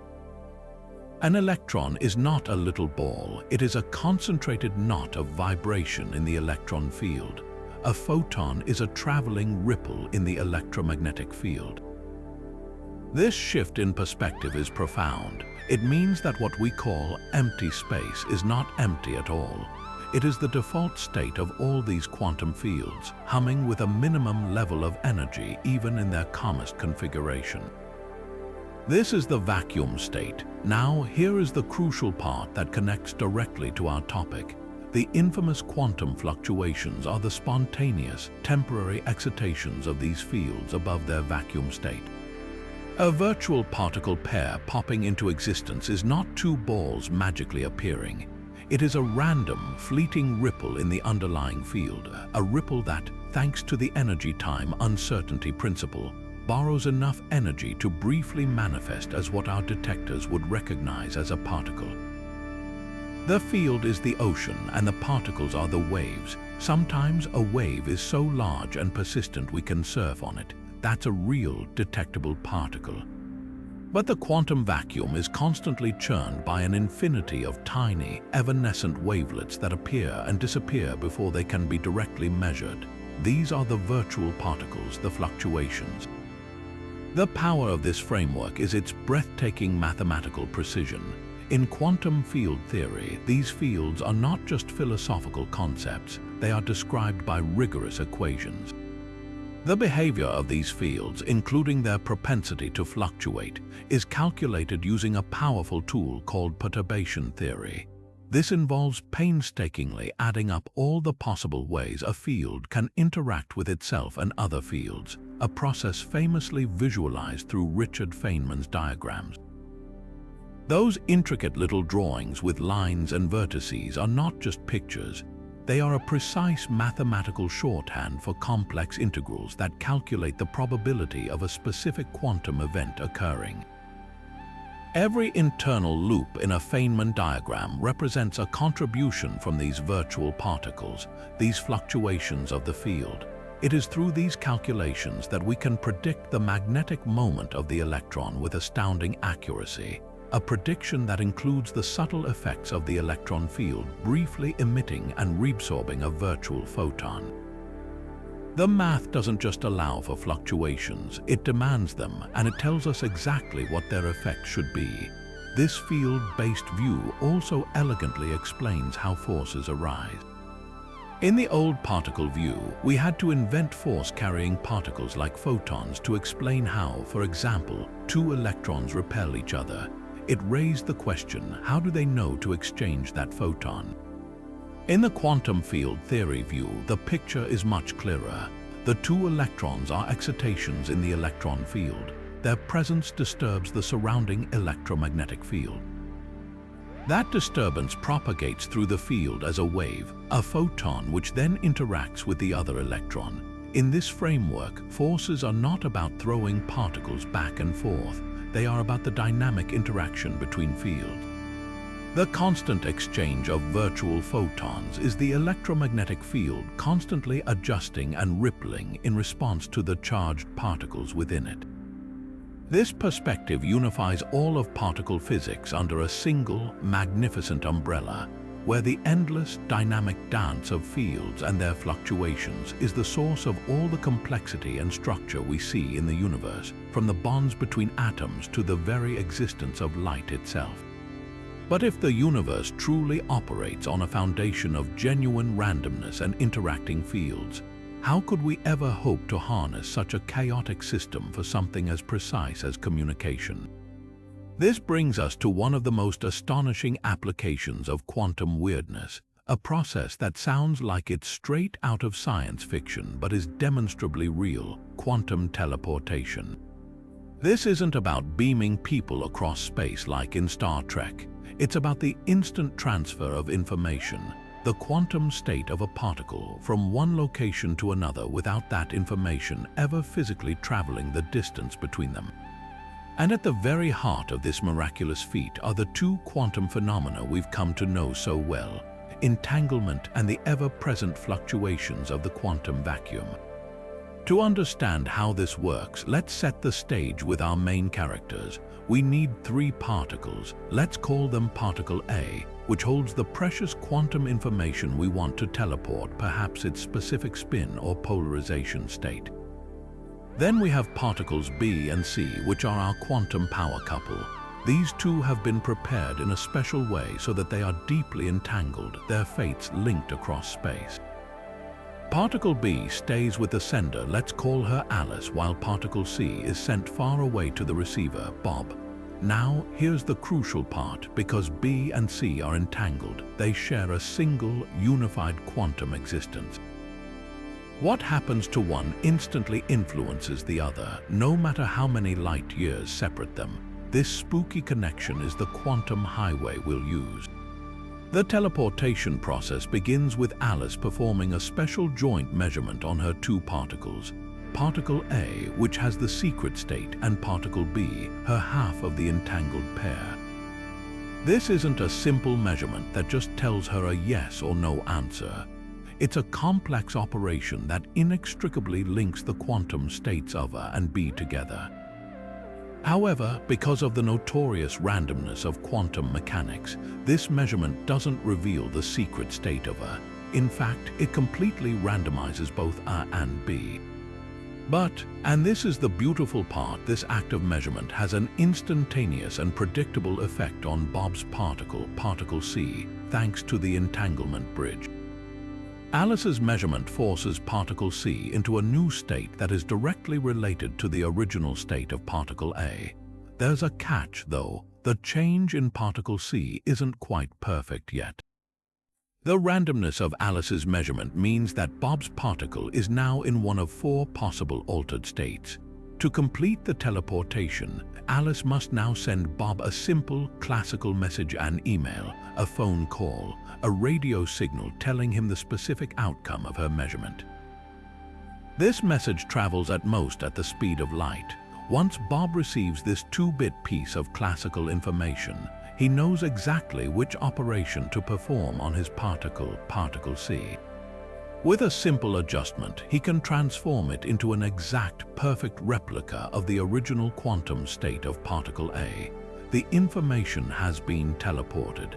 An electron is not a little ball, it is a concentrated knot of vibration in the electron field. A photon is a traveling ripple in the electromagnetic field. This shift in perspective is profound. It means that what we call empty space is not empty at all. It is the default state of all these quantum fields, humming with a minimum level of energy even in their calmest configuration. This is the vacuum state. Now, here is the crucial part that connects directly to our topic. The infamous quantum fluctuations are the spontaneous, temporary excitations of these fields above their vacuum state. A virtual particle pair popping into existence is not two balls magically appearing. It is a random, fleeting ripple in the underlying field, a ripple that, thanks to the energy-time uncertainty principle, borrows enough energy to briefly manifest as what our detectors would recognize as a particle. The field is the ocean and the particles are the waves. Sometimes a wave is so large and persistent we can surf on it. That's a real detectable particle. But the quantum vacuum is constantly churned by an infinity of tiny, evanescent wavelets that appear and disappear before they can be directly measured. These are the virtual particles, the fluctuations. The power of this framework is its breathtaking mathematical precision. In quantum field theory, these fields are not just philosophical concepts, they are described by rigorous equations. The behavior of these fields, including their propensity to fluctuate, is calculated using a powerful tool called perturbation theory. This involves painstakingly adding up all the possible ways a field can interact with itself and other fields, a process famously visualized through Richard Feynman's diagrams. Those intricate little drawings with lines and vertices are not just pictures. They are a precise mathematical shorthand for complex integrals that calculate the probability of a specific quantum event occurring. Every internal loop in a Feynman diagram represents a contribution from these virtual particles, these fluctuations of the field. It is through these calculations that we can predict the magnetic moment of the electron with astounding accuracy, a prediction that includes the subtle effects of the electron field briefly emitting and reabsorbing a virtual photon. The math doesn't just allow for fluctuations, it demands them, and it tells us exactly what their effect should be. This field-based view also elegantly explains how forces arise. In the old particle view, we had to invent force-carrying particles like photons to explain how, for example, two electrons repel each other. It raised the question, how do they know to exchange that photon? In the quantum field theory view, the picture is much clearer. The two electrons are excitations in the electron field. Their presence disturbs the surrounding electromagnetic field. That disturbance propagates through the field as a wave, a photon which then interacts with the other electron. In this framework, forces are not about throwing particles back and forth. They are about the dynamic interaction between fields. The constant exchange of virtual photons is the electromagnetic field constantly adjusting and rippling in response to the charged particles within it. This perspective unifies all of particle physics under a single, magnificent umbrella, where the endless, dynamic dance of fields and their fluctuations is the source of all the complexity and structure we see in the universe, from the bonds between atoms to the very existence of light itself. But if the universe truly operates on a foundation of genuine randomness and interacting fields, how could we ever hope to harness such a chaotic system for something as precise as communication? This brings us to one of the most astonishing applications of quantum weirdness, a process that sounds like it's straight out of science fiction but is demonstrably real: quantum teleportation. This isn't about beaming people across space like in Star Trek. It's about the instant transfer of information, the quantum state of a particle from one location to another without that information ever physically traveling the distance between them. And at the very heart of this miraculous feat are the two quantum phenomena we've come to know so well: entanglement and the ever-present fluctuations of the quantum vacuum. To understand how this works, let's set the stage with our main characters. We need three particles. Let's call them Particle A, which holds the precious quantum information we want to teleport, perhaps its specific spin or polarization state. Then we have particles B and C, which are our quantum power couple. These two have been prepared in a special way so that they are deeply entangled, their fates linked across space. Particle B stays with the sender, let's call her Alice, while Particle C is sent far away to the receiver, Bob. Now, here's the crucial part. Because B and C are entangled, they share a single, unified quantum existence. What happens to one instantly influences the other, no matter how many light years separate them. This spooky connection is the quantum highway we'll use. The teleportation process begins with Alice performing a special joint measurement on her two particles. Particle A, which has the secret state, and Particle B, her half of the entangled pair. This isn't a simple measurement that just tells her a yes or no answer. It's a complex operation that inextricably links the quantum states of A and B together. However, because of the notorious randomness of quantum mechanics, this measurement doesn't reveal the secret state of A. In fact, it completely randomizes both A and B. But, and this is the beautiful part, this act of measurement has an instantaneous and predictable effect on Bob's particle, Particle C, thanks to the entanglement bridge. Alice's measurement forces Particle C into a new state that is directly related to the original state of Particle A. There's a catch, though. The change in Particle C isn't quite perfect yet. The randomness of Alice's measurement means that Bob's particle is now in one of four possible altered states. To complete the teleportation, Alice must now send Bob a simple, classical message: an email, a phone call, a radio signal telling him the specific outcome of her measurement. This message travels at most at the speed of light. Once Bob receives this 2-bit piece of classical information, he knows exactly which operation to perform on his particle, Particle C. With a simple adjustment, he can transform it into an exact, perfect replica of the original quantum state of particle A. The information has been teleported.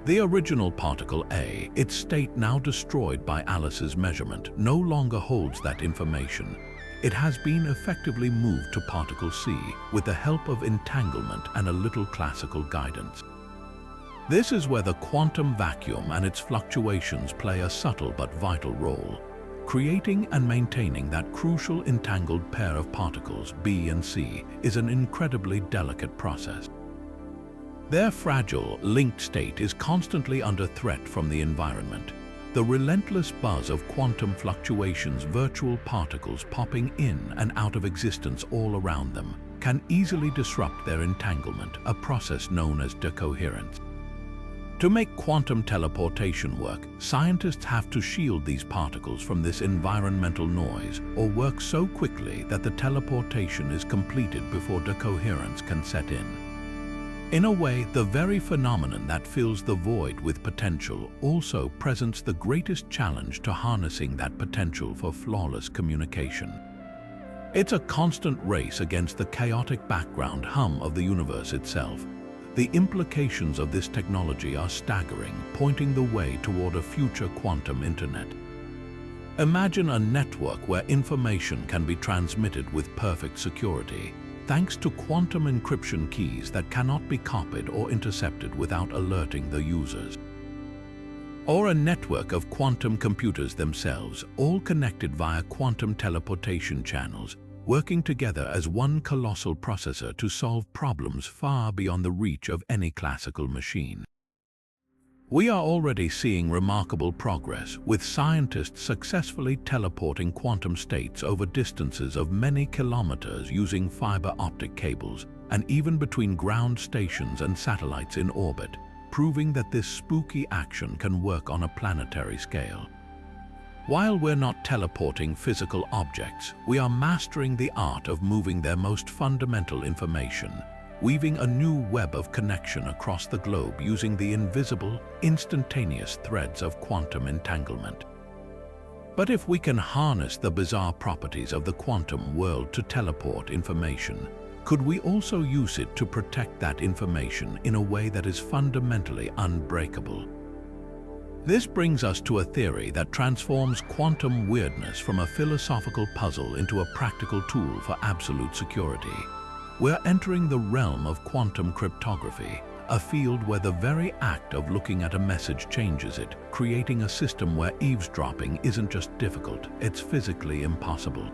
The original particle A, its state now destroyed by Alice's measurement, no longer holds that information. It has been effectively moved to particle C with the help of entanglement and a little classical guidance. This is where the quantum vacuum and its fluctuations play a subtle but vital role. Creating and maintaining that crucial entangled pair of particles, B and C, is an incredibly delicate process. Their fragile, linked state is constantly under threat from the environment. The relentless buzz of quantum fluctuations, virtual particles popping in and out of existence all around them, can easily disrupt their entanglement, a process known as decoherence. To make quantum teleportation work, scientists have to shield these particles from this environmental noise or work so quickly that the teleportation is completed before decoherence can set in. In a way, the very phenomenon that fills the void with potential also presents the greatest challenge to harnessing that potential for flawless communication. It's a constant race against the chaotic background hum of the universe itself. The implications of this technology are staggering, pointing the way toward a future quantum internet. Imagine a network where information can be transmitted with perfect security, thanks to quantum encryption keys that cannot be copied or intercepted without alerting the users. Or a network of quantum computers themselves, all connected via quantum teleportation channels, working together as one colossal processor to solve problems far beyond the reach of any classical machine. We are already seeing remarkable progress, with scientists successfully teleporting quantum states over distances of many kilometers using fiber optic cables, and even between ground stations and satellites in orbit, proving that this spooky action can work on a planetary scale. While we're not teleporting physical objects, we are mastering the art of moving their most fundamental information, weaving a new web of connection across the globe using the invisible, instantaneous threads of quantum entanglement. But if we can harness the bizarre properties of the quantum world to teleport information, could we also use it to protect that information in a way that is fundamentally unbreakable? This brings us to a theory that transforms quantum weirdness from a philosophical puzzle into a practical tool for absolute security. We're entering the realm of quantum cryptography, a field where the very act of looking at a message changes it, creating a system where eavesdropping isn't just difficult, it's physically impossible.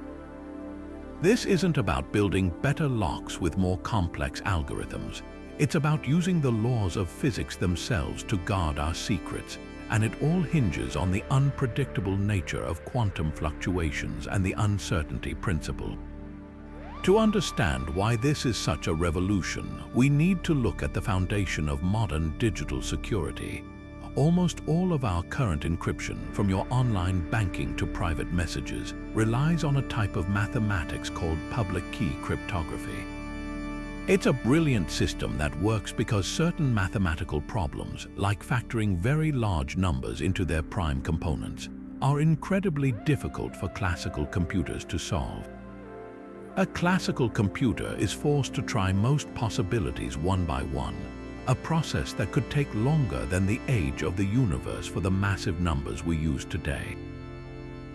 This isn't about building better locks with more complex algorithms. It's about using the laws of physics themselves to guard our secrets, and it all hinges on the unpredictable nature of quantum fluctuations and the uncertainty principle. To understand why this is such a revolution, we need to look at the foundation of modern digital security. Almost all of our current encryption, from your online banking to private messages, relies on a type of mathematics called public key cryptography. It's a brilliant system that works because certain mathematical problems, like factoring very large numbers into their prime components, are incredibly difficult for classical computers to solve. A classical computer is forced to try most possibilities one by one, a process that could take longer than the age of the universe for the massive numbers we use today.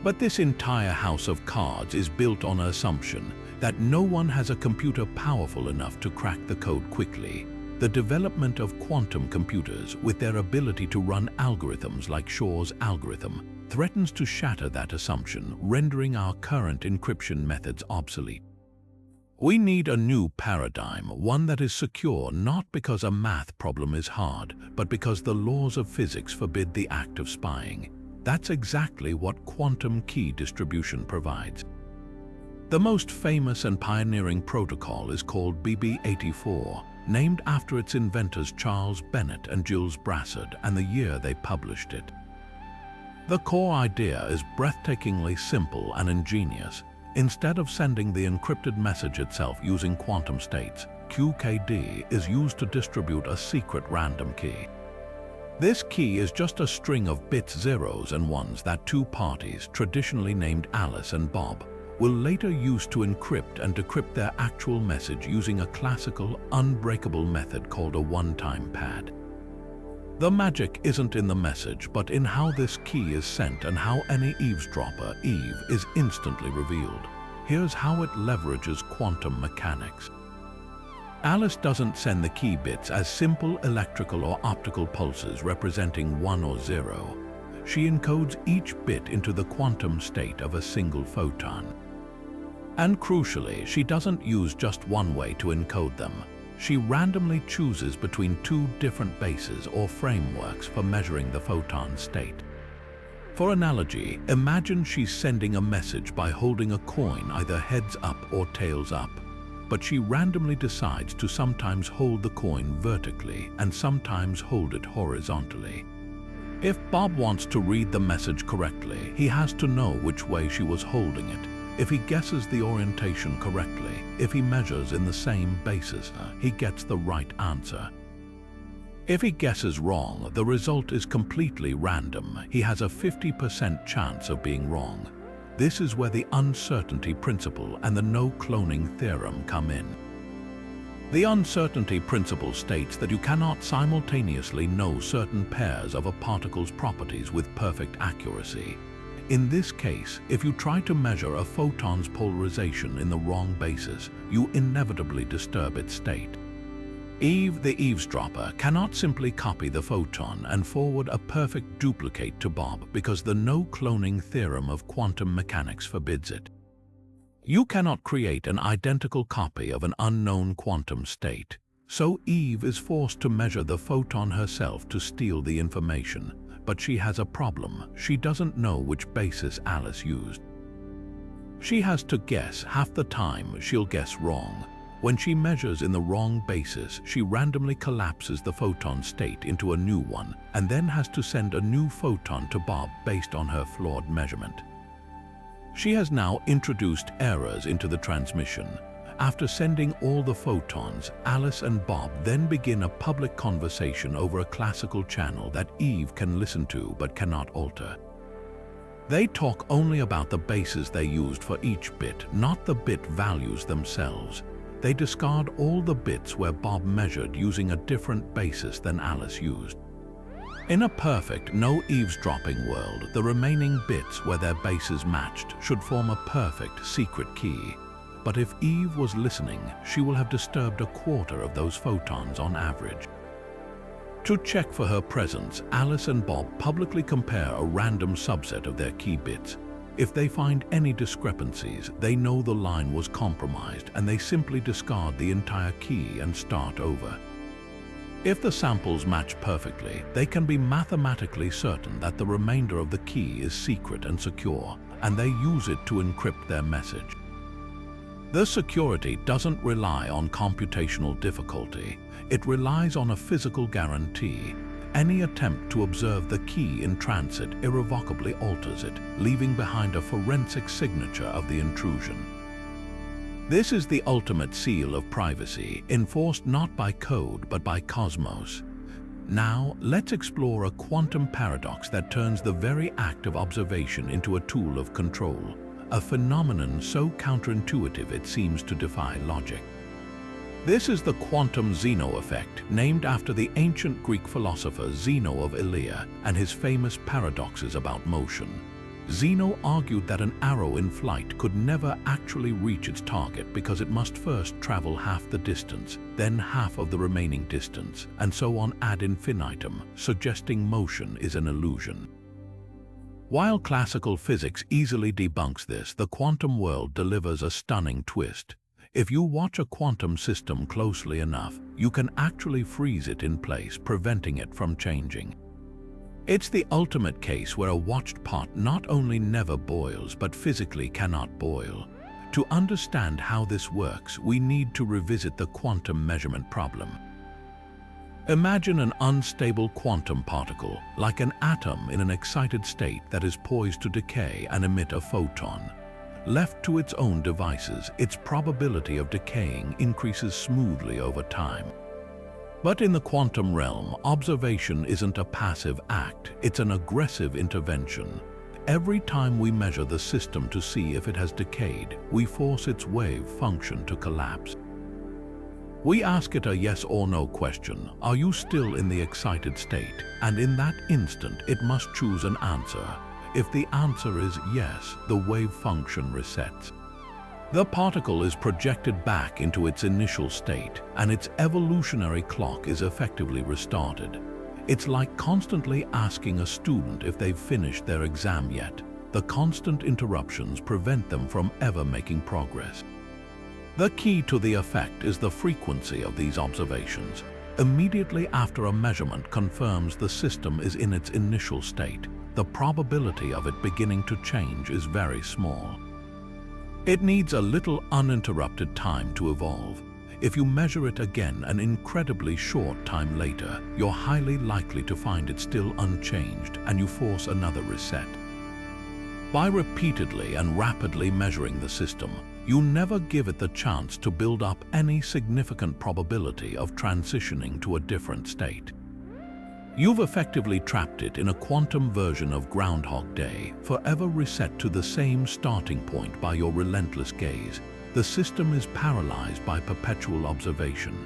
But this entire house of cards is built on an assumption that no one has a computer powerful enough to crack the code quickly. The development of quantum computers, with their ability to run algorithms like Shor's algorithm, threatens to shatter that assumption, rendering our current encryption methods obsolete. We need a new paradigm, one that is secure not because a math problem is hard, but because the laws of physics forbid the act of spying. That's exactly what quantum key distribution provides. The most famous and pioneering protocol is called BB84, named after its inventors Charles Bennett and Jules Brassard and the year they published it. The core idea is breathtakingly simple and ingenious. Instead of sending the encrypted message itself using quantum states, QKD is used to distribute a secret random key. This key is just a string of bits, zeros and ones that two parties, traditionally named Alice and Bob, will later use to encrypt and decrypt their actual message using a classical, unbreakable method called a one-time pad. The magic isn't in the message, but in how this key is sent and how any eavesdropper, Eve, is instantly revealed. Here's how it leverages quantum mechanics. Alice doesn't send the key bits as simple electrical or optical pulses representing 1 or 0. She encodes each bit into the quantum state of a single photon. And crucially, she doesn't use just one way to encode them. She randomly chooses between two different bases or frameworks for measuring the photon state. For analogy, imagine she's sending a message by holding a coin either heads up or tails up. But she randomly decides to sometimes hold the coin vertically and sometimes hold it horizontally. If Bob wants to read the message correctly, he has to know which way she was holding it. If he guesses the orientation correctly, if he measures in the same basis, he gets the right answer. If he guesses wrong, the result is completely random. He has a 50% chance of being wrong. This is where the uncertainty principle and the no-cloning theorem come in. The uncertainty principle states that you cannot simultaneously know certain pairs of a particle's properties with perfect accuracy. In this case, if you try to measure a photon's polarization in the wrong basis, you inevitably disturb its state. Eve, the eavesdropper, cannot simply copy the photon and forward a perfect duplicate to Bob because the no-cloning theorem of quantum mechanics forbids it. You cannot create an identical copy of an unknown quantum state, so Eve is forced to measure the photon herself to steal the information. But she has a problem. She doesn't know which basis Alice used. She has to guess. Half the time, she'll guess wrong. When she measures in the wrong basis, she randomly collapses the photon state into a new one and then has to send a new photon to Bob based on her flawed measurement. She has now introduced errors into the transmission. After sending all the photons, Alice and Bob then begin a public conversation over a classical channel that Eve can listen to but cannot alter. They talk only about the bases they used for each bit, not the bit values themselves. They discard all the bits where Bob measured using a different basis than Alice used. In a perfect, no eavesdropping world, the remaining bits where their bases matched should form a perfect secret key. But if Eve was listening, she will have disturbed a quarter of those photons on average. To check for her presence, Alice and Bob publicly compare a random subset of their key bits. If they find any discrepancies, they know the line was compromised and they simply discard the entire key and start over. If the samples match perfectly, they can be mathematically certain that the remainder of the key is secret and secure, and they use it to encrypt their message. The security doesn't rely on computational difficulty. It relies on a physical guarantee. Any attempt to observe the key in transit irrevocably alters it, leaving behind a forensic signature of the intrusion. This is the ultimate seal of privacy, enforced not by code but by cosmos. Now, let's explore a quantum paradox that turns the very act of observation into a tool of control, a phenomenon so counterintuitive it seems to defy logic. This is the quantum Zeno effect, named after the ancient Greek philosopher Zeno of Elea and his famous paradoxes about motion. Zeno argued that an arrow in flight could never actually reach its target because it must first travel half the distance, then half of the remaining distance, and so on ad infinitum, suggesting motion is an illusion. While classical physics easily debunks this, the quantum world delivers a stunning twist. If you watch a quantum system closely enough, you can actually freeze it in place, preventing it from changing. It's the ultimate case where a watched pot not only never boils, but physically cannot boil. To understand how this works, we need to revisit the quantum measurement problem. Imagine an unstable quantum particle, like an atom in an excited state that is poised to decay and emit a photon. Left to its own devices, its probability of decaying increases smoothly over time. But in the quantum realm, observation isn't a passive act, it's an aggressive intervention. Every time we measure the system to see if it has decayed, we force its wave function to collapse. We ask it a yes or no question. Are you still in the excited state? And in that instant, it must choose an answer. If the answer is yes, the wave function resets. The particle is projected back into its initial state, and its evolutionary clock is effectively restarted. It's like constantly asking a student if they've finished their exam yet. The constant interruptions prevent them from ever making progress. The key to the effect is the frequency of these observations. Immediately after a measurement confirms the system is in its initial state, the probability of it beginning to change is very small. It needs a little uninterrupted time to evolve. If you measure it again an incredibly short time later, you're highly likely to find it still unchanged and you force another reset. By repeatedly and rapidly measuring the system, you never give it the chance to build up any significant probability of transitioning to a different state. You've effectively trapped it in a quantum version of Groundhog Day, forever reset to the same starting point by your relentless gaze. The system is paralyzed by perpetual observation.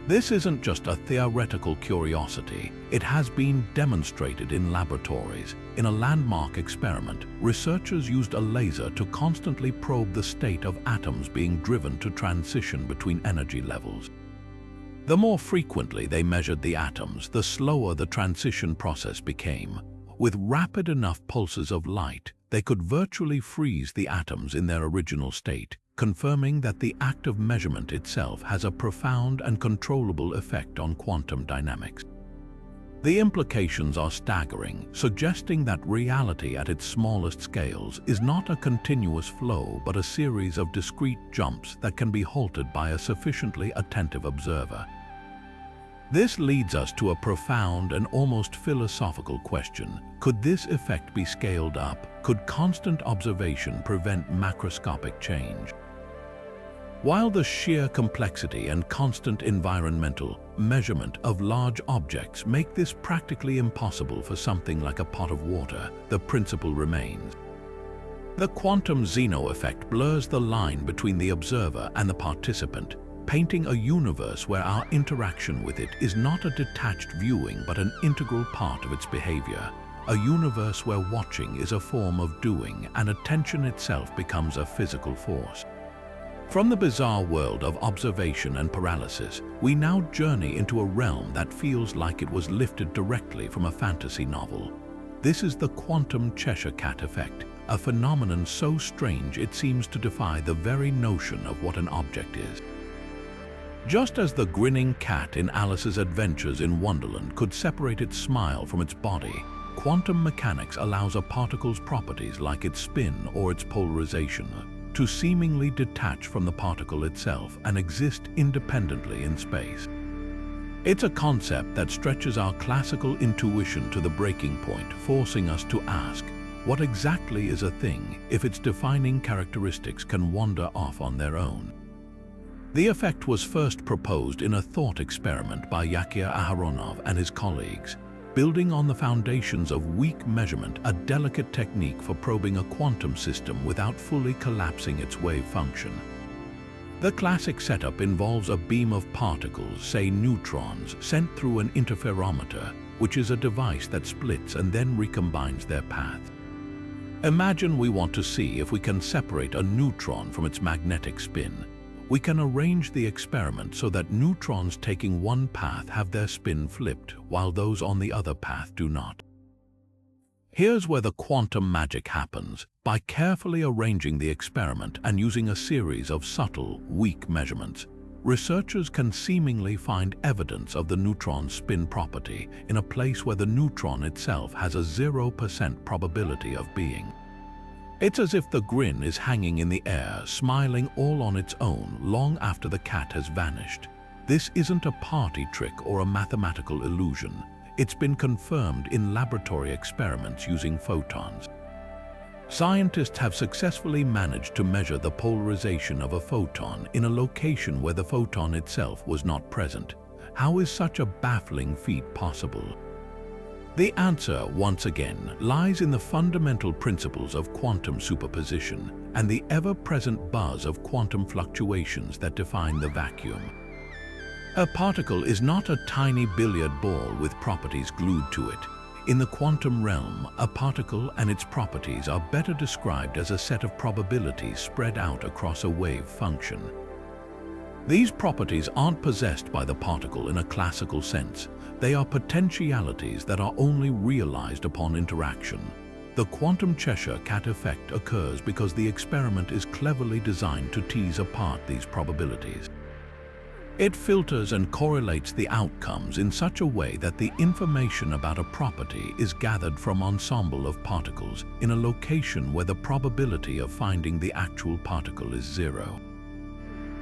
This isn't just a theoretical curiosity, it has been demonstrated in laboratories. In a landmark experiment, researchers used a laser to constantly probe the state of atoms being driven to transition between energy levels. The more frequently they measured the atoms, the slower the transition process became. With rapid enough pulses of light, they could virtually freeze the atoms in their original state, confirming that the act of measurement itself has a profound and controllable effect on quantum dynamics. The implications are staggering, suggesting that reality at its smallest scales is not a continuous flow but a series of discrete jumps that can be halted by a sufficiently attentive observer. This leads us to a profound and almost philosophical question. Could this effect be scaled up? Could constant observation prevent macroscopic change? While the sheer complexity and constant environmental measurement of large objects make this practically impossible for something like a pot of water, the principle remains. The quantum Zeno effect blurs the line between the observer and the participant, painting a universe where our interaction with it is not a detached viewing but an integral part of its behavior. A universe where watching is a form of doing and attention itself becomes a physical force. From the bizarre world of observation and paralysis, we now journey into a realm that feels like it was lifted directly from a fantasy novel. This is the quantum Cheshire Cat effect, a phenomenon so strange it seems to defy the very notion of what an object is. Just as the grinning cat in Alice's Adventures in Wonderland could separate its smile from its body, quantum mechanics allows a particle's properties like its spin or its polarization to seemingly detach from the particle itself and exist independently in space. It's a concept that stretches our classical intuition to the breaking point, forcing us to ask, what exactly is a thing if its defining characteristics can wander off on their own? The effect was first proposed in a thought experiment by Yakir Aharonov and his colleagues, building on the foundations of weak measurement, a delicate technique for probing a quantum system without fully collapsing its wave function. The classic setup involves a beam of particles, say neutrons, sent through an interferometer, which is a device that splits and then recombines their path. Imagine we want to see if we can separate a neutron from its magnetic spin. We can arrange the experiment so that neutrons taking one path have their spin flipped, while those on the other path do not. Here's where the quantum magic happens. By carefully arranging the experiment and using a series of subtle, weak measurements, researchers can seemingly find evidence of the neutron's spin property in a place where the neutron itself has a 0% probability of being. It's as if the grin is hanging in the air, smiling all on its own long after the cat has vanished. This isn't a party trick or a mathematical illusion. It's been confirmed in laboratory experiments using photons. Scientists have successfully managed to measure the polarization of a photon in a location where the photon itself was not present. how is such a baffling feat possible? The answer, once again, lies in the fundamental principles of quantum superposition and the ever-present buzz of quantum fluctuations that define the vacuum. A particle is not a tiny billiard ball with properties glued to it. In the quantum realm, a particle and its properties are better described as a set of probabilities spread out across a wave function. These properties aren't possessed by the particle in a classical sense. They are potentialities that are only realized upon interaction. The quantum Cheshire cat effect occurs because the experiment is cleverly designed to tease apart these probabilities. It filters and correlates the outcomes in such a way that the information about a property is gathered from an ensemble of particles in a location where the probability of finding the actual particle is zero.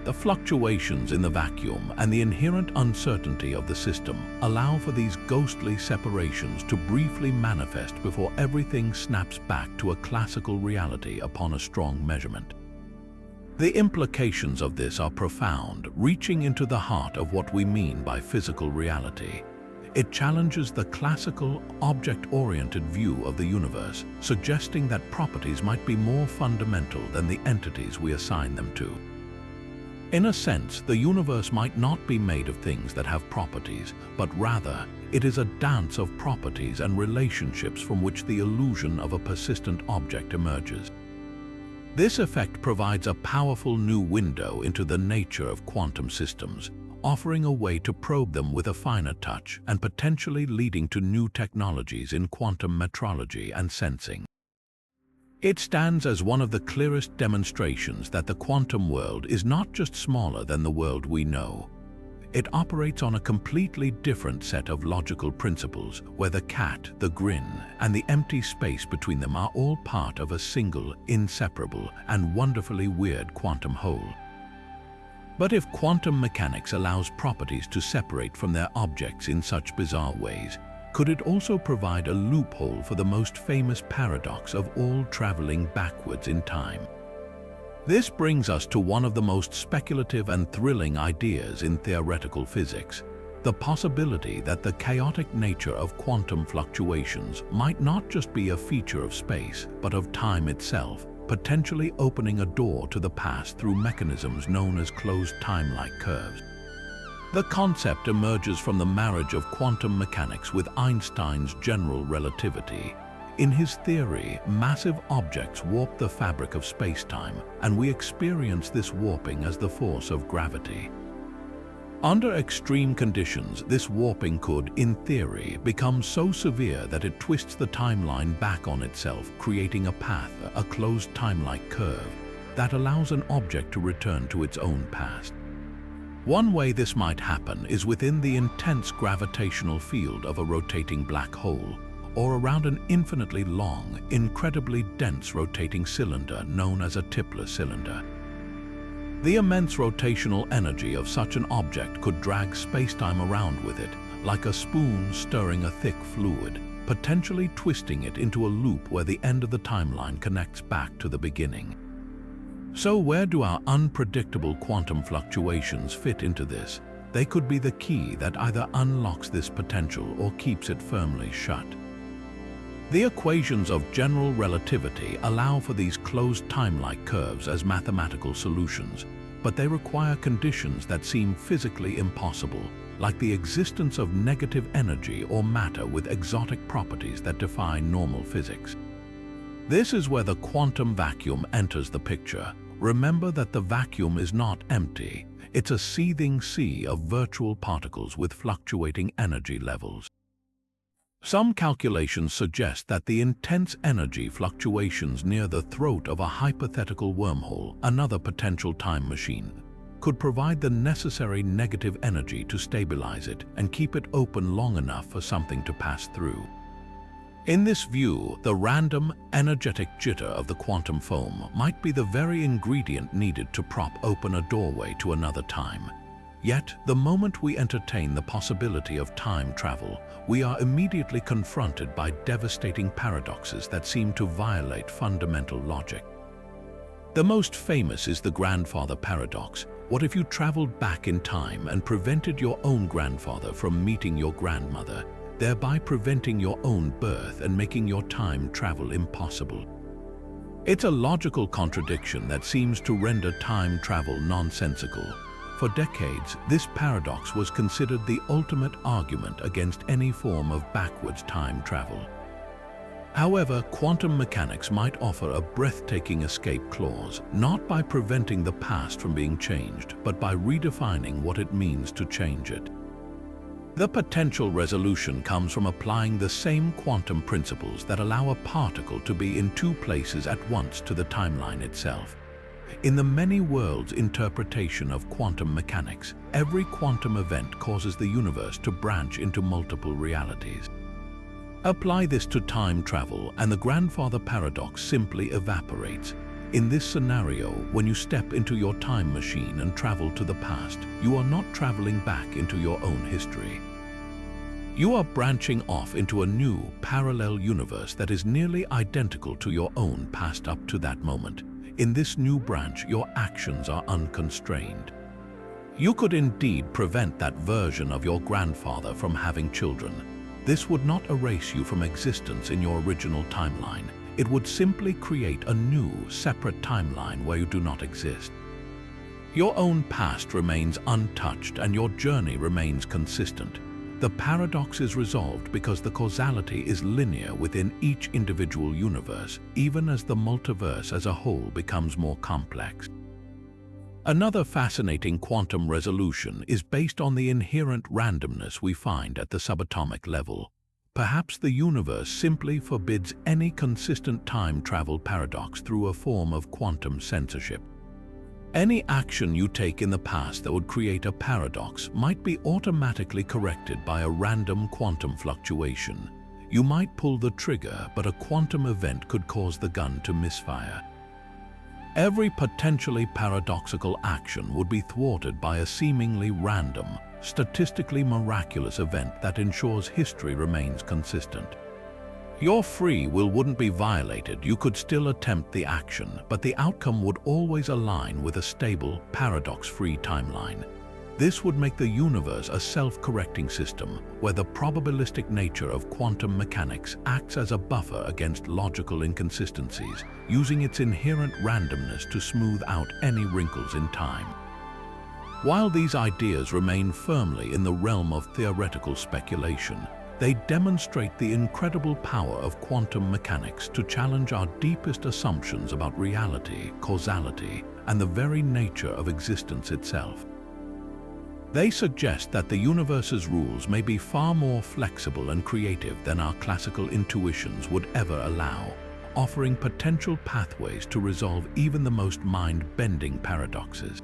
The fluctuations in the vacuum and the inherent uncertainty of the system allow for these ghostly separations to briefly manifest before everything snaps back to a classical reality upon a strong measurement. The implications of this are profound, reaching into the heart of what we mean by physical reality. It challenges the classical, object-oriented view of the universe, suggesting that properties might be more fundamental than the entities we assign them to. In a sense, the universe might not be made of things that have properties, but rather, it is a dance of properties and relationships from which the illusion of a persistent object emerges. This effect provides a powerful new window into the nature of quantum systems, offering a way to probe them with a finer touch and potentially leading to new technologies in quantum metrology and sensing. It stands as one of the clearest demonstrations that the quantum world is not just smaller than the world we know. It operates on a completely different set of logical principles, where the cat, the grin, and the empty space between them are all part of a single, inseparable, and wonderfully weird quantum whole. But if quantum mechanics allows properties to separate from their objects in such bizarre ways, could it also provide a loophole for the most famous paradox of all traveling backwards in time? This brings us to one of the most speculative and thrilling ideas in theoretical physics, the possibility that the chaotic nature of quantum fluctuations might not just be a feature of space, but of time itself, potentially opening a door to the past through mechanisms known as closed time-like curves. The concept emerges from the marriage of quantum mechanics with Einstein's general relativity. In his theory, massive objects warp the fabric of spacetime, and we experience this warping as the force of gravity. Under extreme conditions, this warping could, in theory, become so severe that it twists the timeline back on itself, creating a path, a closed time-like curve, that allows an object to return to its own past. One way this might happen is within the intense gravitational field of a rotating black hole, or around an infinitely long, incredibly dense rotating cylinder known as a Tipler cylinder. The immense rotational energy of such an object could drag spacetime around with it, like a spoon stirring a thick fluid, potentially twisting it into a loop where the end of the timeline connects back to the beginning. So where do our unpredictable quantum fluctuations fit into this? They could be the key that either unlocks this potential or keeps it firmly shut. The equations of general relativity allow for these closed time-like curves as mathematical solutions, but they require conditions that seem physically impossible, like the existence of negative energy or matter with exotic properties that defy normal physics. This is where the quantum vacuum enters the picture. Remember that the vacuum is not empty. It's a seething sea of virtual particles with fluctuating energy levels. Some calculations suggest that the intense energy fluctuations near the throat of a hypothetical wormhole, another potential time machine, could provide the necessary negative energy to stabilize it and keep it open long enough for something to pass through. In this view, the random, energetic jitter of the quantum foam might be the very ingredient needed to prop open a doorway to another time. Yet, the moment we entertain the possibility of time travel, we are immediately confronted by devastating paradoxes that seem to violate fundamental logic. The most famous is the grandfather paradox, What if you traveled back in time and prevented your own grandfather from meeting your grandmother, thereby preventing your own birth and making your time travel impossible? It's a logical contradiction that seems to render time travel nonsensical. For decades, this paradox was considered the ultimate argument against any form of backwards time travel. However, quantum mechanics might offer a breathtaking escape clause, not by preventing the past from being changed, but by redefining what it means to change it. The potential resolution comes from applying the same quantum principles that allow a particle to be in two places at once to the timeline itself. In the many worlds interpretation of quantum mechanics, every quantum event causes the universe to branch into multiple realities. Apply this to time travel and the grandfather paradox simply evaporates. In this scenario, when you step into your time machine and travel to the past, you are not traveling back into your own history. You are branching off into a new, parallel universe that is nearly identical to your own past up to that moment. In this new branch, your actions are unconstrained. You could indeed prevent that version of your grandfather from having children. This would not erase you from existence in your original timeline. It would simply create a new, separate timeline where you do not exist. Your own past remains untouched and your journey remains consistent. The paradox is resolved because the causality is linear within each individual universe, even as the multiverse as a whole becomes more complex. Another fascinating quantum resolution is based on the inherent randomness we find at the subatomic level. Perhaps the universe simply forbids any consistent time travel paradox through a form of quantum censorship. Any action you take in the past that would create a paradox might be automatically corrected by a random quantum fluctuation. You might pull the trigger, but a quantum event could cause the gun to misfire. Every potentially paradoxical action would be thwarted by a seemingly random, statistically miraculous event that ensures history remains consistent. Your free will wouldn't be violated. You could still attempt the action, but the outcome would always align with a stable, paradox-free timeline. This would make the universe a self-correcting system where the probabilistic nature of quantum mechanics acts as a buffer against logical inconsistencies, using its inherent randomness to smooth out any wrinkles in time. While these ideas remain firmly in the realm of theoretical speculation, they demonstrate the incredible power of quantum mechanics to challenge our deepest assumptions about reality, causality, and the very nature of existence itself. They suggest that the universe's rules may be far more flexible and creative than our classical intuitions would ever allow, offering potential pathways to resolve even the most mind-bending paradoxes.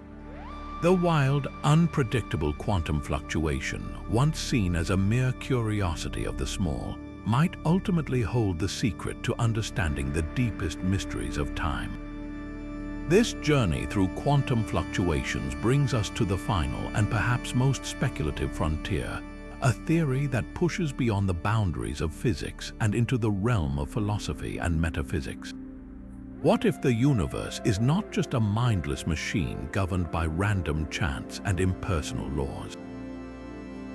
The wild, unpredictable quantum fluctuation, once seen as a mere curiosity of the small, might ultimately hold the secret to understanding the deepest mysteries of time. This journey through quantum fluctuations brings us to the final and perhaps most speculative frontier, a theory that pushes beyond the boundaries of physics and into the realm of philosophy and metaphysics. What if the universe is not just a mindless machine governed by random chance and impersonal laws?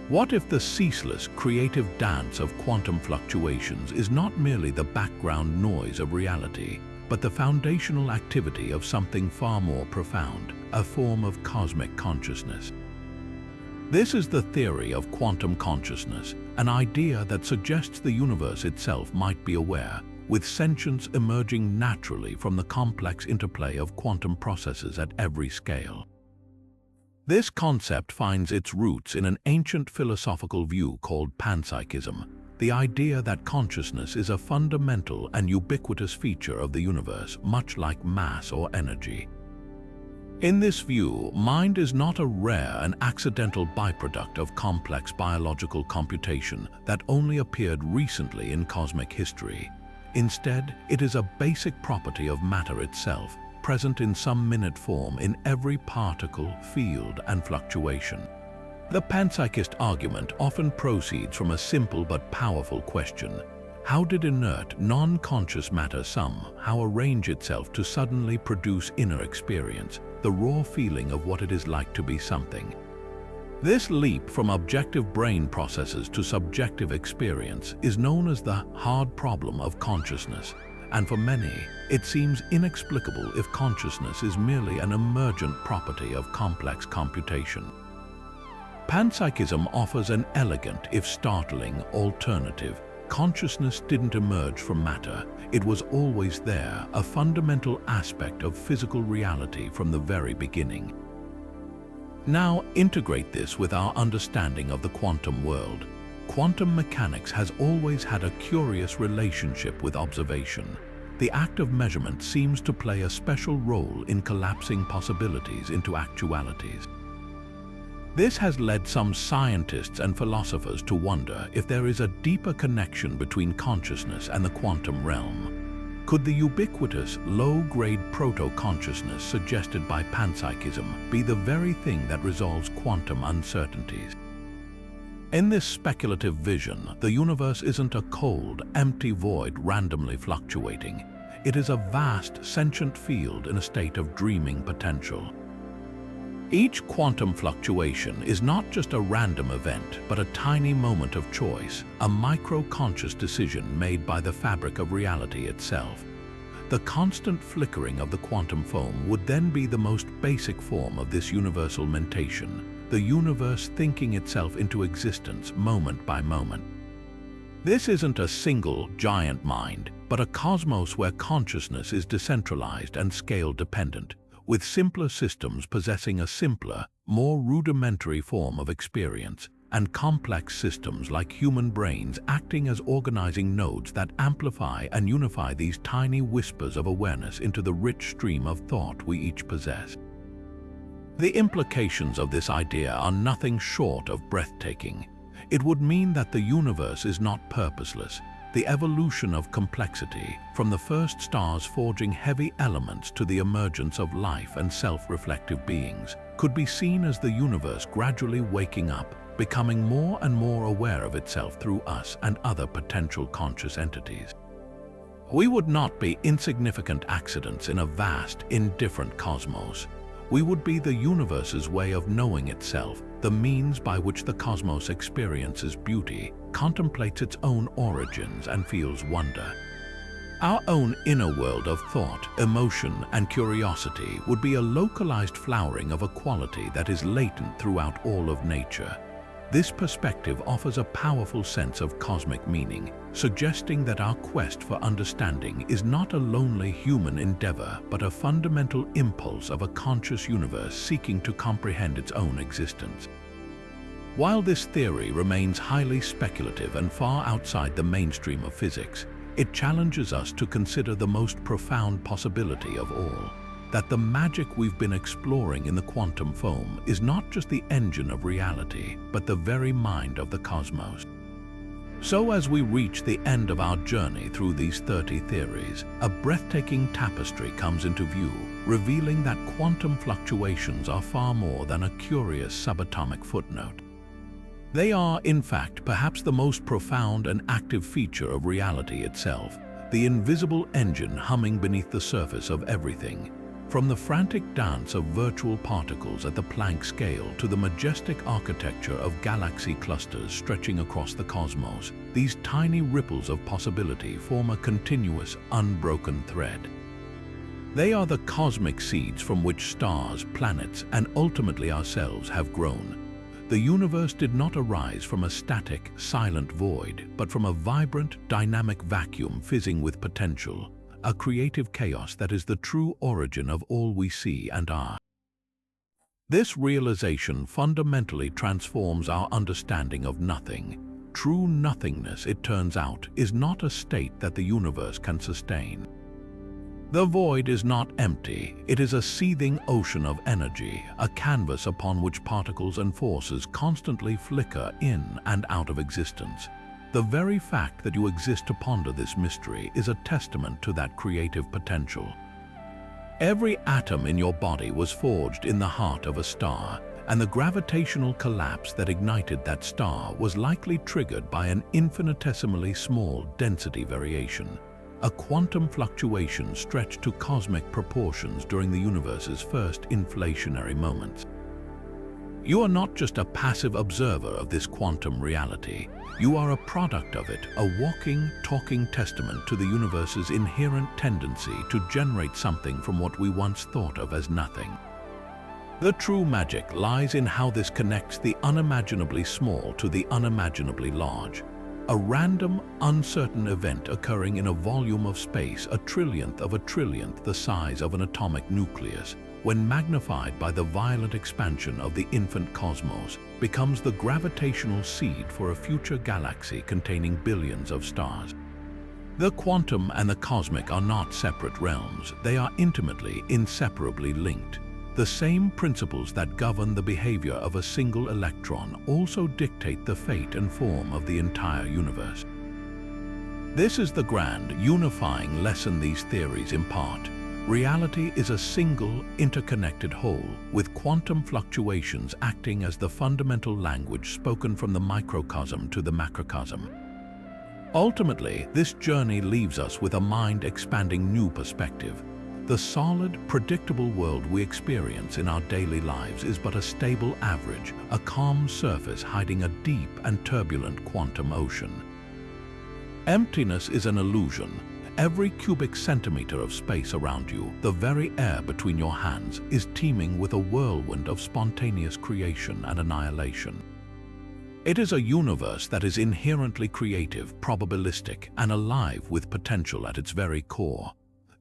What if the ceaseless, creative dance of quantum fluctuations is not merely the background noise of reality, but the foundational activity of something far more profound, a form of cosmic consciousness? This is the theory of quantum consciousness, an idea that suggests the universe itself might be aware, with sentience emerging naturally from the complex interplay of quantum processes at every scale. This concept finds its roots in an ancient philosophical view called panpsychism, the idea that consciousness is a fundamental and ubiquitous feature of the universe, much like mass or energy. In this view, mind is not a rare and accidental byproduct of complex biological computation that only appeared recently in cosmic history. Instead, it is a basic property of matter itself, present in some minute form in every particle, field, and fluctuation. The panpsychist argument often proceeds from a simple but powerful question: how did inert, non-conscious matter somehow arrange itself to suddenly produce inner experience? the raw feeling of what it is like to be something. This leap from objective brain processes to subjective experience is known as the hard problem of consciousness, and for many, it seems inexplicable if consciousness is merely an emergent property of complex computation. Panpsychism offers an elegant, if startling, alternative. Consciousness didn't emerge from matter. It was always there, a fundamental aspect of physical reality from the very beginning. Now, integrate this with our understanding of the quantum world. Quantum mechanics has always had a curious relationship with observation. The act of measurement seems to play a special role in collapsing possibilities into actualities. This has led some scientists and philosophers to wonder if there is a deeper connection between consciousness and the quantum realm. Could the ubiquitous, low-grade proto-consciousness suggested by panpsychism be the very thing that resolves quantum uncertainties? In this speculative vision, the universe isn't a cold, empty void randomly fluctuating. It is a vast, sentient field in a state of dreaming potential. Each quantum fluctuation is not just a random event, but a tiny moment of choice, a micro-conscious decision made by the fabric of reality itself. The constant flickering of the quantum foam would then be the most basic form of this universal mentation, the universe thinking itself into existence moment by moment. This isn't a single, giant mind, but a cosmos where consciousness is decentralized and scale-dependent, with simpler systems possessing a simpler, more rudimentary form of experience, and complex systems like human brains acting as organizing nodes that amplify and unify these tiny whispers of awareness into the rich stream of thought we each possess. The implications of this idea are nothing short of breathtaking. It would mean that the universe is not purposeless. The evolution of complexity, from the first stars forging heavy elements to the emergence of life and self-reflective beings, could be seen as the universe gradually waking up, becoming more and more aware of itself through us and other potential conscious entities. We would not be insignificant accidents in a vast, indifferent cosmos. We would be the universe's way of knowing itself, the means by which the cosmos experiences beauty, contemplates its own origins, and feels wonder. Our own inner world of thought, emotion, and curiosity would be a localized flowering of a quality that is latent throughout all of nature. This perspective offers a powerful sense of cosmic meaning, suggesting that our quest for understanding is not a lonely human endeavor, but a fundamental impulse of a conscious universe seeking to comprehend its own existence. While this theory remains highly speculative and far outside the mainstream of physics, it challenges us to consider the most profound possibility of all, that the magic we've been exploring in the quantum foam is not just the engine of reality, but the very mind of the cosmos. So as we reach the end of our journey through these 30 theories, a breathtaking tapestry comes into view, revealing that quantum fluctuations are far more than a curious subatomic footnote. They are, in fact, perhaps the most profound and active feature of reality itself, the invisible engine humming beneath the surface of everything. From the frantic dance of virtual particles at the Planck scale to the majestic architecture of galaxy clusters stretching across the cosmos, these tiny ripples of possibility form a continuous, unbroken thread. They are the cosmic seeds from which stars, planets, and ultimately ourselves have grown. The universe did not arise from a static, silent void, but from a vibrant, dynamic vacuum fizzing with potential, a creative chaos that is the true origin of all we see and are. This realization fundamentally transforms our understanding of nothing. True nothingness, it turns out, is not a state that the universe can sustain. The void is not empty, it is a seething ocean of energy, a canvas upon which particles and forces constantly flicker in and out of existence. The very fact that you exist to ponder this mystery is a testament to that creative potential. Every atom in your body was forged in the heart of a star, and the gravitational collapse that ignited that star was likely triggered by an infinitesimally small density variation. a quantum fluctuation stretched to cosmic proportions during the universe's first inflationary moments. You are not just a passive observer of this quantum reality. You are a product of it, a walking, talking testament to the universe's inherent tendency to generate something from what we once thought of as nothing. The true magic lies in how this connects the unimaginably small to the unimaginably large. A random, uncertain event occurring in a volume of space a trillionth of a trillionth the size of an atomic nucleus, when magnified by the violent expansion of the infant cosmos, becomes the gravitational seed for a future galaxy containing billions of stars. The quantum and the cosmic are not separate realms. They are intimately, inseparably linked. The same principles that govern the behavior of a single electron also dictate the fate and form of the entire universe. This is the grand, unifying lesson these theories impart. Reality is a single, interconnected whole, with quantum fluctuations acting as the fundamental language spoken from the microcosm to the macrocosm. Ultimately, this journey leaves us with a mind-expanding new perspective. The solid, predictable world we experience in our daily lives is but a stable average, a calm surface hiding a deep and turbulent quantum ocean. Emptiness is an illusion. Every cubic centimeter of space around you, the very air between your hands, is teeming with a whirlwind of spontaneous creation and annihilation. It is a universe that is inherently creative, probabilistic, and alive with potential at its very core.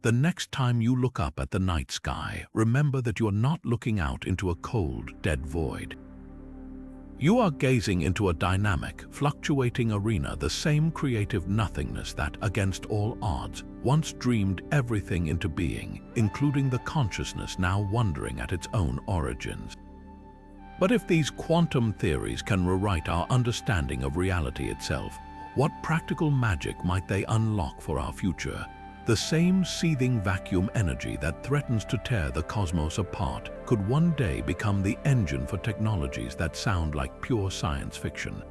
The next time you look up at the night sky, remember that you are not looking out into a cold, dead void. You are gazing into a dynamic, fluctuating arena, the same creative nothingness that, against all odds, once dreamed everything into being, including the consciousness now wondering at its own origins. But if these quantum theories can rewrite our understanding of reality itself, what practical magic might they unlock for our future? The same seething vacuum energy that threatens to tear the cosmos apart could one day become the engine for technologies that sound like pure science fiction.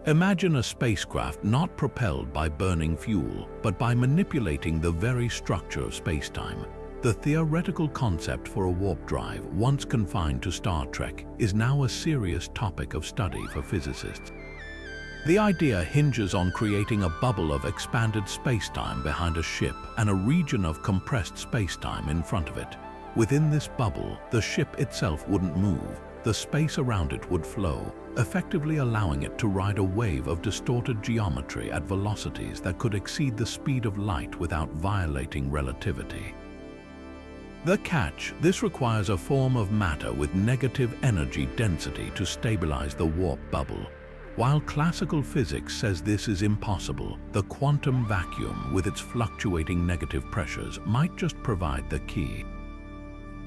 Imagine a spacecraft not propelled by burning fuel, but by manipulating the very structure of spacetime. The theoretical concept for a warp drive, once confined to Star Trek, is now a serious topic of study for physicists. The idea hinges on creating a bubble of expanded spacetime behind a ship and a region of compressed spacetime in front of it. Within this bubble, the ship itself wouldn't move. The space around it would flow, effectively allowing it to ride a wave of distorted geometry at velocities that could exceed the speed of light without violating relativity. The catch: this requires a form of matter with negative energy density to stabilize the warp bubble. While classical physics says this is impossible, the quantum vacuum with its fluctuating negative pressures might just provide the key.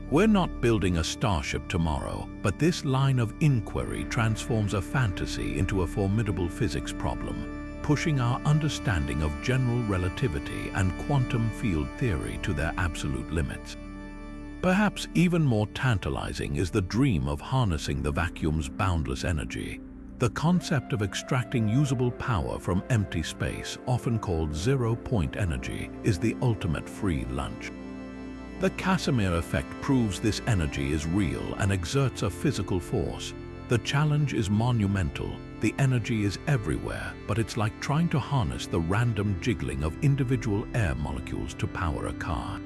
We're not building a starship tomorrow, but this line of inquiry transforms a fantasy into a formidable physics problem, pushing our understanding of general relativity and quantum field theory to their absolute limits. Perhaps even more tantalizing is the dream of harnessing the vacuum's boundless energy. The concept of extracting usable power from empty space, often called zero-point energy, is the ultimate free lunch. The Casimir effect proves this energy is real and exerts a physical force. The challenge is monumental. The energy is everywhere, but it's like trying to harness the random jiggling of individual air molecules to power a car.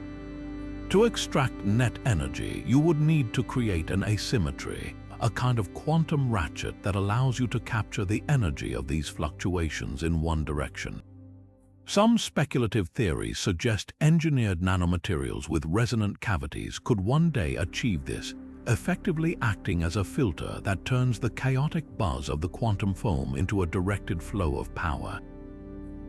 To extract net energy, you would need to create an asymmetry, a kind of quantum ratchet that allows you to capture the energy of these fluctuations in one direction. Some speculative theories suggest engineered nanomaterials with resonant cavities could one day achieve this, effectively acting as a filter that turns the chaotic buzz of the quantum foam into a directed flow of power.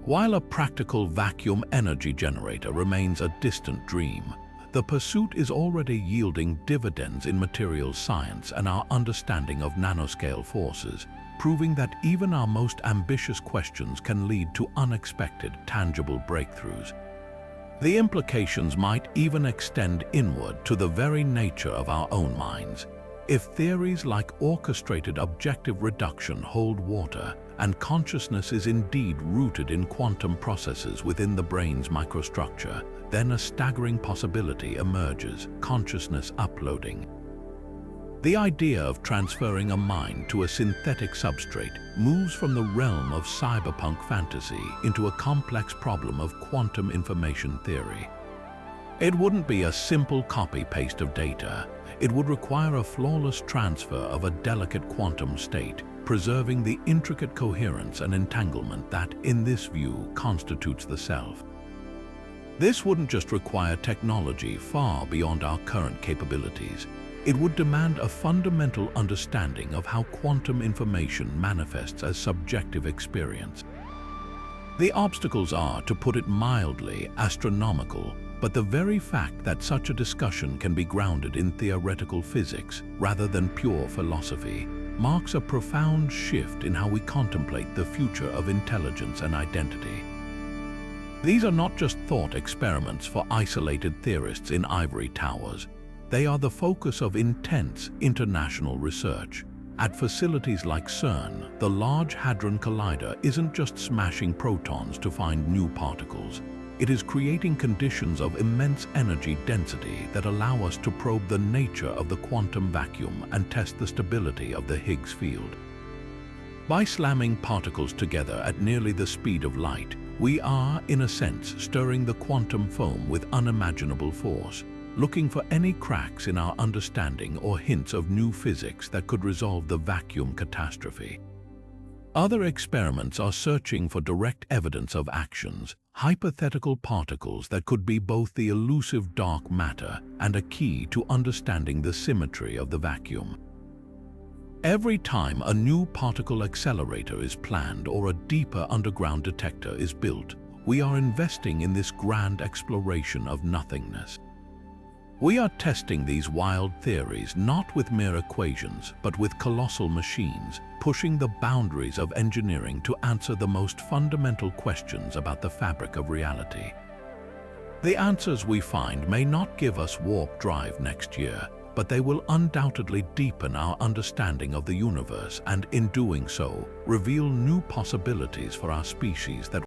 While a practical vacuum energy generator remains a distant dream, the pursuit is already yielding dividends in materials science and our understanding of nanoscale forces, proving that even our most ambitious questions can lead to unexpected, tangible breakthroughs. The implications might even extend inward to the very nature of our own minds. If theories like orchestrated objective reduction hold water, and consciousness is indeed rooted in quantum processes within the brain's microstructure, then a staggering possibility emerges: consciousness uploading. The idea of transferring a mind to a synthetic substrate moves from the realm of cyberpunk fantasy into a complex problem of quantum information theory. It wouldn't be a simple copy-paste of data. It would require a flawless transfer of a delicate quantum state, preserving the intricate coherence and entanglement that, in this view, constitutes the self. This wouldn't just require technology far beyond our current capabilities. It would demand a fundamental understanding of how quantum information manifests as subjective experience. The obstacles are, to put it mildly, astronomical, but the very fact that such a discussion can be grounded in theoretical physics rather than pure philosophy marks a profound shift in how we contemplate the future of intelligence and identity. These are not just thought experiments for isolated theorists in ivory towers. They are the focus of intense international research. At facilities like CERN, the Large Hadron Collider isn't just smashing protons to find new particles. It is creating conditions of immense energy density that allow us to probe the nature of the quantum vacuum and test the stability of the Higgs field. By slamming particles together at nearly the speed of light, we are, in a sense, stirring the quantum foam with unimaginable force, looking for any cracks in our understanding or hints of new physics that could resolve the vacuum catastrophe. Other experiments are searching for direct evidence of actions, hypothetical particles that could be both the elusive dark matter and a key to understanding the symmetry of the vacuum. Every time a new particle accelerator is planned or a deeper underground detector is built, we are investing in this grand exploration of nothingness. We are testing these wild theories not with mere equations, but with colossal machines, pushing the boundaries of engineering to answer the most fundamental questions about the fabric of reality. The answers we find may not give us warp drive next year, but they will undoubtedly deepen our understanding of the universe and, in doing so, reveal new possibilities for our species that